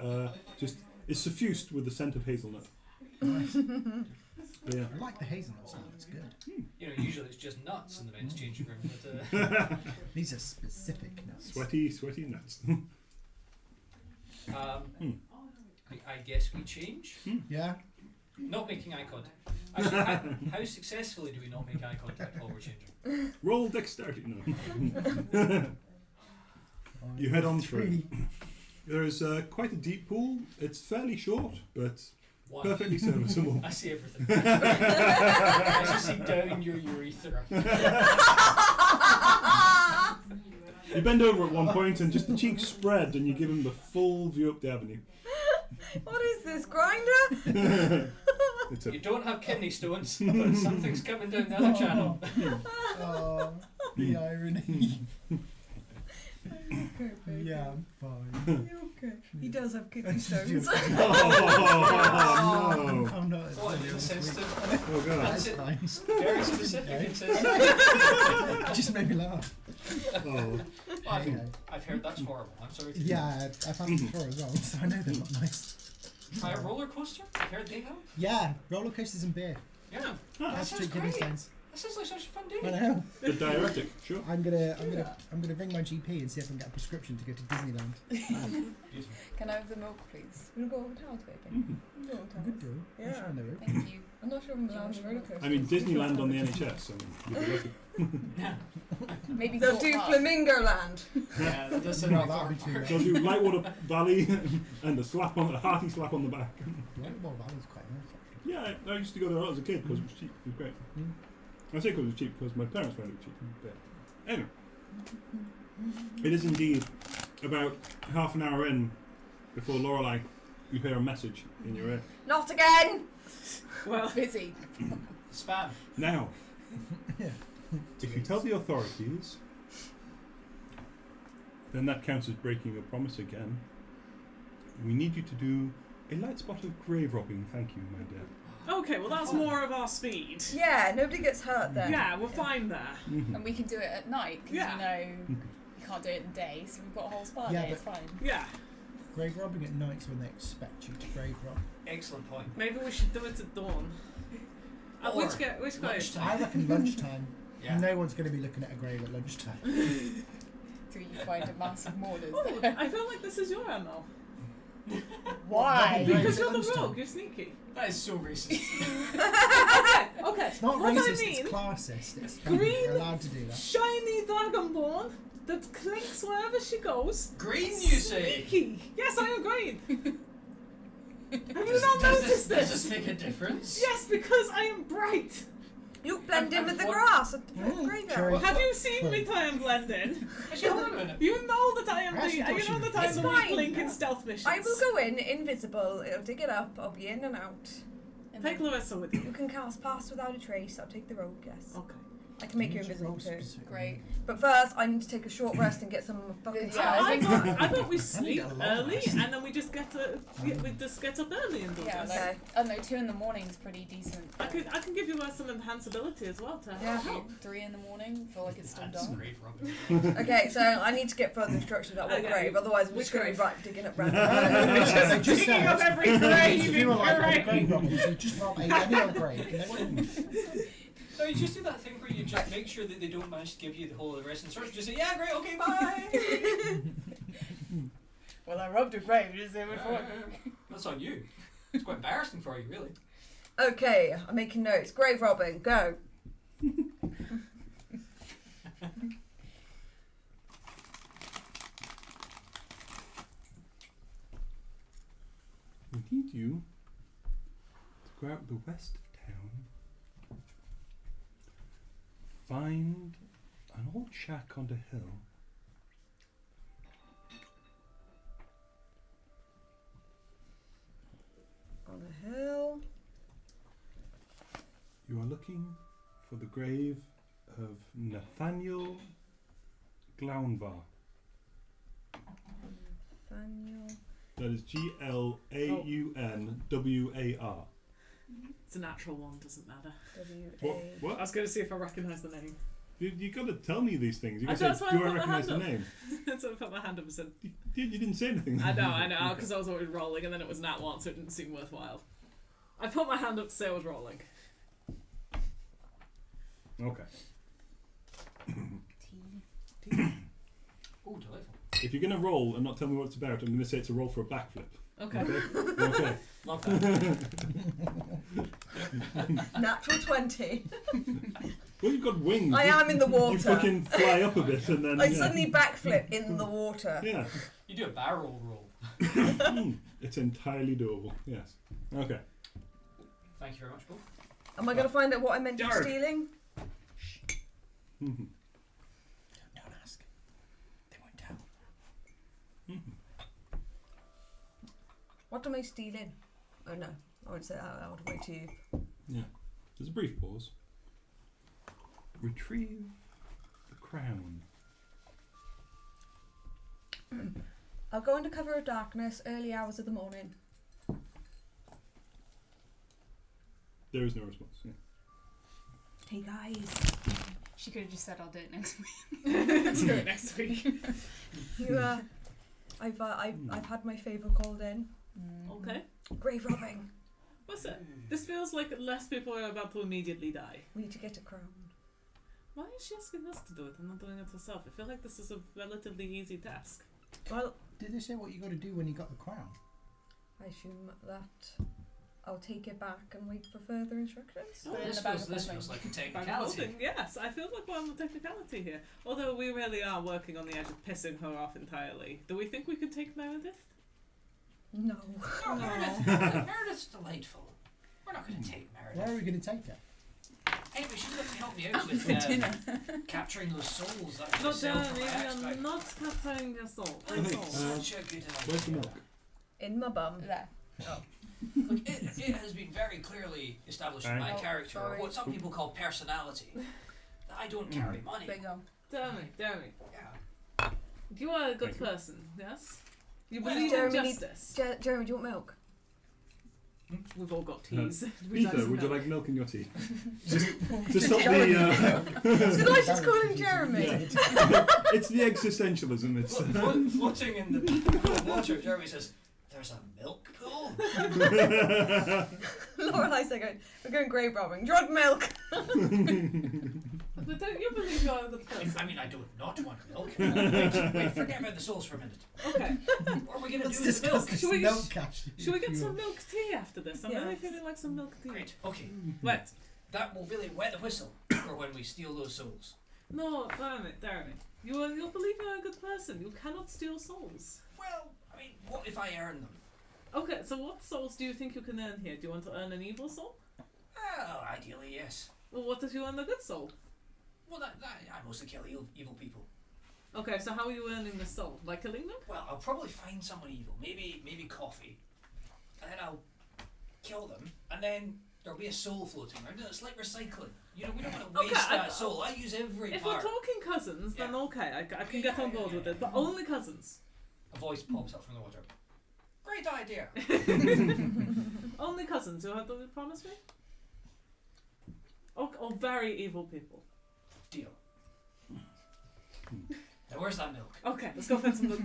just is suffused with the scent of hazelnut. Nice. But yeah. I like the hazelnut smell. It's good. You know, usually it's just nuts in the men's changing room. But, These are specific nuts. Sweaty nuts. I guess we change. Yeah. Not making eye contact. Actually, how successfully do we not make eye contact while we're changing? Roll dexterity. No. You head on through. There is quite a deep pool. It's fairly short, but One. perfectly serviceable. I see everything. I just see down your urethra. You bend over at one point and just the cheeks spread and you give him the full view up the avenue. What is this, grinder? It's You don't have kidney stones, but something's coming down the other channel. Oh, the irony. Okay, baby. Yeah, I'm fine. You okay? He does have kidney stones. Oh, no. Oh no, it's What really insensitive. Oh god. That's fine. Very specific insensitive. It just made me laugh. Oh. I've heard that's horrible. I'm sorry to Yeah, I've had them before as well, so I know they're not nice. Try a roller coaster? I've heard they help. Yeah, roller coasters and beer. Yeah. Ah, That That's sounds street kidney great. stones. That sounds like such a fun I day. know. the diuretic, sure. I'm gonna ring my GP and see if I can get a prescription to go to Disneyland. Beautiful. Can I have the milk, please? You want to go over towels, baby? Mhm. Go over towels. Good deal. Yeah. I'm sure I know it. Thank you. I'm not sure I'm allowed to roller coaster. I mean, Disneyland on the NHS. I mean, you'd be lucky. Yeah. Maybe They'll Thorpe do Park. Flamingo Land. Yeah, that does sound No, like that'd be Thorpe too Park. They'll do Lightwater Valley and a hearty slap on the back. Well, that was quite nice actually. Yeah, I used to go there a lot as a kid because it was cheap. It was great. Mm. I say because it was cheap because my parents found it cheap. But anyway, it is indeed about half an hour in before Lorelei, you hear a message in your ear. Not again! Well, Busy. Spam. Now, Yeah. if you tell the authorities, then that counts as breaking your promise again. We need you to do a light spot of grave robbing, thank you, my dear. okay, well that's more of our speed. Yeah, nobody gets hurt then. Yeah, we're fine there. Mhm. And we can do it at night because Yeah. you know you can't do it in the day, so we've got a whole spa Yeah, day. It's fine. Yeah, Grave robbing at night's when they expect you to grave rob. Excellent point. maybe we should do it at dawn. Or Which guy? lunchtime. I reckon lunchtime. Yeah. No one's going to be looking at a grave at lunchtime. Till you find a massive mourners Oh, there. I feel like this is your MO. Why? Grave Because at you're the lunchtime. rogue, you're sneaky. That is so racist. Okay, It's not what racist, I mean, it's classist. It's Green- You're allowed to do that. shiny dragonborn that clinks wherever she goes. Green, you say? Sneaky. Yes, I am green. Have you Does- not does noticed Does this? this make a difference? Yes, because I am bright. You blend in with the what- grass at the Mm, graveyard. true. Have you seen me try and blend in? Actually, hold on a minute. You know that I am I actually the. thought You she know was- that I am It's the weak fine. link in stealth missions. I will go in invisible, it'll dig it up, I'll be in and out. And Take then- Larissa with you. You can cast Pass Without a Trace, I'll take the rogue, yes. Okay. I can make you Use your invisible roll too. specific. Great. But first, I need to take a short rest and get some of my fucking Yeah, I I think- thought we I sleep need a long early rest. and then we just get up early and do Yeah, this. like, Okay. I don't know, 2 in the morning is pretty decent. I can give you some enhanceability as well to Yeah. help. 3 in the morning, feel like it's still That's dark. grave robbing. Okay, so I need to get further instructions about what Okay. grave, otherwise we're Which just going to be grave? right digging up random. They just Digging said- up every grave If you were in like, grave. oh, grave robbers, you just rob any old grave. And they wouldn't. No, you just do that thing where you just make sure that they don't manage to give you the whole of the rest and search. Just say, yeah, great, okay, bye. Well, I robbed a grave, just say before. That's on you. It's quite embarrassing for you, really. Okay, I'm making notes. Grave robbing, go. We need you to go out the west of town, find an old shack on the hill. On the hill. You are looking for the grave of Nathaniel Glaunvar. Nathaniel. That is Glaunwar. It's a natural one, doesn't matter. W-A. What? I What? was going to see if I recognise the name. You got to tell me these things. You got to That's say, why do I I put my recognise the hand up. name? So I put my hand up and said, You didn't say anything. I know, because I was already rolling, and then it was nat 1, so it didn't seem worthwhile. I put my hand up to say I was rolling. Okay. Oh, delightful. If you're going to roll and not tell me what it's about, I'm going to say it's a roll for a backflip. Okay. Okay. Love that. Natural 20. Well, you've got wings. I am in the water. You fucking fly up a bit and then. I suddenly backflip in the water. Yeah. You do a barrel roll. It's entirely doable. Yes. Okay. Thank you very much, both. Am I going to find out what I meant to be Dark. stealing? Mhm. Don't ask. They won't tell. What am I stealing? Oh no, I won't say that out loud. Wait till you. Yeah. There's a brief pause. Retrieve the crown. I'll go under cover of darkness, early hours of the morning. There is no response. Yeah. Hey guys. She could have just said, I'll do it next week. Let's do it next week. You, I've had my favour called in. Okay. Grave robbing. What's it? This feels like less people are about to immediately die. We need to get a crown. Why is she asking us to do it and not doing it herself? I feel like this is a relatively easy task. Well, Did they say what you got to do when you got the crown? I assume that I'll take it back and wait for further instructions. Put it in This the bag feels, of this holding. feels like a Bag of technicality. holding, yes, I feel like we're on the technicality here. Although we really are working on the edge of pissing her off entirely. Do we think we could take Meredith? No. No, Meredith's delightful. We're not going to take Meredith. Where are we going to take her? Anyway, she's going to help me out with capturing those souls that Not sell from maybe my I'm aspect. not capturing your soul. I My think soul. such a good idea. Where's the milk? In my bum. There. Look, it has been very clearly established in my Oh, character, sorry. what some people call personality, that I don't carry money. Bingo. Damn it. Yeah. You are a good Thank you. person, yes? You Well, believe in Jeremy needs- justice. Jeremy, do you want milk? We've all got teas. Ether, would you like milk in your tea? Just stop Jeremy. the. Did I just call him Jeremy? Yeah. It's the existentialism. It's. Floating in the pool of water, Jeremy says, "There's a milk pool." Laura and I say we're going grave robbing. Do you want milk? But don't you believe you're a good person? I mean, I don't not want milk. Wait, forget about the souls for a minute. Okay. What are we going to Let's do with the milk? discuss this Should we- milk cash. Should we get some milk tea after this? I'm Yes. really feeling like some milk tea. Great, okay. Wet. That will really wet the whistle for when we steal those souls. No, damn it. You believe you're a good person. You cannot steal souls. Well, I mean, what if I earn them? Okay, so what souls do you think you can earn here? Do you want to earn an evil soul? Well, ideally, yes. Well, what if you earn a good soul? Well, I mostly kill evil people. Okay, so how are you earning the soul? By killing them? Well, I'll probably find someone evil, maybe coffee, and then I'll kill them, and then there'll be a soul floating around. It's like recycling. You know, we don't want to waste Okay, that soul. I use every If we're part. talking cousins, then Yeah. okay, I can get on board with it, but only cousins. A voice pops up from the water. Great idea. Only cousins, you promise me? Or very evil people. Deal. Now, where's that milk? Okay, let's go find some milk.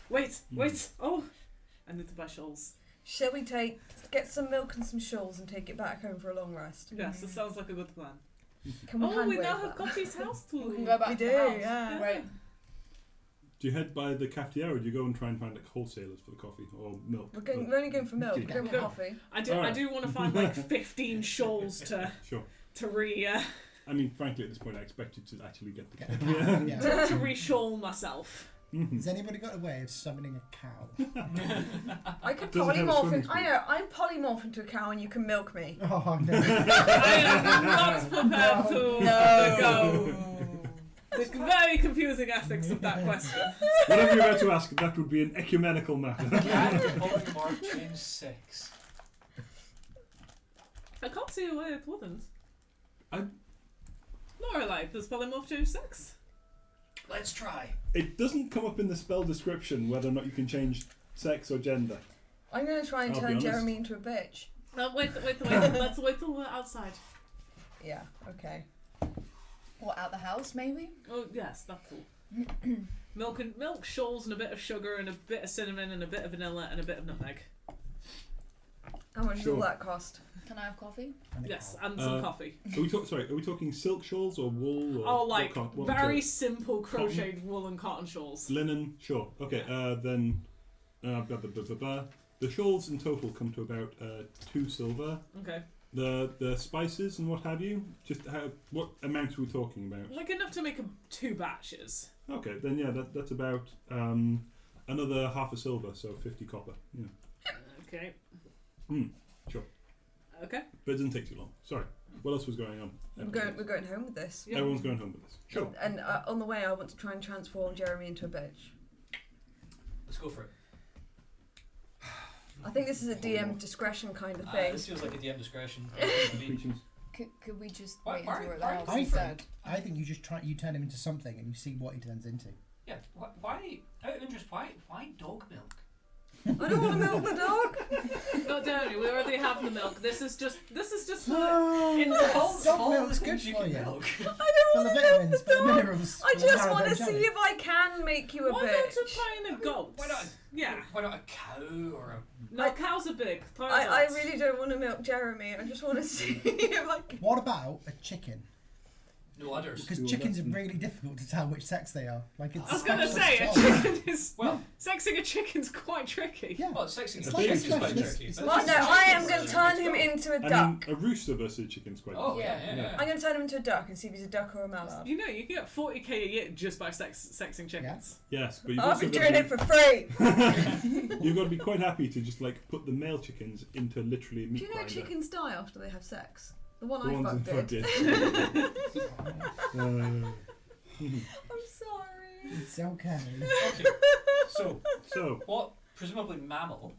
Wait. Oh, I need to buy shawls. Shall we get some milk and some shawls and take it back home for a long rest? Yes, this sounds like a good plan. Can we Oh, we hand-wave now have that? Coffee's house We can too. go back We to do, the house. yeah. Right. Do you head by the cafetiere or do you go and try and find like wholesalers for the coffee or milk? We're only going for milk. Okay. We're going for coffee. I do Alright. want to find like 15 shawls to Sure. to I mean, frankly, at this point, I expect you to actually get the Get coffee. the crown, yeah. to re-shawl myself. Has anybody got a way of summoning a cow? I could Doesn't have a polymorph. swimming I know. I'm polymorph into a cow, and you can milk me. Oh no. I am not prepared to go. The very confusing aspects of that question. Whatever you're about to ask, that would be an ecumenical matter. Can polymorph change sex? I can't see why it wouldn't. I- Lorelei, does polymorph change sex? Let's try. It doesn't come up in the spell description whether or not you can change sex or gender. I'm going to try and I'll be turn honest. Jeremy into a bitch. Wait. Let's wait till we're outside. Yeah. Okay. Or at the house, maybe? Oh yes, that's all. milk, shoals, and a bit of sugar, and a bit of cinnamon, and a bit of vanilla, and a bit of nutmeg. How much Sure. will that cost? Can I have coffee? Yes, and some coffee. Are we talking silk shawls or wool? Or Oh, like what very material? simple crocheted wool and cotton shawls. Linen, sure. Okay, then blah, blah, blah, blah, blah. The shawls in total come to about 2 silver. Okay. The spices and what have you, just what amount are we talking about? Like enough to make 2 batches. Okay, then yeah, that's about another half a silver, so 50 copper. Yeah. Okay. Sure. Okay. But it doesn't take too long. Sorry. What else was going on? We're going home with this. Yeah. Everyone's going home with this. Sure. And on the way, I want to try and transform Jeremy into a bitch. Let's go for it. I think this is a DM discretion kind of thing. This feels like a DM discretion. Creatures. Could we just Why- wait why- until we're at why- the house I instead? think you just you turn him into something and you see what he turns into. Yeah. Why? Out of interest, why dog milk? I don't want to milk the dog. No, Jeremy, we already have the milk. This is just Dog All milk's the good things you for can you. milk. I don't For want the to milk vitamins, the for the dog. minerals. I for the just want to marrow see jelly. if I can make you a Why not bitch. to try a goat? Why not? Yeah. Why not a cow or a? No, cows are big. I really don't want to milk Jeremy. I just want to see if I can. What about a chicken? No udders. Because Do chickens are that. really difficult to tell which sex they are. Like it's I was gonna say a specialist job. chicken is Well, sexing a chicken's quite tricky. Yeah. well, sexing It's a like chicken a is quite specialist- tricky. it's but like Well, no, this is I am chicken, going to so turn it's him got- into a I mean, duck. a rooster versus a chicken's quite. Oh Yeah. yeah. I'm going to turn him into a duck and see if he's a duck or a mallard. You know, you can get 40k a year just by sexing chickens. Yes, but you've I'll also be got doing to it for free. You've got to be quite happy to just like put the male chickens into literally a meat Do you know grinder. chickens die after they have sex? The one The I ones fucked in did. fuck I'm sorry. It's okay. Okay. So, So, what presumably mammal?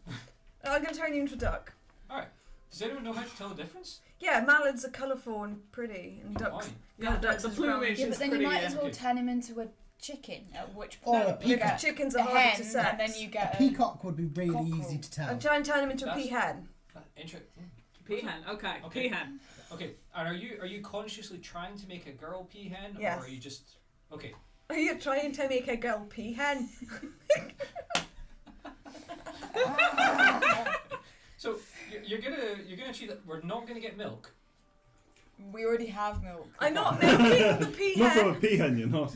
I'm going to turn you into a duck. All right. Does anyone know how to tell the difference? Yeah, mallards are colourful and pretty, and ducks. Fine. Yeah, ducks the is brown. plumage Yeah, is but then pretty. you might as well Okay. turn him into a chicken, at which Or point a you peacock. get Chickens a are harder hen, to sex. and then you get A peacock would be really cockerel. easy to tell. I'm trying to turn him into a That's- peahen. Peahen. Okay. Okay. Peahen. Okay. And are you consciously trying to make a girl peahen, Yes. or are you just okay? Are you trying to make a girl peahen? So you're gonna achieve that. We're not gonna get milk. We already have milk. I'm not milking the not from a peahen. peahen, you're not.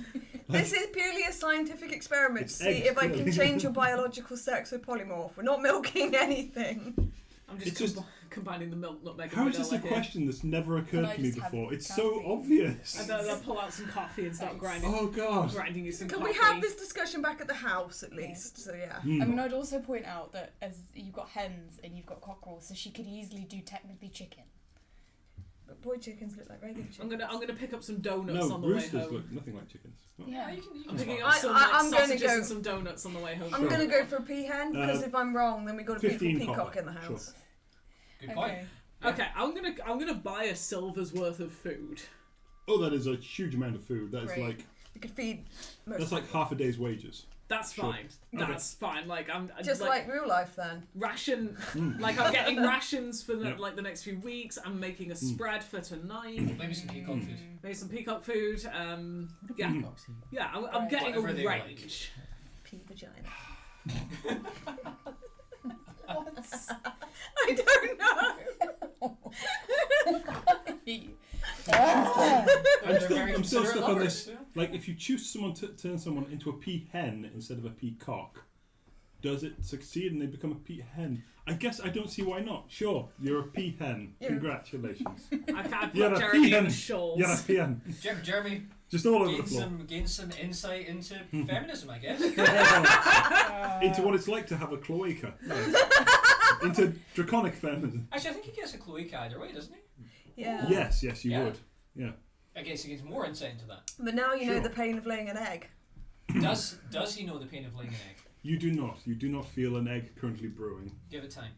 This is purely a scientific experiment to It's see eggs, if I can clearly. change your biological sex with polymorph. We're not milking anything. I'm It's just, just- combining the milk, nutmeg, How and is this a vanilla here. question that's never Can occurred I to me just have before? It's so caffeine? obvious. And then I'll pull out some coffee and start grinding. Oh god. Grinding you some Can coffee. we have this discussion back at the house at least? So yeah. Hmm. I mean, I'd also point out that as you've got hens and you've got cockerels, so she could easily do technically chicken. But boy chickens look like regular chickens. I'm gonna pick up some donuts No, on the way roosters home. look nothing like chickens. Well, Yeah. you can. I'm picking swap. up some like, I'm gonna sausages go- and some donuts on the way home. I'm Sure. going to go for a peahen because if I'm wrong, then we got a beautiful 15 peacock copper, in the house. Good point. Okay. Yeah. Okay, I'm gonna buy a silver's worth of food. Oh, that is a huge amount of food. That is Great. like You could feed most that's like half a day's wages. That's Sure. fine. That's fine. Like I'm just like real life then. ration. Like I'm getting rations for the, Yep. like the next few weeks. I'm making a spread for tonight. Maybe some peacock food. Maybe some peacock food. What do Yeah, peacocks eat? yeah. I'm Right. getting a Whatever they like. range. Pea vagina. I don't know. I'm still, very I'm still considerate stuck on lovers, this. yeah. Like, if you choose someone to turn someone into a peahen instead of a peacock, does it succeed and they become a peahen? I guess I don't see why not. Sure, you're a peahen. Yeah. Congratulations. I can't You're put a Jeremy in peahen. the shawls. You're a peahen. Jeremy Just all over the gained floor. some insight into feminism, I guess. Into what it's like to have a cloaca. Yes. Into draconic feminism. Actually, I think he gets a cloaca either way, doesn't he? Yeah. Yes, you Yeah. would. Yeah. I guess he gets more insight into that. But now you know Sure. the pain of laying an egg. Does he know the pain of laying an egg? You do not. You do not feel an egg currently brewing. Give it time.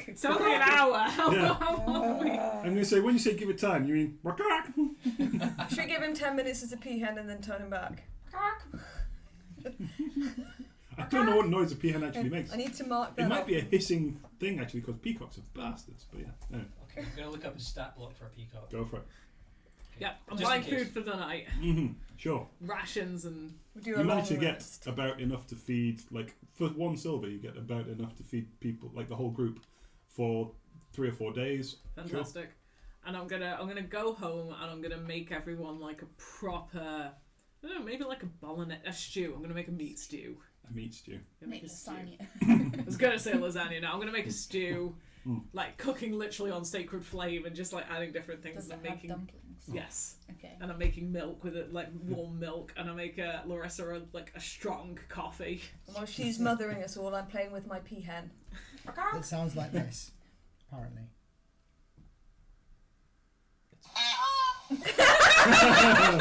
It's only an hour. How Yeah. long are we? I'm going to say, when you say give it time, you mean... Should we give him 10 minutes as a peahen and then turn him back? I don't know what noise a peahen actually makes. I need to mark that It might off. be a hissing thing, actually, because peacocks are bastards. But yeah, anyway, Okay, I'm gonna look up a stat block for a peacock. go for it. Yeah, I'm Just buying in case. food for the night. Sure. Rations and... We do You a long manage to get rest. about enough to feed, like, for 1 silver, you get about enough to feed people, like the whole group, for 3 or 4 days. Fantastic. And I'm gonna go home and I'm gonna make everyone like a proper, I don't know, maybe like a stew. I'm gonna make a meat stew. A meat stew. I'm gonna Make make a stew. lasagna. I was gonna say lasagna now. I'm gonna make a stew, Mm. like cooking literally on sacred flame and just like adding different things. Does it and have making dumplings? yes, Okay. and I'm making milk with it, like warm milk, and I make Larissa like a strong coffee. While she's mothering us all, I'm playing with my peahen. It sounds like this, apparently.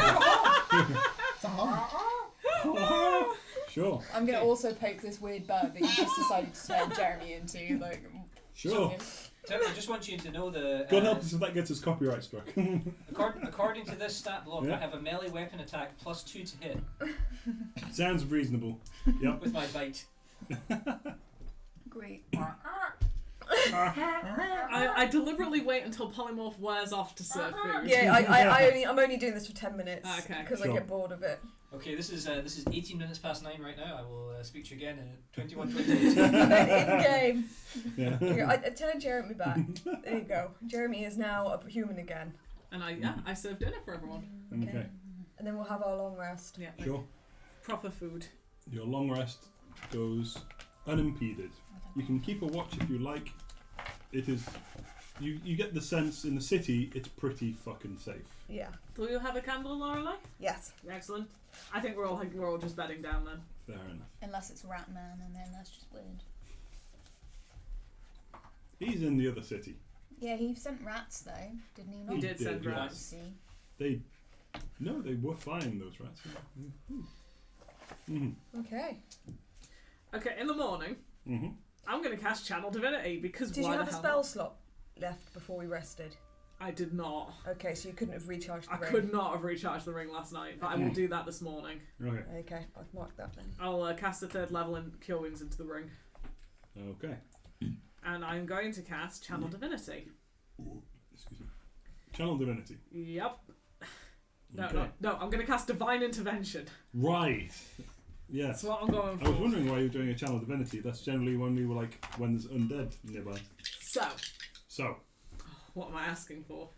It's a hump. Sure. I'm gonna also poke this weird bug that you just decided to turn Jeremy into. Like, Sure. Tim, I just want you to know the. God help us if that gets us copyright struck. According to this stat block, Yeah. I have a melee weapon attack +2 to hit Sounds reasonable. Yep. with my bite. Great. I deliberately wait until polymorph wears off to serve food. Yeah, I'm only doing this for 10 minutes Okay. because I Sure. get bored of it. Okay, this is 18 minutes past 9 right now. I will speak to you again in 21:28. In game. Yeah. Here, I turn Jeremy back. There you go. Jeremy is now a human again. And I serve dinner for everyone. Okay. And then we'll have our long rest. Yeah, like Sure. proper food. Your long rest goes unimpeded. You can keep a watch if you like. It is. You get the sense in the city it's pretty fucking safe. Yeah. Do you have a candle, Lorelei? Yes. Excellent. I think we're all just bedding down then. Fair enough. unless it's Ratman, and then that's just weird. He's in the other city. Yeah, he sent rats though, didn't he? Not? He did send yes. rats. See. They were fine, those rats. Okay. Okay, in the morning, Mm-hmm. I'm going to cast Channel Divinity because Did why you have the a hell spell not? slot left before we rested? I did not. Okay, so you couldn't have recharged the I ring. could not have recharged the ring last night, but I will do that this morning. Okay. Okay, I've marked that then. I'll cast a 3rd level and Cure Wounds into the ring. Okay. And I'm going to cast Channel Divinity. Excuse me. Channel Divinity. Yep. No, Okay. no, I'm going to cast Divine Intervention. Right. Yes. That's what I'm going for. I was wondering why you were doing a Channel Divinity. That's generally when we were like, when there's undead nearby. So, what am I asking for?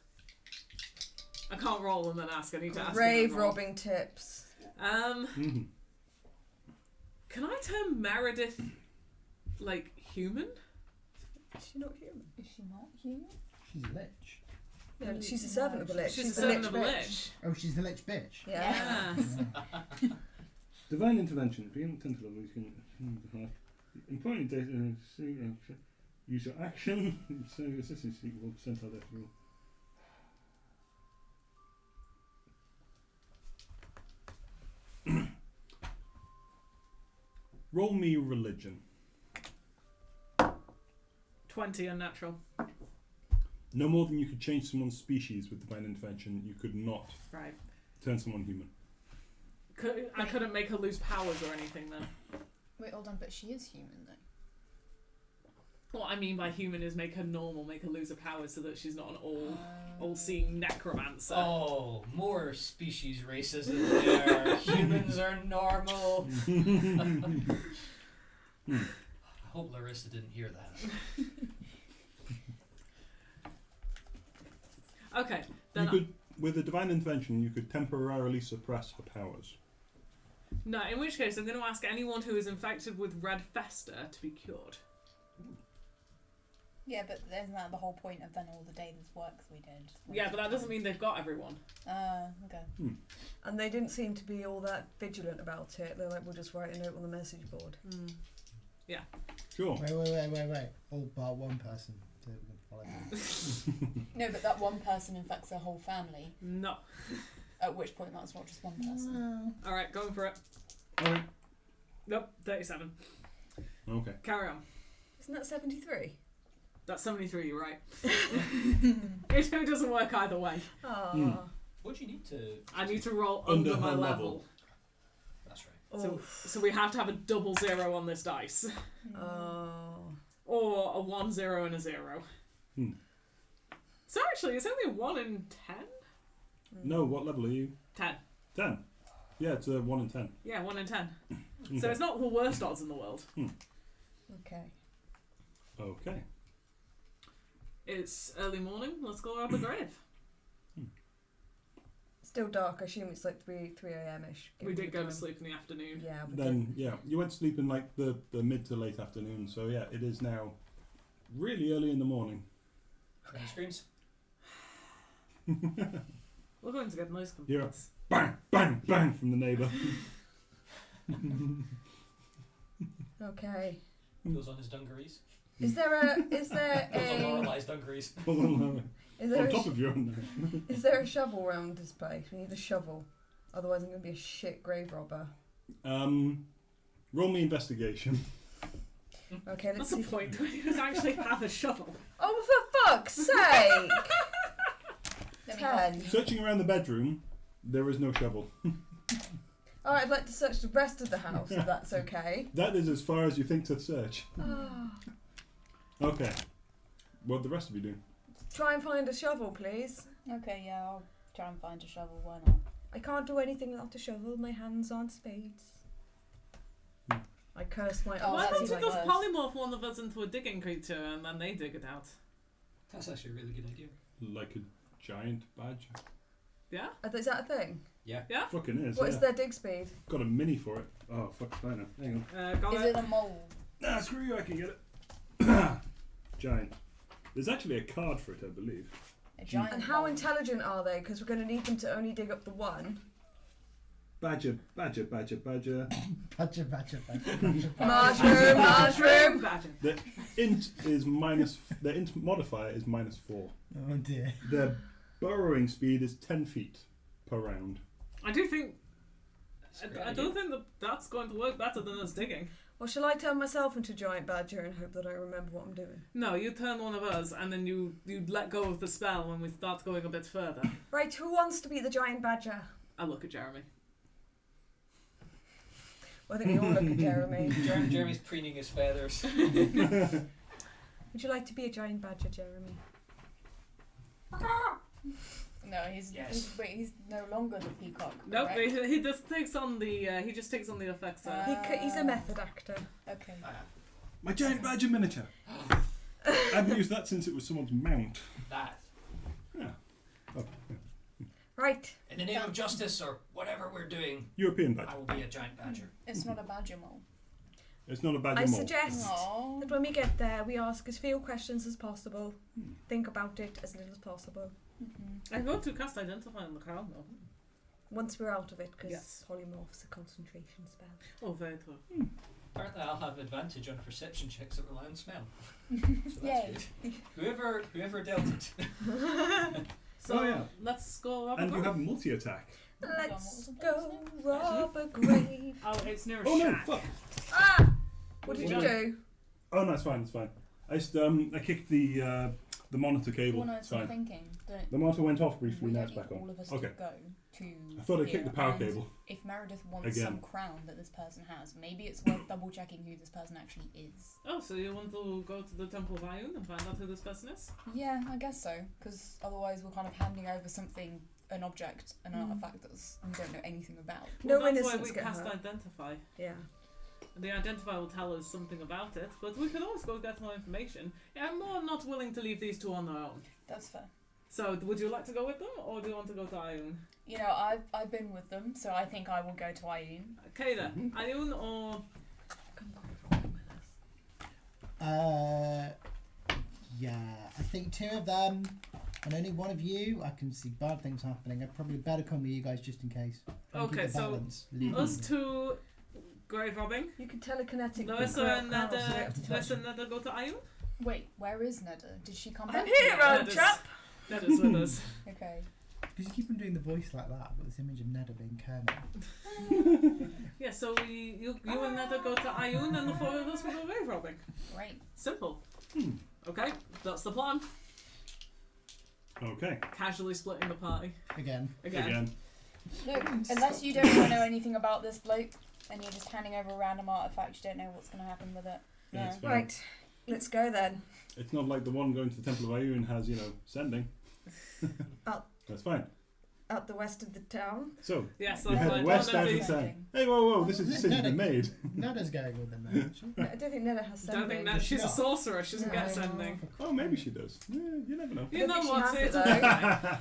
I can't roll and then ask. I need to ask. Grave and then roll. robbing tips. Mm-hmm. Can I turn Meredith like human? Is she not human? Is she not human? She's a lich. No, she's a servant of a lich. She's a the servant lich of a bitch. lich. Oh, she's the lich bitch. Yeah. Yes. Divine Intervention. Begin 10th level. You can employ data. Use your action. Send your assistance equal percentile death rule. Roll me religion. 20 unnatural. No more than you could change someone's species with divine intervention. You could not Right. turn someone human. I couldn't make her lose powers or anything then. Wait, hold on, but she is human though. What I mean by human is make her normal, make her lose her powers so that she's not an all-seeing necromancer. Oh, more species racism there. Humans are normal. I hope Larissa didn't hear that. Okay, You then could, with a divine intervention, you could temporarily suppress her powers. no. In which case, I'm going to ask anyone who is infected with red fester to be cured. Yeah, but isn't that the whole point of then all the daily works we did? Yeah, but that doesn't mean they've got everyone. Okay. And they didn't seem to be all that vigilant about it. They're like, we'll just write a note on the message board. Sure. Wait. All bar one person. So we can follow them. No, but that one person infects their whole family. No. At which point that's not just one person. All right, going for it. Okay. Nope, 37. Okay. Carry on. Isn't that 73? That's 73. You're right. It doesn't work either way. Ah. What do you need to? I need to roll Under under my her level. level. That's right. So we have to have a double 0 on this dice, Oh. or a 1, 0, and a 0. Hmm. So actually, it's only a 1 in 10. No, what level are you? 10. 10. Yeah, it's a 1 in 10. Yeah, 1 in 10. Okay. So it's not the worst odds in the world. Okay. Okay. It's early morning. Let's go rob the grave. Still dark. I assume it's like 3 a.m.-ish. We did go to sleep in the afternoon. Yeah, we Then, yeah, you went to sleep in like the mid to late afternoon. So, yeah, it is now really early in the morning. Any screams? We're going to get noise complaints. Bang, bang, bang from the neighbour. Okay. Goes on his dungarees. Is there Goes on a Lorelai's dungarees. is there On a top of your own. is there a shovel around this place? We need a shovel. Otherwise, I'm going to be a shit grave robber. Roll me investigation. Okay, let's That's the see. point. Do you actually have a shovel? Oh, for fuck's sake! Let me 10. Searching around the bedroom, there is no shovel. All right, I'd like to search the rest of the house, if that's okay. That is as far as you think to search. Ah. Okay. What the rest of you doing? Try and find a shovel, please. Okay, yeah, I'll try and find a shovel. Why not? I can't do anything without a shovel. My hands aren't spades. I curse my Oh, Why that don't seems you like just worse. polymorph one of us into a digging creature and then they dig it out? That's actually a really good idea. Like a giant badger. Yeah? Is that a thing? Yeah. Fucking is. What is Yeah. their dig speed? Got a mini for it. Oh, fuck, fine now. Hang on. Got Is it. it a mole? Nah, screw you, I can get it. Giant. There's actually a card for it, I believe. A giant And how mole. intelligent are they? Because we're going to need them to only dig up the one. Badger, badger, badger, badger. Badger, badger, badger. Mushroom, mushroom! Badger. The int is minus. The int modifier is -4. Oh dear. Their burrowing speed is 10 feet per round. I do think... That's a great I idea. don't think that's going to work better than us digging. Or shall I turn myself into a giant badger and hope that I remember what I'm doing? No, you turn one of us and then you let go of the spell when we start going a bit further. Right, who wants to be the giant badger? I look at Jeremy. Well, I think we all look at Jeremy. Jeremy's preening his feathers. Would you like to be a giant badger, Jeremy? No, he's, Yes. he's no longer the peacock. Nope, correct? he just takes on the effects. He's a method actor. Okay. My giant badger miniature. I haven't used that since it was someone's mount. That. Yeah. Oh, yeah. Right. In the name of justice or whatever we're doing, European badger. I will be a giant badger. It's not a badger mole. It's not a badger I mole. suggest Aww. that when we get there, we ask as few questions as possible. Think about it as little as possible. I got to cast Identify on the crowd though. Once we're out of it, because Yes. polymorph's a concentration spell. Oh, very true. Apparently I'll have advantage on perception checks that rely on smell. So that's Yay. good. Whoever dealt it. So Oh, yeah. let's go rob And a you grave. have multi-attack. Let's go rob a grave. Oh, it's near a Oh no, shack. fuck. Ah! What did you What? do? Oh no, it's fine, it's fine. I kicked the monitor cable. Well, no, It's it's what I'm fine. thinking. Don't, The monitor went off briefly, we now don't it's back need on. all of us Okay. to go to I thought I here, kicked the power and cable. If Meredith wants Again. some crown that this person has, maybe it's worth double checking who this person actually is. Oh, so you want to go to the Temple of Ioun and find out who this person is? Yeah, I guess so. Because otherwise we're kind of handing over something, an object, an artifact that we don't know anything about. No well, that's why innocents we get cast hurt. Identify. Yeah. The Identify will tell us something about it, but we could always go get more information. Yeah, I'm more not willing to leave these two on their own. That's fair. So, would you like to go with them, or do you want to go to Ioun? You know, I've been with them, so I think I will go to Ioun. Okay then, Ioun or... Yeah, I think 2 of them and only 1 of you. I can see bad things happening. I'd probably better come with you guys just in case. Try and keep Okay, the so balance. Leave Us me. two grave robbing. You can telekinetic. Loisa and crowds, so you have to touch Loisa them. and Neda go to Ioun. Wait, where is Neda? Did she come I'm back? here, Yeah, old chap. Neda's with us. Okay. Because you keep on doing the voice like that, but this image of Neda being Kermit. Yeah, so you and Neda go to Ioun and the 4 of us will go grave robbing. Great. Simple. Hmm. Okay, that's the plan. Okay. Casually splitting the party. Again. Again. Look, unless you don't want to know anything about this bloke and you're just handing over a random artifact, you don't know what's going to happen with it. Yeah, No. it's fine. Right. Let's go then. It's not like the one going to the Temple of Ioun has, sending. Oh. That's fine. at the west of the town. So, Yes, you that's head fine. west Don't out of know if town. Hey, whoa, this is a decision been made. Nada's going with them now, isn't she? No, I don't think Nella has Don't sending. think that she's a No. sorcerer. She doesn't get No. sending. Oh, maybe she does. Yeah, you never know. You know think she what? has it, It's though. okay. Yeah.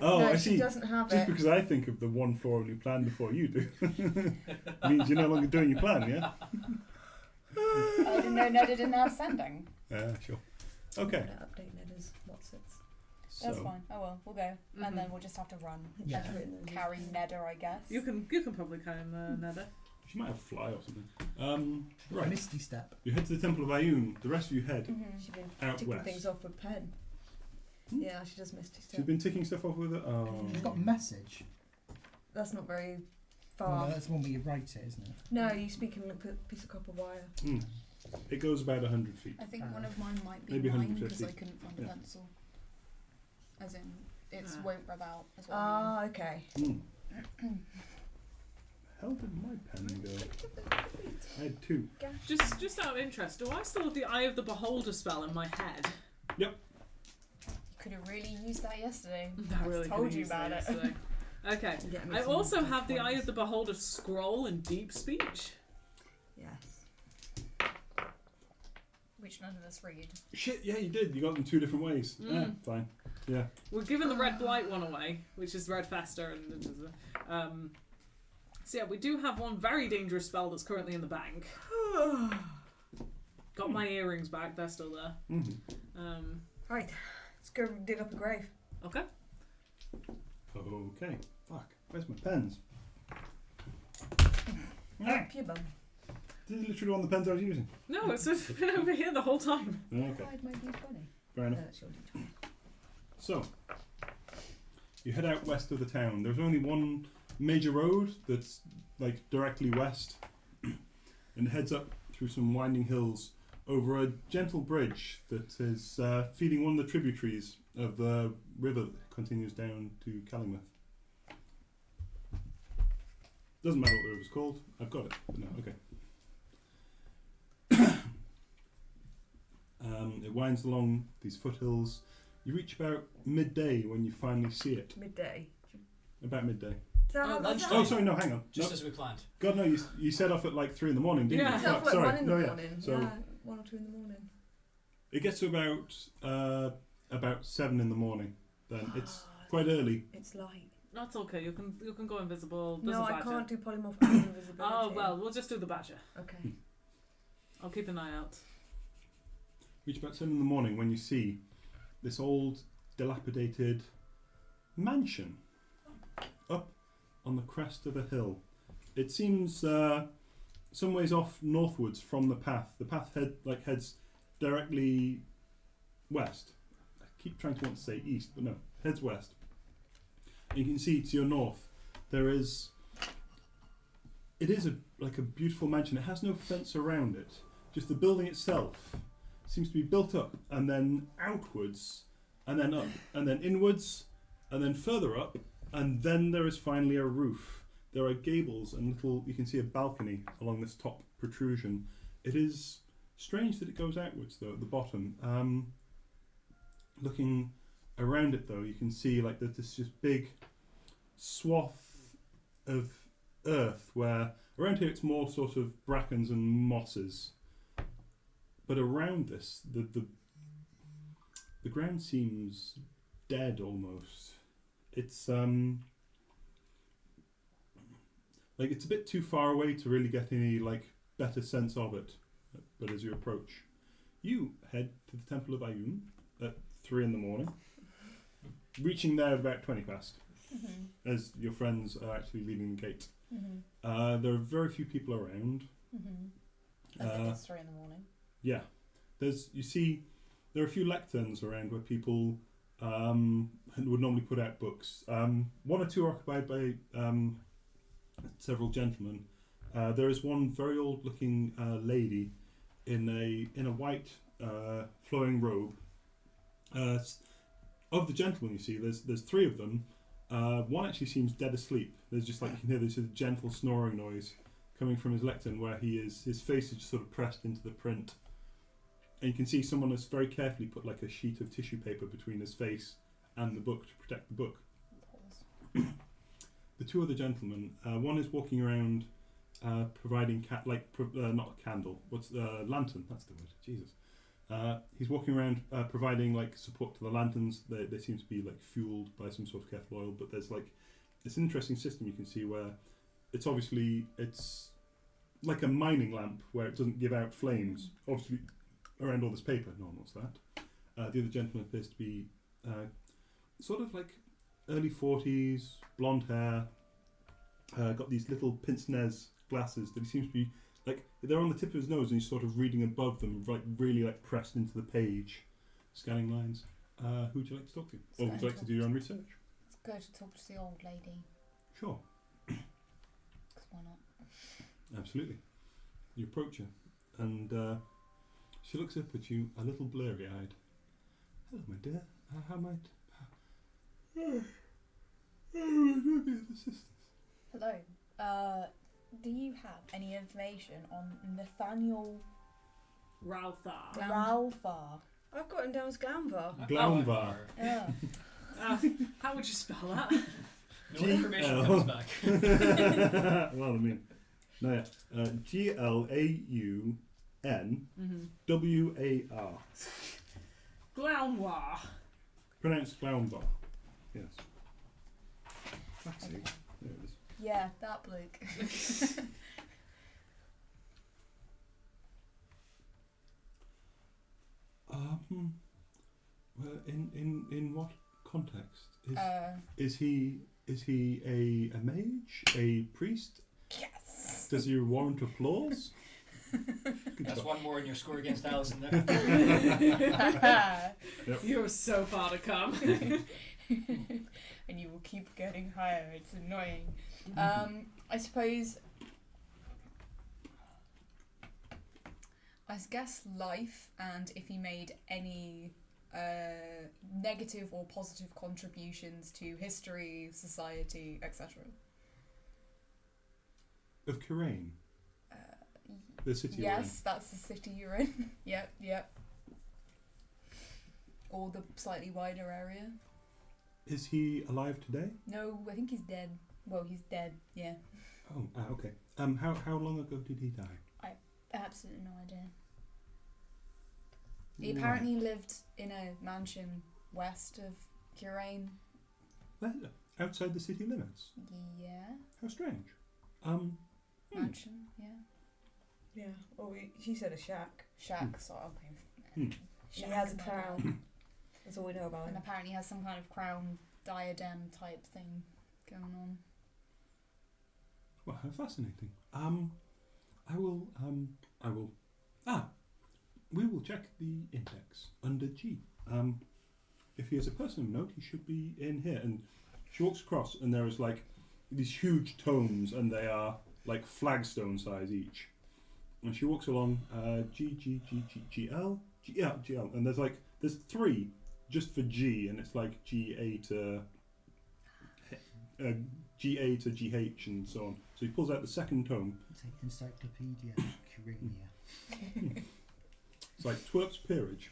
Oh, no, I she see. doesn't have Just it. because I think of the one floor only plan before you do means you're no longer doing your plan, yeah? I didn't know Neda didn't have sending. Yeah, sure. Okay. I'm gonna update Neda's what's it. That's So, fine. Oh well, we'll go. Mhm. And then we'll just have to run. Yeah. I've written in the- Carry Neda, I guess. You can probably carry him, Neda. she might have fly or something. Right. Misty step. You head to the Temple of Ayun. The rest of you head Mhm. She's been out ticking west. things off with pen. Hmm? Yeah, she does Misty She's stuff. been ticking stuff off with it. Oh. She's got a message. That's not very Well, far. no, that's the one where you write it, isn't it? No, you speak in a piece of copper wire. Mm. It goes about 100 feet. I think one of mine might be Maybe mine because 150. I couldn't find a Yeah. pencil. As in, it's Ah. won't rub out. Is what I Ah, okay. Mm. How did my pen go? I had 2. Just out of interest, do I still have the Eye of the Beholder spell in my head? mean. You could have really used that yesterday. I really told could've you used about that it. yesterday. Okay. Yeah, I also have the Eye of the Beholder scroll in Deep Speech. Yes. Which none of us read. Shit, yeah, you did. You got them 2 different ways. Yeah, fine. Yeah. We're giving the Red Blight one away, which is Red Fester, and so yeah, we do have one very dangerous spell that's currently in the bank. Got my earrings back; they're still there. Mm-hmm. Right, let's go dig up a grave. Okay. Okay. Fuck. Where's my pens? Up your bum. This is literally one of the pens I was using. No, it's been over here the whole time. Okay. Hide my D20. Fair No, enough. that's your D20. So, you head out west of the town. There's only one major road that's like directly west and heads up through some winding hills over a gentle bridge that is feeding one of the tributaries of the river that continues down to Calimouth. Doesn't matter what the river's called. I've got it. But no, okay. It winds along these foothills. You reach about midday when you finally see it. Midday. About midday. So how about lunchtime. Oh, that? sorry, no, hang on. Just No. as we planned. God, no, you set off at like 3 in the morning, didn't Yeah. you? It's up Fuck, at sorry. 1 in the No, yeah. morning. So Yeah, 1 or 2 in the morning. it gets to about 7 in the morning. Then it's quite early. It's light. That's okay. You can go invisible. There's No, a I badger. can't do polymorphic invisibility. Oh well, we'll just do the badger. Okay. I'll keep an eye out. Reach about 7 in the morning when you see this old, dilapidated mansion up on the crest of a hill. It seems some ways off northwards from the path. The path heads directly west. I keep trying to want to say east, but no, heads west. And you can see to your north there is. It is like a beautiful mansion. It has no fence around it. Just the building itself seems to be built up and then outwards and then up and then inwards and then further up and then there is finally a roof. There are gables and you can see a balcony along this top protrusion. It is strange that it goes outwards though at the bottom. Looking around it though, you can see like there's this just big swath of earth where around here it's more sort of brackens and mosses. But around this, the ground seems dead almost. It's like it's a bit too far away to really get any like better sense of it. But as you approach, you head to the Temple of Ayun at 3 in the morning, reaching there at about 20 past, as your friends are actually leaving the gate. There are very few people around. I think it's 3 in the morning. Yeah, there are a few lecterns around where people would normally put out books. 1 or 2 are occupied by several gentlemen. There is one very old-looking lady in a white flowing robe. Of the gentlemen, you see, there's 3 of them. One actually seems dead asleep. There's just like you can hear this gentle snoring noise coming from his lectern, where his face is just sort of pressed into the print. And you can see someone has very carefully put like a sheet of tissue paper between his face and the book to protect the book. the two other gentlemen. One is walking around, providing not a candle. What's the lantern? That's the word. Jesus. He's walking around providing like support to the lanterns. They seem to be like fueled by some sort of kettle oil, but there's like it's an interesting system you can see where it's like a mining lamp where it doesn't give out flames. Obviously, around all this paper, no one wants that. The other gentleman appears to be sort of like early 40s, blonde hair, got these little pince-nez glasses that he seems to be like they're on the tip of his nose and he's sort of reading above them, like really like pressed into the page, scanning lines. Who would you like to talk to? Or would you like to do your own research? It's good to talk to the old lady. Sure. 'Cause why not? Absolutely. You approach her and she looks up at you a little blurry-eyed. Hello, my dear. How might I be of assistance? Hello. Do you have any information on Nathaniel Ralthar. Ralfar? I've got him down as Glamvar. Glaumvar. Yeah. How would you spell that? No information comes back. Well, I mean, no, yeah. Glaunwar. Glaumwar. Pronounced Glaumvar. Yes. That's Okay. it. There it is. Yeah, that bloke. Well, in what context Uh, is he a mage, a priest? yes. Does he warrant applause? Good That's stuff. one more in your score against Alison there. You're so far to come. And you will keep getting higher. It's annoying. I suppose. I guess life, and if he made any negative or positive contributions to history, society, etc. Of Kirain, the city. we're in. Yes, that's the city you're in. Yep. Or the slightly wider area. Is he alive today? No, I think he's dead. Well, he's dead, yeah. Oh, okay. How long ago did he die? Absolutely no idea. He apparently lived in a mansion west of Kirain. Right. Outside the city limits. Yeah. How strange. Mansion, yeah. Yeah. Oh, she said a shack. Shack, so okay. She Shack, has a no crown. doubt. That's all we know about And him. apparently has some kind of crown diadem type thing going on. Well, how fascinating. We will check the index under G. If he is a person of note, he should be in here. And she walks across, and there is like these huge tomes, and they are like flagstone size each. And she walks along, GL, and there's three just for G, and it's like GA to GH and so on. So he pulls out the second tome. It's an Encyclopedia Curania. It's like Twerp's Peerage.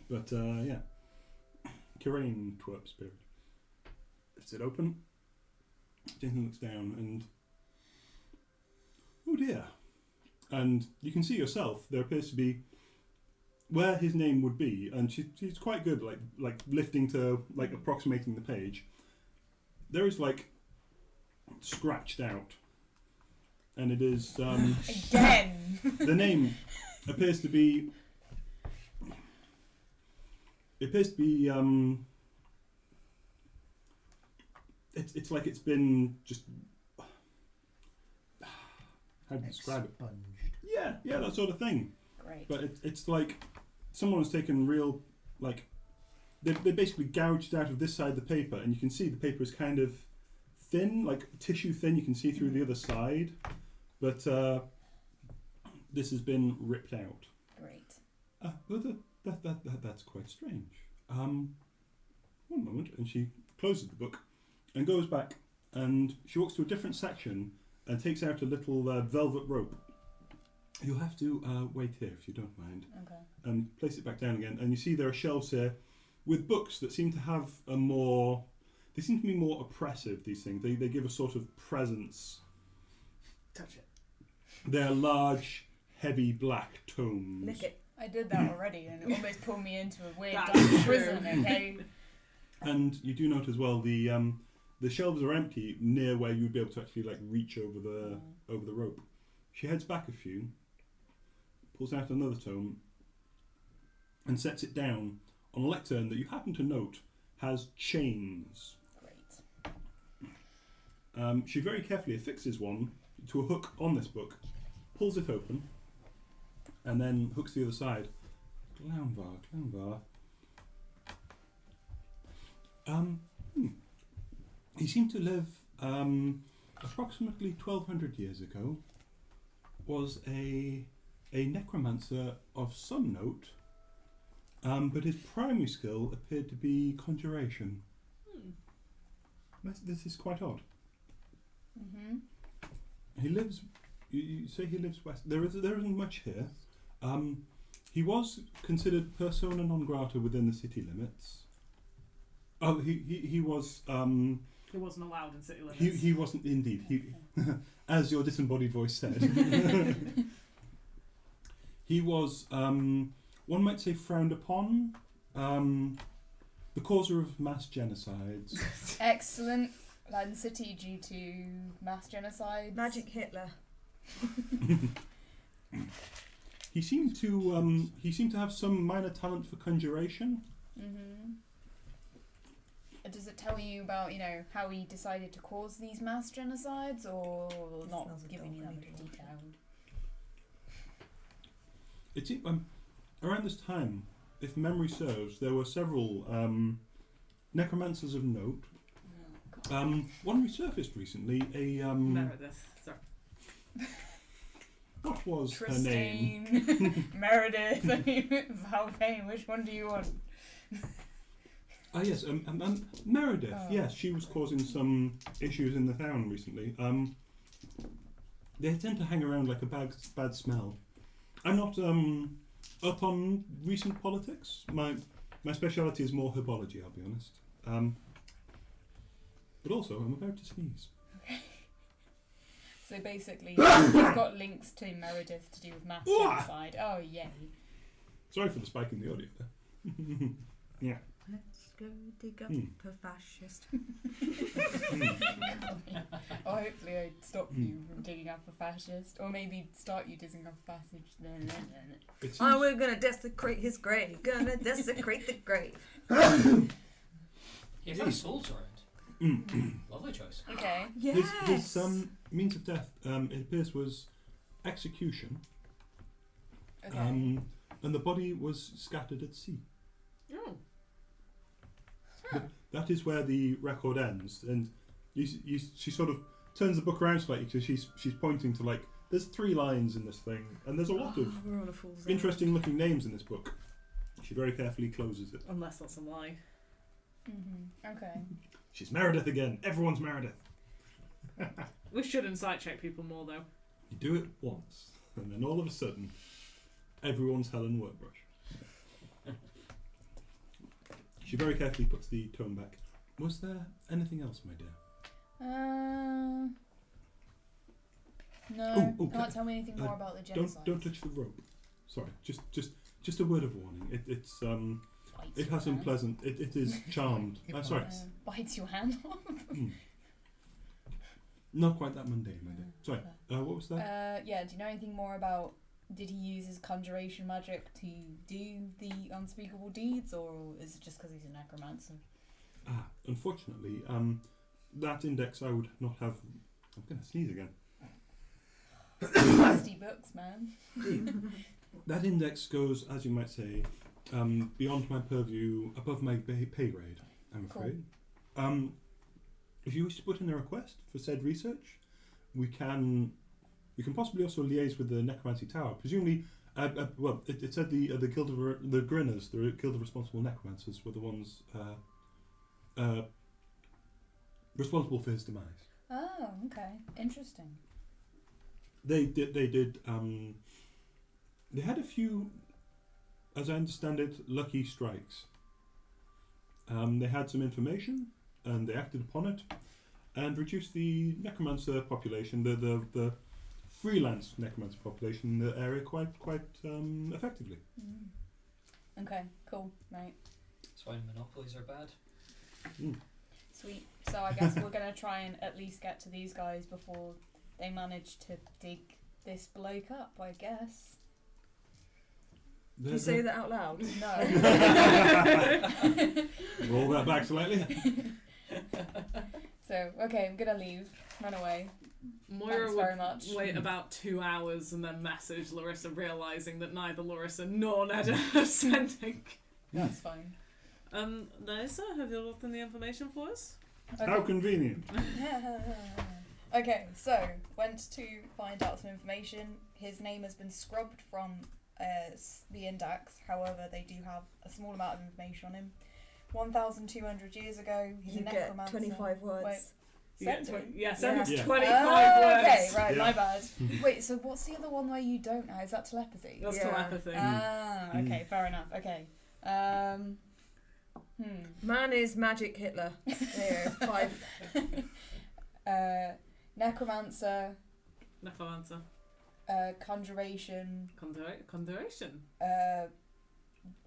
But yeah, Kirain Twerp's Peerage. Lifts it open. Jason looks down and oh dear. And you can see yourself. There appears to be where his name would be, and she's quite good, like lifting to like approximating the page. There is like scratched out, and it is Again! the name appears to be. It's like it's been just. How do you describe it? Expunged. Yeah, that sort of thing. Great. But it's like someone's taken real, like, they basically gouged out of this side of the paper, and you can see the paper is kind of thin, like tissue thin. You can see through the other side, but this has been ripped out. Great. Well, that's quite strange. One moment, and she closes the book and goes back, and she walks to a different section and takes out a little velvet rope. You'll have to wait here if you don't mind. Okay. And place it back down again. And you see there are shelves here with books that seem to have a more they seem to be more oppressive. These things they give a sort of presence. Touch it. They're large, heavy black tomes. Lick it. I did that already, and it almost pulled me into a weird That's dark true. prison. Okay. And you do note as well the shelves are empty near where you'd be able to actually like reach over the rope. She heads back a few, pulls out another tome, and sets it down on a lectern that you happen to note has chains. Great. She very carefully affixes one to a hook on this book, pulls it open, and then hooks the other side. Glaunvar. He seemed to live approximately 1200 years ago. Was a necromancer of some note, but his primary skill appeared to be conjuration. This is quite odd. Mm-hmm. He lives. You say he lives west. There isn't much here. He was considered persona non grata within the city limits. Oh, he was. He wasn't allowed in city limits. He wasn't indeed. He, as your disembodied voice said, he was. One might say frowned upon. The causer of mass genocides. Excellent. Latin City due to mass genocide. Magic Hitler. He seemed to have some minor talent for conjuration. Mm-hmm. Does it tell you about, how he decided to cause these mass genocides, or This not smells giving you that adult, much maybe. detail? It seemed, around this time, if memory serves, there were several necromancers of note. Oh, God. One resurfaced recently. Meredith. Sorry. What was her name? Tristane, Meredith, Valpain, which one do you want? Ah yes, Meredith. Oh. Yes, she was causing some issues in the town recently. They tend to hang around like a bad smell. I'm not up on recent politics. My speciality is more herbology, I'll be honest. But also, I'm about to sneeze. So basically, he's got links to Meredith to do with mass genocide. Oh, yay. Sorry for the spike in the audio there. Yeah. Let's go dig up a fascist. Oh, hopefully I stop you from digging up a fascist. Or maybe start you digging up a fascist. It seems, Oh, we're gonna desecrate his grave. Gonna desecrate the grave. He found soul sword. Lovely choice. Okay. Yes. his means of death, it appears, was execution. Okay. And the body was scattered at sea. Oh. That is where the record ends, and she sort of turns the book around slightly because she's pointing to like there's 3 lines in this thing, and there's a lot of We're on a fool's errand. interesting looking names in this book. She very carefully closes it. Unless that's a lie. Mm-hmm. Okay. She's Meredith again. Everyone's Meredith. We should insight check people more though. You do it once, and then all of a sudden, everyone's Helen Workbrush. She very carefully puts the tome back. Was there anything else, my dear? No. Oh, Can't tell me anything more about the genocide. Don't touch the rope. Sorry, just a word of warning. It's it has unpleasant. It is charmed. Sorry, Bites your hand off. not quite that mundane, my dear. Sorry. What was that? Yeah. Do you know anything more about? Did he use his conjuration magic to do the unspeakable deeds, or is it just because he's a necromancer? Unfortunately, that index I would not have. I'm going to sneeze again. Nasty books, man. That index goes, as you might say, beyond my purview, above my pay grade, I'm afraid. If you wish to put in a request for said research, we can possibly also liaise with the Necromancy Tower. Presumably, it said the Guild of the Grinners, the Guild of Responsible Necromancers, were the ones responsible for his demise. Oh, okay. Interesting. They did. They had a few, as I understand it, lucky strikes. They had some information, and they acted upon it and reduced the necromancer population, the freelance necromancer population in the area quite effectively. Okay, cool, right. That's why monopolies are bad. Sweet. So I guess we're going to try and at least get to these guys before they manage to dig this bloke up, I guess. Did you say that out loud? No. Roll that back slightly. So, okay, I'm going to leave. Run away. Moira Thanks would very much. wait about 2 hours and then message Larissa, realising that neither Larissa nor Neda are sending. That's fine. Larissa, have you looked in the information for us? Okay. How convenient. Okay, so went to find out some information. His name has been scrubbed from the index. However, they do have a small amount of information on him. 1,200 years ago, he's You a get necromancer. 25 words. Wait, You get send him? send us Yeah. 25 Oh, words. okay, right, Yeah. my bad. Wait, so what's the other one where you don't know? Is that telepathy? That's Yeah. telepathy. Ah, okay, fair enough. Okay. Man is magic Hitler. There, 5. Necromancer, Necromancer. conjuration, Conjuration.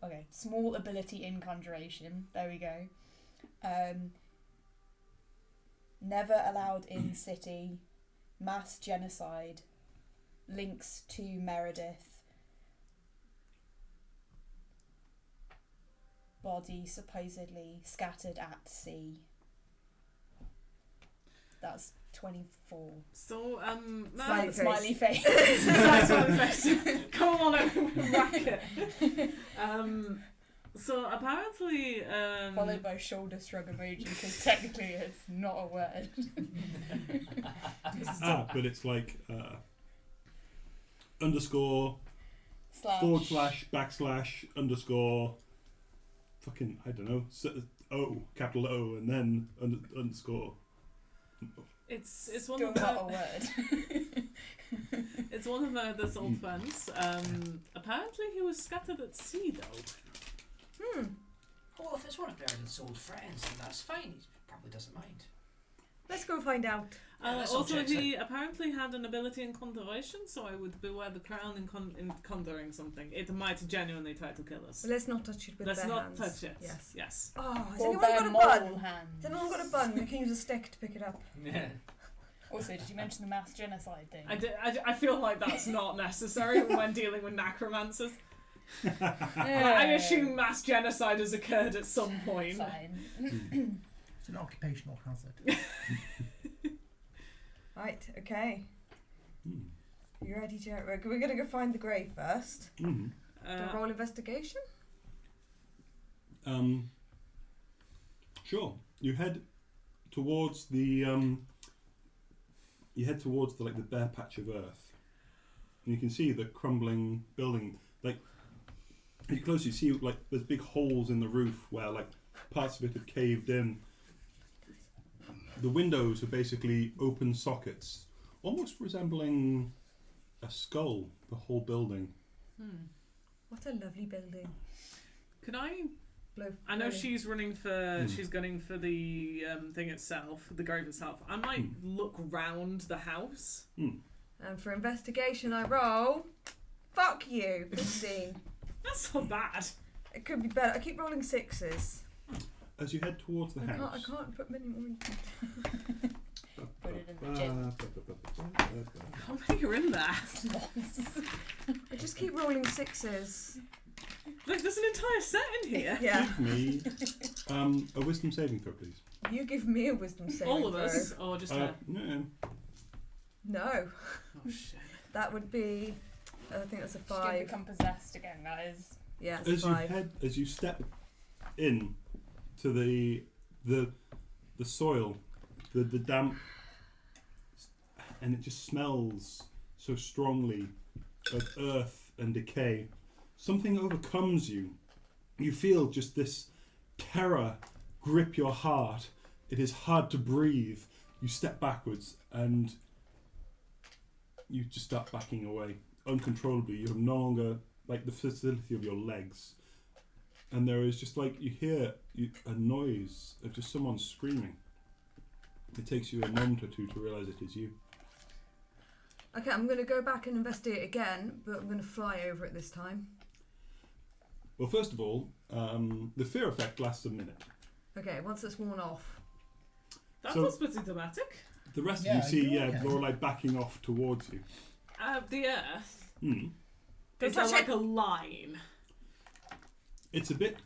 okay, small ability in conjuration. There we go. Never allowed in city. Mass genocide. Links to Meredith. Body supposedly scattered at sea. That's 24. So, Smiley face. Smiley face. Come on over and whack it. So apparently, Followed by shoulder shrug emoji, because technically it's not a word. But it's like underscore Slash. / / underscore fucking I don't know O, capital O, and then underscore. it's one Still of not a the, word. it's one of Meredith's old friends. Apparently he was scattered at sea though. Well, if it's one of Meredith's old friends, then that's fine. He probably doesn't mind. Let's go find out. Yeah, that's all Also, checks he apparently had an ability in conjuration, so I would beware the crown in conjuring something. It might genuinely try to kill us. Let's not touch it with Let's bare not hands. touch it. Yes. Yes. Oh, has Or anyone bare got a moral bun? hands. Has anyone got a bun? We can use a stick to pick it up. Yeah. Also, did you mention the mass genocide thing? I feel like that's not necessary when dealing with necromancers. Yeah. I assume mass genocide has occurred at some point. Fine. It's an occupational hazard. Right, okay. You ready, Jared? We're going to go find the grave first. Do a roll investigation? Sure. You head towards the like the bare patch of earth, and you can see the crumbling building. Like as you close, you see like there's big holes in the roof where like parts of it have caved in. The windows are basically open sockets, almost resembling a skull. The whole building. What a lovely building. Can I? Blue. I know Blue. she's running for. She's gunning for the thing itself, the grave itself. I might look round the house. And for investigation, I roll. Fuck you. 15. That's not bad. It could be better. I keep rolling 6s. As you head towards the I house. can't put many more in. Put it in the gym. How many are in there? I just keep rolling 6s. Look, there's an entire set in here. Yeah. Give me a wisdom saving throw, please. You give me a wisdom saving All of throw. us, or just her? No. No. Oh shit. That would be. I think that's a She's gonna 5. become possessed again, guys. Yeah, it's a 5. As you step in to the soil, the damp, and it just smells so strongly of earth and decay. Something overcomes you. You feel just this terror grip your heart. It is hard to breathe. You step backwards and you just start backing away uncontrollably. You have no longer, like, the facility of your legs and there is just like you hear a noise of just someone screaming. It takes you a moment or two to realise it is you. Okay, I'm going to go back and investigate again, but I'm going to fly over it this time. Well, first of all, the fear effect lasts a minute. Okay, once it's worn off. That So- was pretty dramatic. The rest Yeah, of you see, you're okay. Lorelei backing off towards you. The earth. Hmm. Is there like a line? It's a bit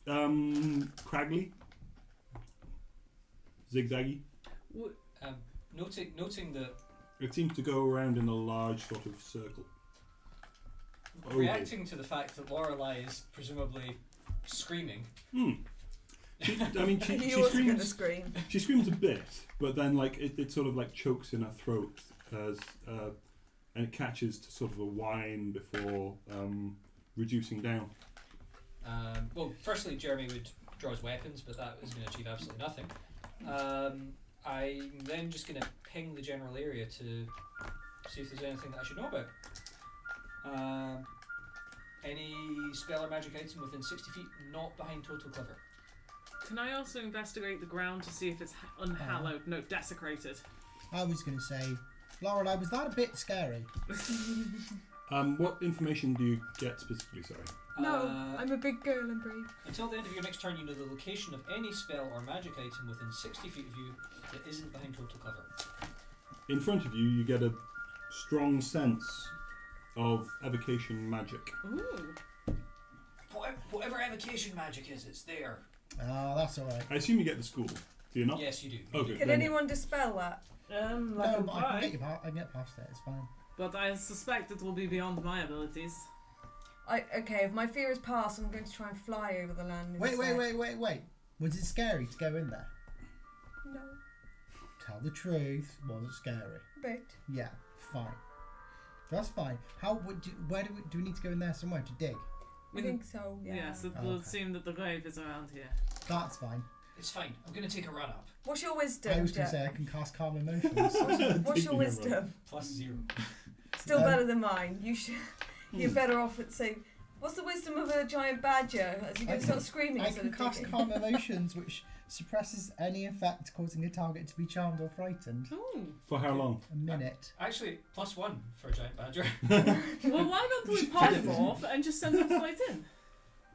craggly, zigzaggy. Noting that It seems to go around in a large sort of circle. Oval. reacting to the fact that Lorelei is presumably screaming. She You're also going to screams. scream. She screams a bit, but then like it sort of like chokes in her throat as and it catches to sort of a whine before reducing down. Well, firstly, Jeremy would draw his weapons, but that is going to achieve absolutely nothing. I'm then just going to ping the general area to see if there's anything that I should know about. Any spell or magic item within 60 feet, not behind total cover. Can I also investigate the ground to see if it's unhallowed? No, desecrated. I was going to say, Lorelei, was that a bit scary? What information do you get specifically? Sorry. No, I'm a big girl and brave. Until the end of your next turn, you know the location of any spell or magic item within 60 feet of you that isn't behind total cover. In front of you, you get a strong sense of evocation magic. Ooh. Whatever evocation magic is, it's there. Oh, that's alright. I assume you get the school. Do you not? Yes, you do. Oh, good. Can then- anyone dispel that? No, but I can get past it, it's fine. But I suspect it will be beyond my abilities. Okay, if my fear is past, I'm going to try and fly over the land. Wait. instead. Was it scary to go in there? No, Tell the truth. Was it scary? bit. Yeah, fine. That's fine. Where do we need to go in there somewhere to dig? I think so. Yeah. Yes, it Oh, will okay. seem that the grave is around here. That's fine. It's fine. I'm going to take a run up. What's your I wisdom, was going to Jet? say I can cast calm emotions. What's your wisdom? +0. Still Um, better than mine. You should. You're better off at saying. What's the wisdom of a giant badger? As you I can start screaming I instead can of cast kicking. calm emotions, which suppresses any effect causing a target to be charmed or frightened. Ooh. For how long? A minute. Actually, +1 for a giant badger. Well, why don't we polymorph and just send them straight in?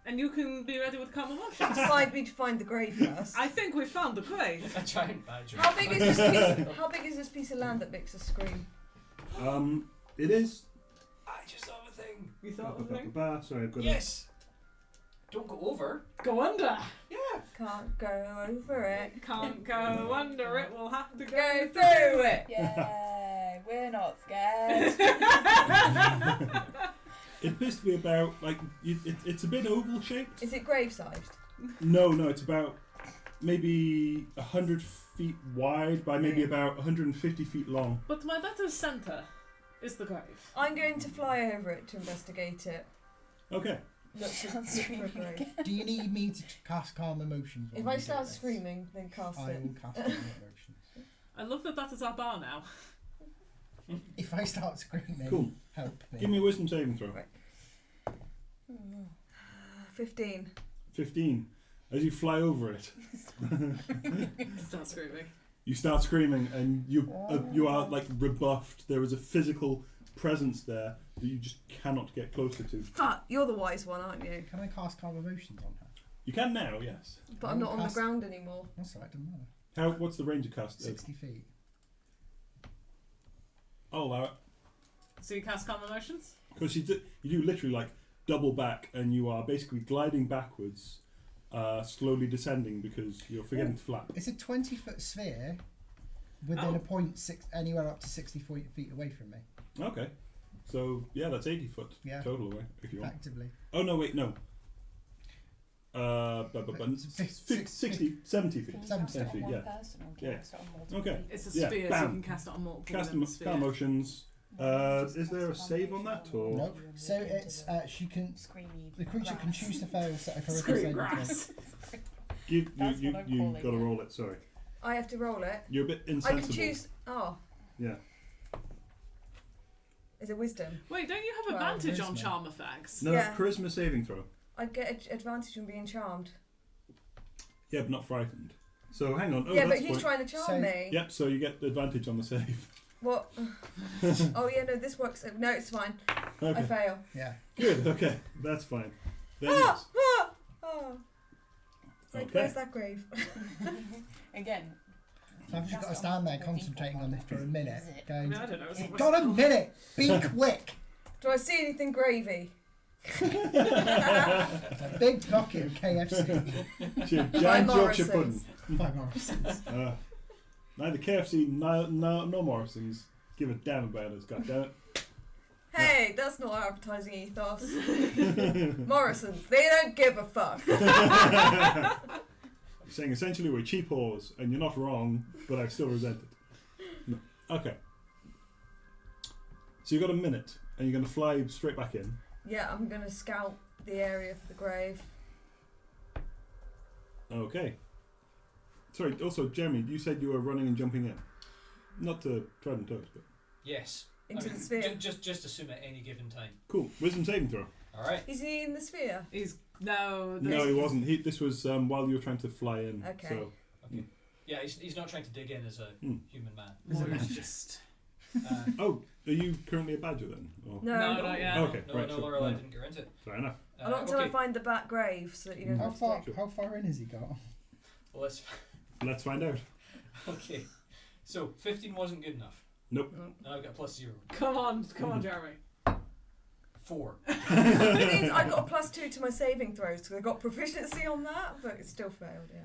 And you can be ready with calm emotions. Decide me to find the grave first. I think we found the grave. A giant badger. How big is this piece? How big is this piece of land that makes us scream? It is. I just thought of a thing. You thought of thing? Sorry, I've got Yes. Don't go over. Go under. Yeah. Can't go over it. Can't go under it. We'll have to Go go through it. Yay, we're not scared. It appears to be about like it's a bit oval shaped. Is it grave sized? No, it's about maybe 100 feet wide by maybe about 150 feet long. But my better centre is the grave. I'm going to fly over it to investigate it. Okay. Look for a grave. Do you need me to cast calm emotions? while If I you do start this? screaming, then cast I it. will cast calm emotions. I love that is our bar now. If I start screaming, Cool. help me. Give me a wisdom saving throw. Right. 15. 15. As you fly over it, Start screaming. you start screaming, and you are like rebuffed. There is a physical presence there that you just cannot get closer to. Fuck, you're the wise one, aren't you? Can I cast calm emotions on her? You can now, yes. But I'm not on the ground anymore. That's alright, doesn't matter. What's the range of cast? 60 feet. I'll allow it. So you cast calm emotions? Because you do literally like double back, and you are basically gliding backwards, slowly descending because you're forgetting to flap. It's a 20-foot sphere within a point anywhere up to 60 feet away from me. Okay. So, yeah, that's 80 foot Yeah. total away, if you want. Effectively. Oh, no, wait, no. 60, 70 feet. 70 feet, on yeah. one person or can Yeah. I cast it on multiple Okay. people? It's a Yeah, sphere, so bam. you can cast it on multiple Cast within the sphere. emotions. Is there a save on that, or? No. So it's she can. Screamy The creature can grass. choose to fail set a charisma Scream saving grass. That's You what I'm calling gotta it. roll it, sorry. I have to roll it. You're a bit I insensible. can choose. Oh, Yeah. is it wisdom? Wait, don't you have Well, advantage on charisma. charm effects? No, Yeah. charisma saving throw. I'd get advantage on being charmed. Yeah, but not frightened. So hang on. Oh, yeah, but that's he's point. trying to charm So- me. Yep. So you get advantage on the save. What? Oh yeah, no, this works. No, it's fine. I Okay. fail. Yeah. Good. Okay. That's fine. Then Ah! yes. Ah! Oh. Like, Okay. where's that grave? Again. So I've just got to That's stand there not concentrating on this for a minute, Is it? I going, mean, I don't know. It's It got a minute, be quick. Do I see anything gravy? It's a big bucket of KFC. Giant Yorkshire Morrison's. pudding. By Morrison's. Neither KFC nor Morrison's give a damn about us. God damn it. Hey, that's not our advertising ethos. Morrison's, they don't give a fuck. You're saying essentially we're cheap whores, and you're not wrong, but I still resent it. No. Okay. So you've got a minute, and you're going to fly straight back in. Yeah, I'm gonna scout the area for the grave. Okay. Sorry, also, Jeremy, you said you were running and jumping in. Not to tread on toes, but... Yes. Into the sphere. Just assume at any given time. Cool. Wisdom saving throw. Alright. Is he in the sphere? He's no. No, he wasn't. This was while you were trying to fly in. Okay. So, Yeah, he's not trying to dig in as a human man. It's just. oh, are you currently a badger then? Or? No. No, not yet. Okay, No, right, no, sure. Lorelei No. didn't get into it. Fair enough. Not until I Okay. find the back grave, so that you don't How have to far? dig. How far in has he got? Well, let's. Let's find out. Okay. So 15 wasn't good enough. Nope. Now I've got +0. Come on, Jeremy. 4. It means I got a +2 to my saving throws because I got proficiency on that, but it still failed. Yeah.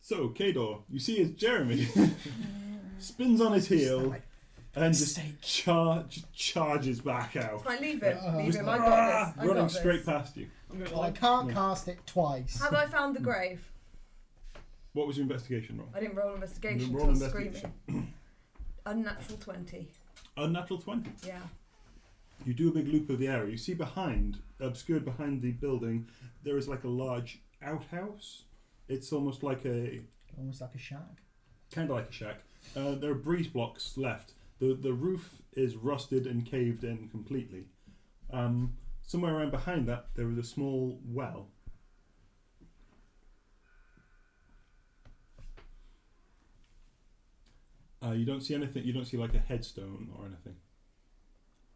So, Kador, you see as Jeremy spins on his heel and just charges back out. Fine, leave him. Leave Just him. I got this. I got running this. straight past you. I'm gonna Well, I like. can't cast it twice. Have I found the grave? What was your investigation roll? I didn't roll investigation Roll until investigation. screaming. Unnatural 20. Unnatural 20. Yeah. You do a big loop of the area. You see behind, obscured behind the building, there is like a large outhouse. It's almost like Almost like a shack. kind of like a shack. There are breeze blocks left. The roof is rusted and caved in completely. Somewhere around behind that, there is a small well. You don't see anything. You don't see like a headstone or anything.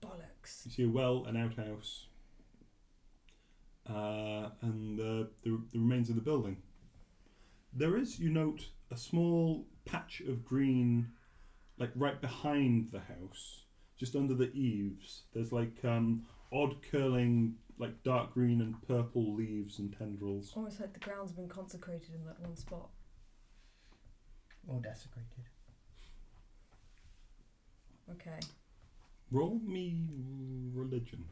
Bollocks. You see a well, an outhouse, and the remains of the building. There is, you note, a small patch of green, like right behind the house, just under the eaves. There's like odd curling, like dark green and purple leaves and tendrils. Almost like the ground's been consecrated in that one spot. Or desecrated. Okay. Roll me religion.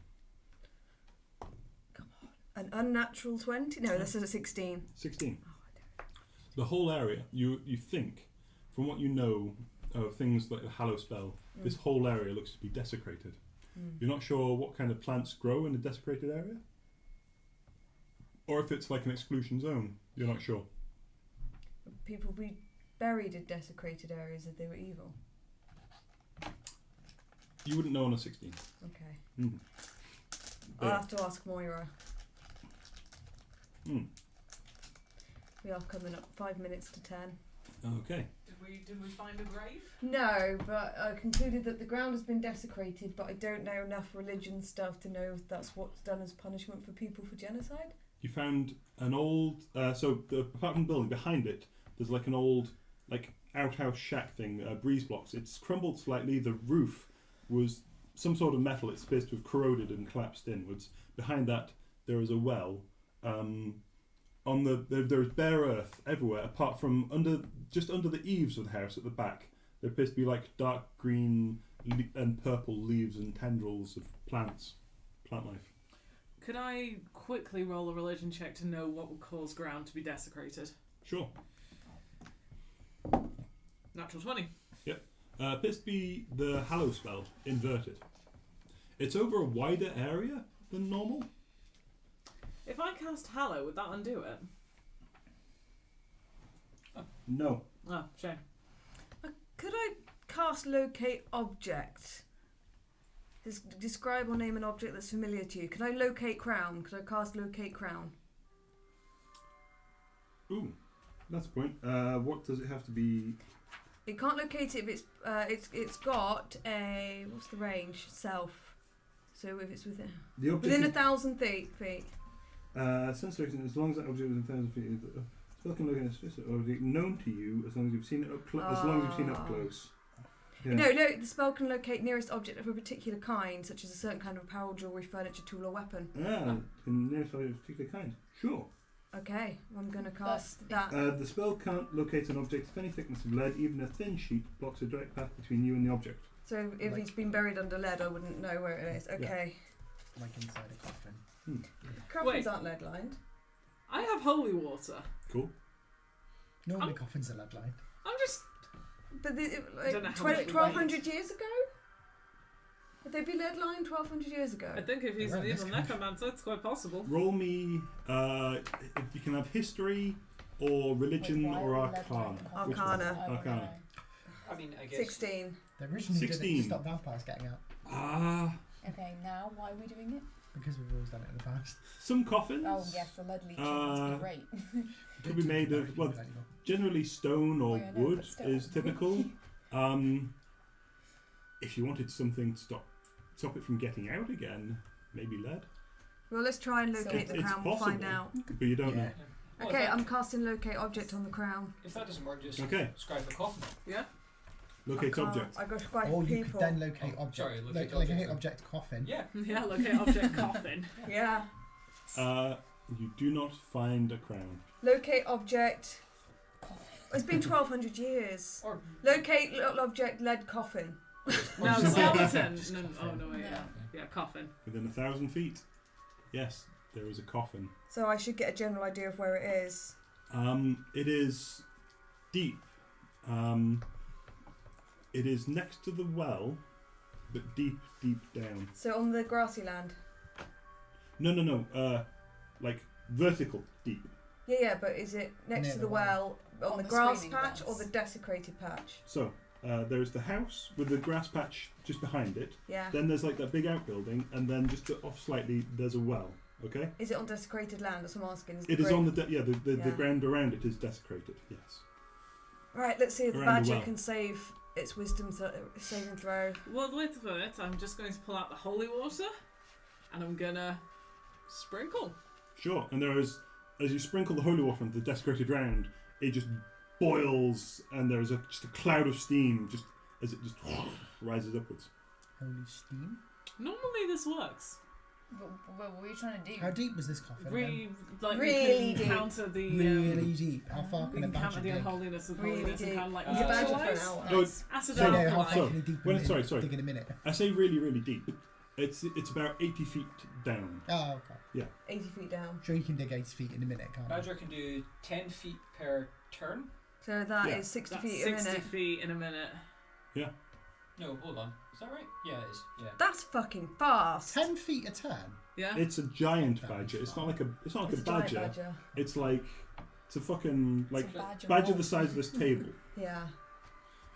An unnatural 20? No, this is a 16. 16. The whole area, you think, from what you know of things like the Hallow spell, this whole area looks to be desecrated. You're not sure what kind of plants grow in a desecrated area? Or if it's like an exclusion zone. You're not sure. People be buried in desecrated areas if they were evil. You wouldn't know on a 16. Okay. Mm. I'll Yeah. have to ask Moira. Mm. We are coming up 5 minutes to 10. Okay. Did we find a grave? No, but I concluded that the ground has been desecrated, but I don't know enough religion stuff to know if that's what's done as punishment for people for genocide. You found an old... so the apart from the building, behind it, there's like an old like outhouse shack thing, breeze blocks. It's crumbled slightly. The roof was some sort of metal. It's supposed to have corroded and collapsed inwards. Behind that, there is a well. There's bare earth everywhere, apart from just under the eaves of the house at the back. There appears to be like dark green and purple leaves and tendrils of plant life. Could I quickly roll a religion check to know what would cause ground to be desecrated? Sure. Natural 20. Appears to be the Hallow spell inverted. It's over a wider area than normal. If I cast Hallow, would that undo it? No. Oh, shame. Could I cast locate object? Describe or name an object that's familiar to you. Can I locate crown? Could I cast locate crown? Ooh, that's a point. What does it have to be? It can't locate it if it's got a what's the range? Self. So if it's within The object within is, 1,000 feet. sense location, as long as that object is within 1,000 feet. Spell can locate a specific object known to you as long as you've seen it up close. As long as you've seen it up close. Yeah. No, the spell can locate nearest object of a particular kind, such as a certain kind of apparel, jewelry, furniture, tool, or weapon. Nearest object of a particular kind. Sure. Okay, I'm going to cast that. The spell can't locate an object of any thickness of lead. Even a thin sheet blocks a direct path between you and the object. So if he's been buried under lead, I wouldn't know where it is. Okay. Like inside a coffin. Coffins aren't lead lined. I have holy water. Cool. Normally coffins are lead lined. I'm just. But I don't know how much we 1,200 years ago? Would they be lead lined 1,200 years ago? I think if he's They're an in this evil country. necromancer, it's quite possible. Roll me. You can have history or religion Wait, why or are we led arcana. by Which one? Arcana. I don't Arcana. know. I mean, I guess. 16. They originally did it 16. to stop vampires getting out Ah, Okay, now why are we doing it? because we've always done it in the past. some coffins. Oh yes, the lead leeching must be great. Could be made of well, generally stone or Oh, yeah, no, wood but still. is typical. If you wanted something to stop it from getting out again, maybe lead. Well, let's try and So locate the it's crown. We'll find possible. out. But you don't Yeah. know. Well, Okay, if that- I'm casting locate object on the crown. If that doesn't work, just Okay. scribe the coffin. Yeah? Locate I can't. object. I got quite Or you people. could then locate Oh, object. sorry, locate locate object. object coffin. Yeah. Yeah, locate object coffin. Yeah. You do not find a crown. Locate object. It's been 1,200 years. Or Locate object lead coffin. No, skeleton. No, oh no, wait, No. yeah, coffin. Within 1,000 feet. Yes, there is a coffin. So I should get a general idea of where it is. It is deep. It is next to the well, but deep down. So on the grassy land. No. Like vertical deep. Yeah, but is it next Near to the the well. well, on On the the grass screaming patch, or wells. the desecrated patch? So there's the house with the grass patch just behind it. Yeah. Then there's like that big outbuilding, and then just off slightly there's a well. Okay. Is it on desecrated land? That's what I'm asking. It is on the the Yeah. ground around it is desecrated. Yes. Right, let's see if the Around the badger well. can save its wisdom saving throw. Well, wait for it. I'm just going to pull out the holy water, and I'm gonna sprinkle. Sure. And there is, as you sprinkle the holy water onto the desecrated ground, it just boils, and there is just a cloud of steam just as it just rises upwards. Holy steam. Normally this works. What were you trying to do? How deep was this coffin? Really, like Really you deep. can counter the Really deep. How far you can a can badger counter the dig? unholiness of Really holiness and deep. kind of like He's a badger for an neutralise. hour. Oh, Acid So no, how alkaline. far So, can he dig when- in a sorry, minute? sorry. Dig in a minute. I say really deep. It's about 80 feet down. Oh, okay. 80 feet down. Sure, you can dig 80 feet in a minute, can't you? Badger can do 10 feet per turn. So that is Yeah. 60 That's feet a 60 minute. feet in a minute. No, hold on. Is that right? Yeah, it is. Yeah. That's fucking fast. 10 feet a turn? Yeah. It's a giant That'd be badger. It's fine. not like a It's a giant badger. badger. It's like it's a fucking like It's a badger badger roll. the size of this table. Yeah.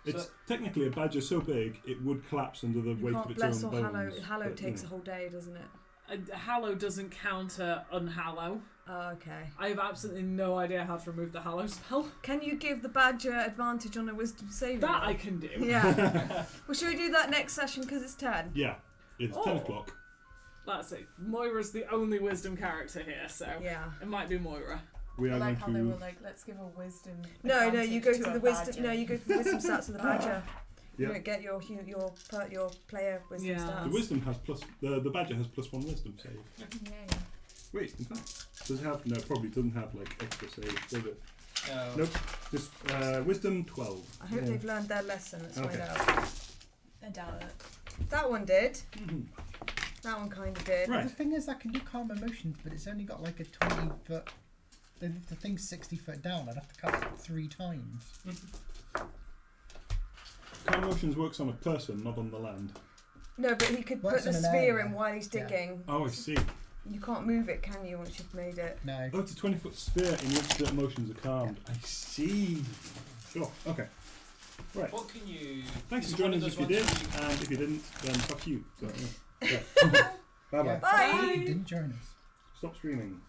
It's So- technically a badger so big it would collapse under the You weight can't of its bless own or bones. hallow. Hallow but, takes you a know. whole day, doesn't it? Hallow doesn't counter unhallow. Oh, okay. I have absolutely no idea how to remove the hallow spell. Can you give the badger advantage on a wisdom saving? That roll? I can do. Yeah. Well, should we do that next session because it's 10? Yeah, it's Oh. 10 o'clock. Let's see. Moira's the only wisdom character here, so Yeah. it might be Moira. We I are like how going they to. were like, let's give a wisdom. No, advantage you go to a the wisdom. badger. No, you go to the wisdom stats of the badger. You Yeah. don't get your player wisdom Yeah. stats. The wisdom has plus. The badger has +1 wisdom save. Yay. Wait, in fact, does it have? No, probably doesn't have like extra save, does it? No. Nope. Just wisdom 12. I hope Yeah. they've learned their lesson. Let's Okay. find out. I doubt it. That one did. Mhm. That one kind of did. Right. The thing is, I can do calm emotions, but it's only got like a 20 foot. If the thing's 60 foot down, I'd have to cut it 3 times. Calm motions works on a person, not on the land. No, but he could Works put the in an sphere area. in while he's Yeah. digging. Oh, I see. You can't move it, can you, once you've made it? No. Oh, it's a 20-foot sphere in which the emotions are calmed. I see. Sure. Okay. Right. What can you? Thanks is for it one joining of us if those you did, ones where and if you didn't, then fuck you. So, yeah. Bye bye. Yeah. Bye. You didn't join us. Stop streaming.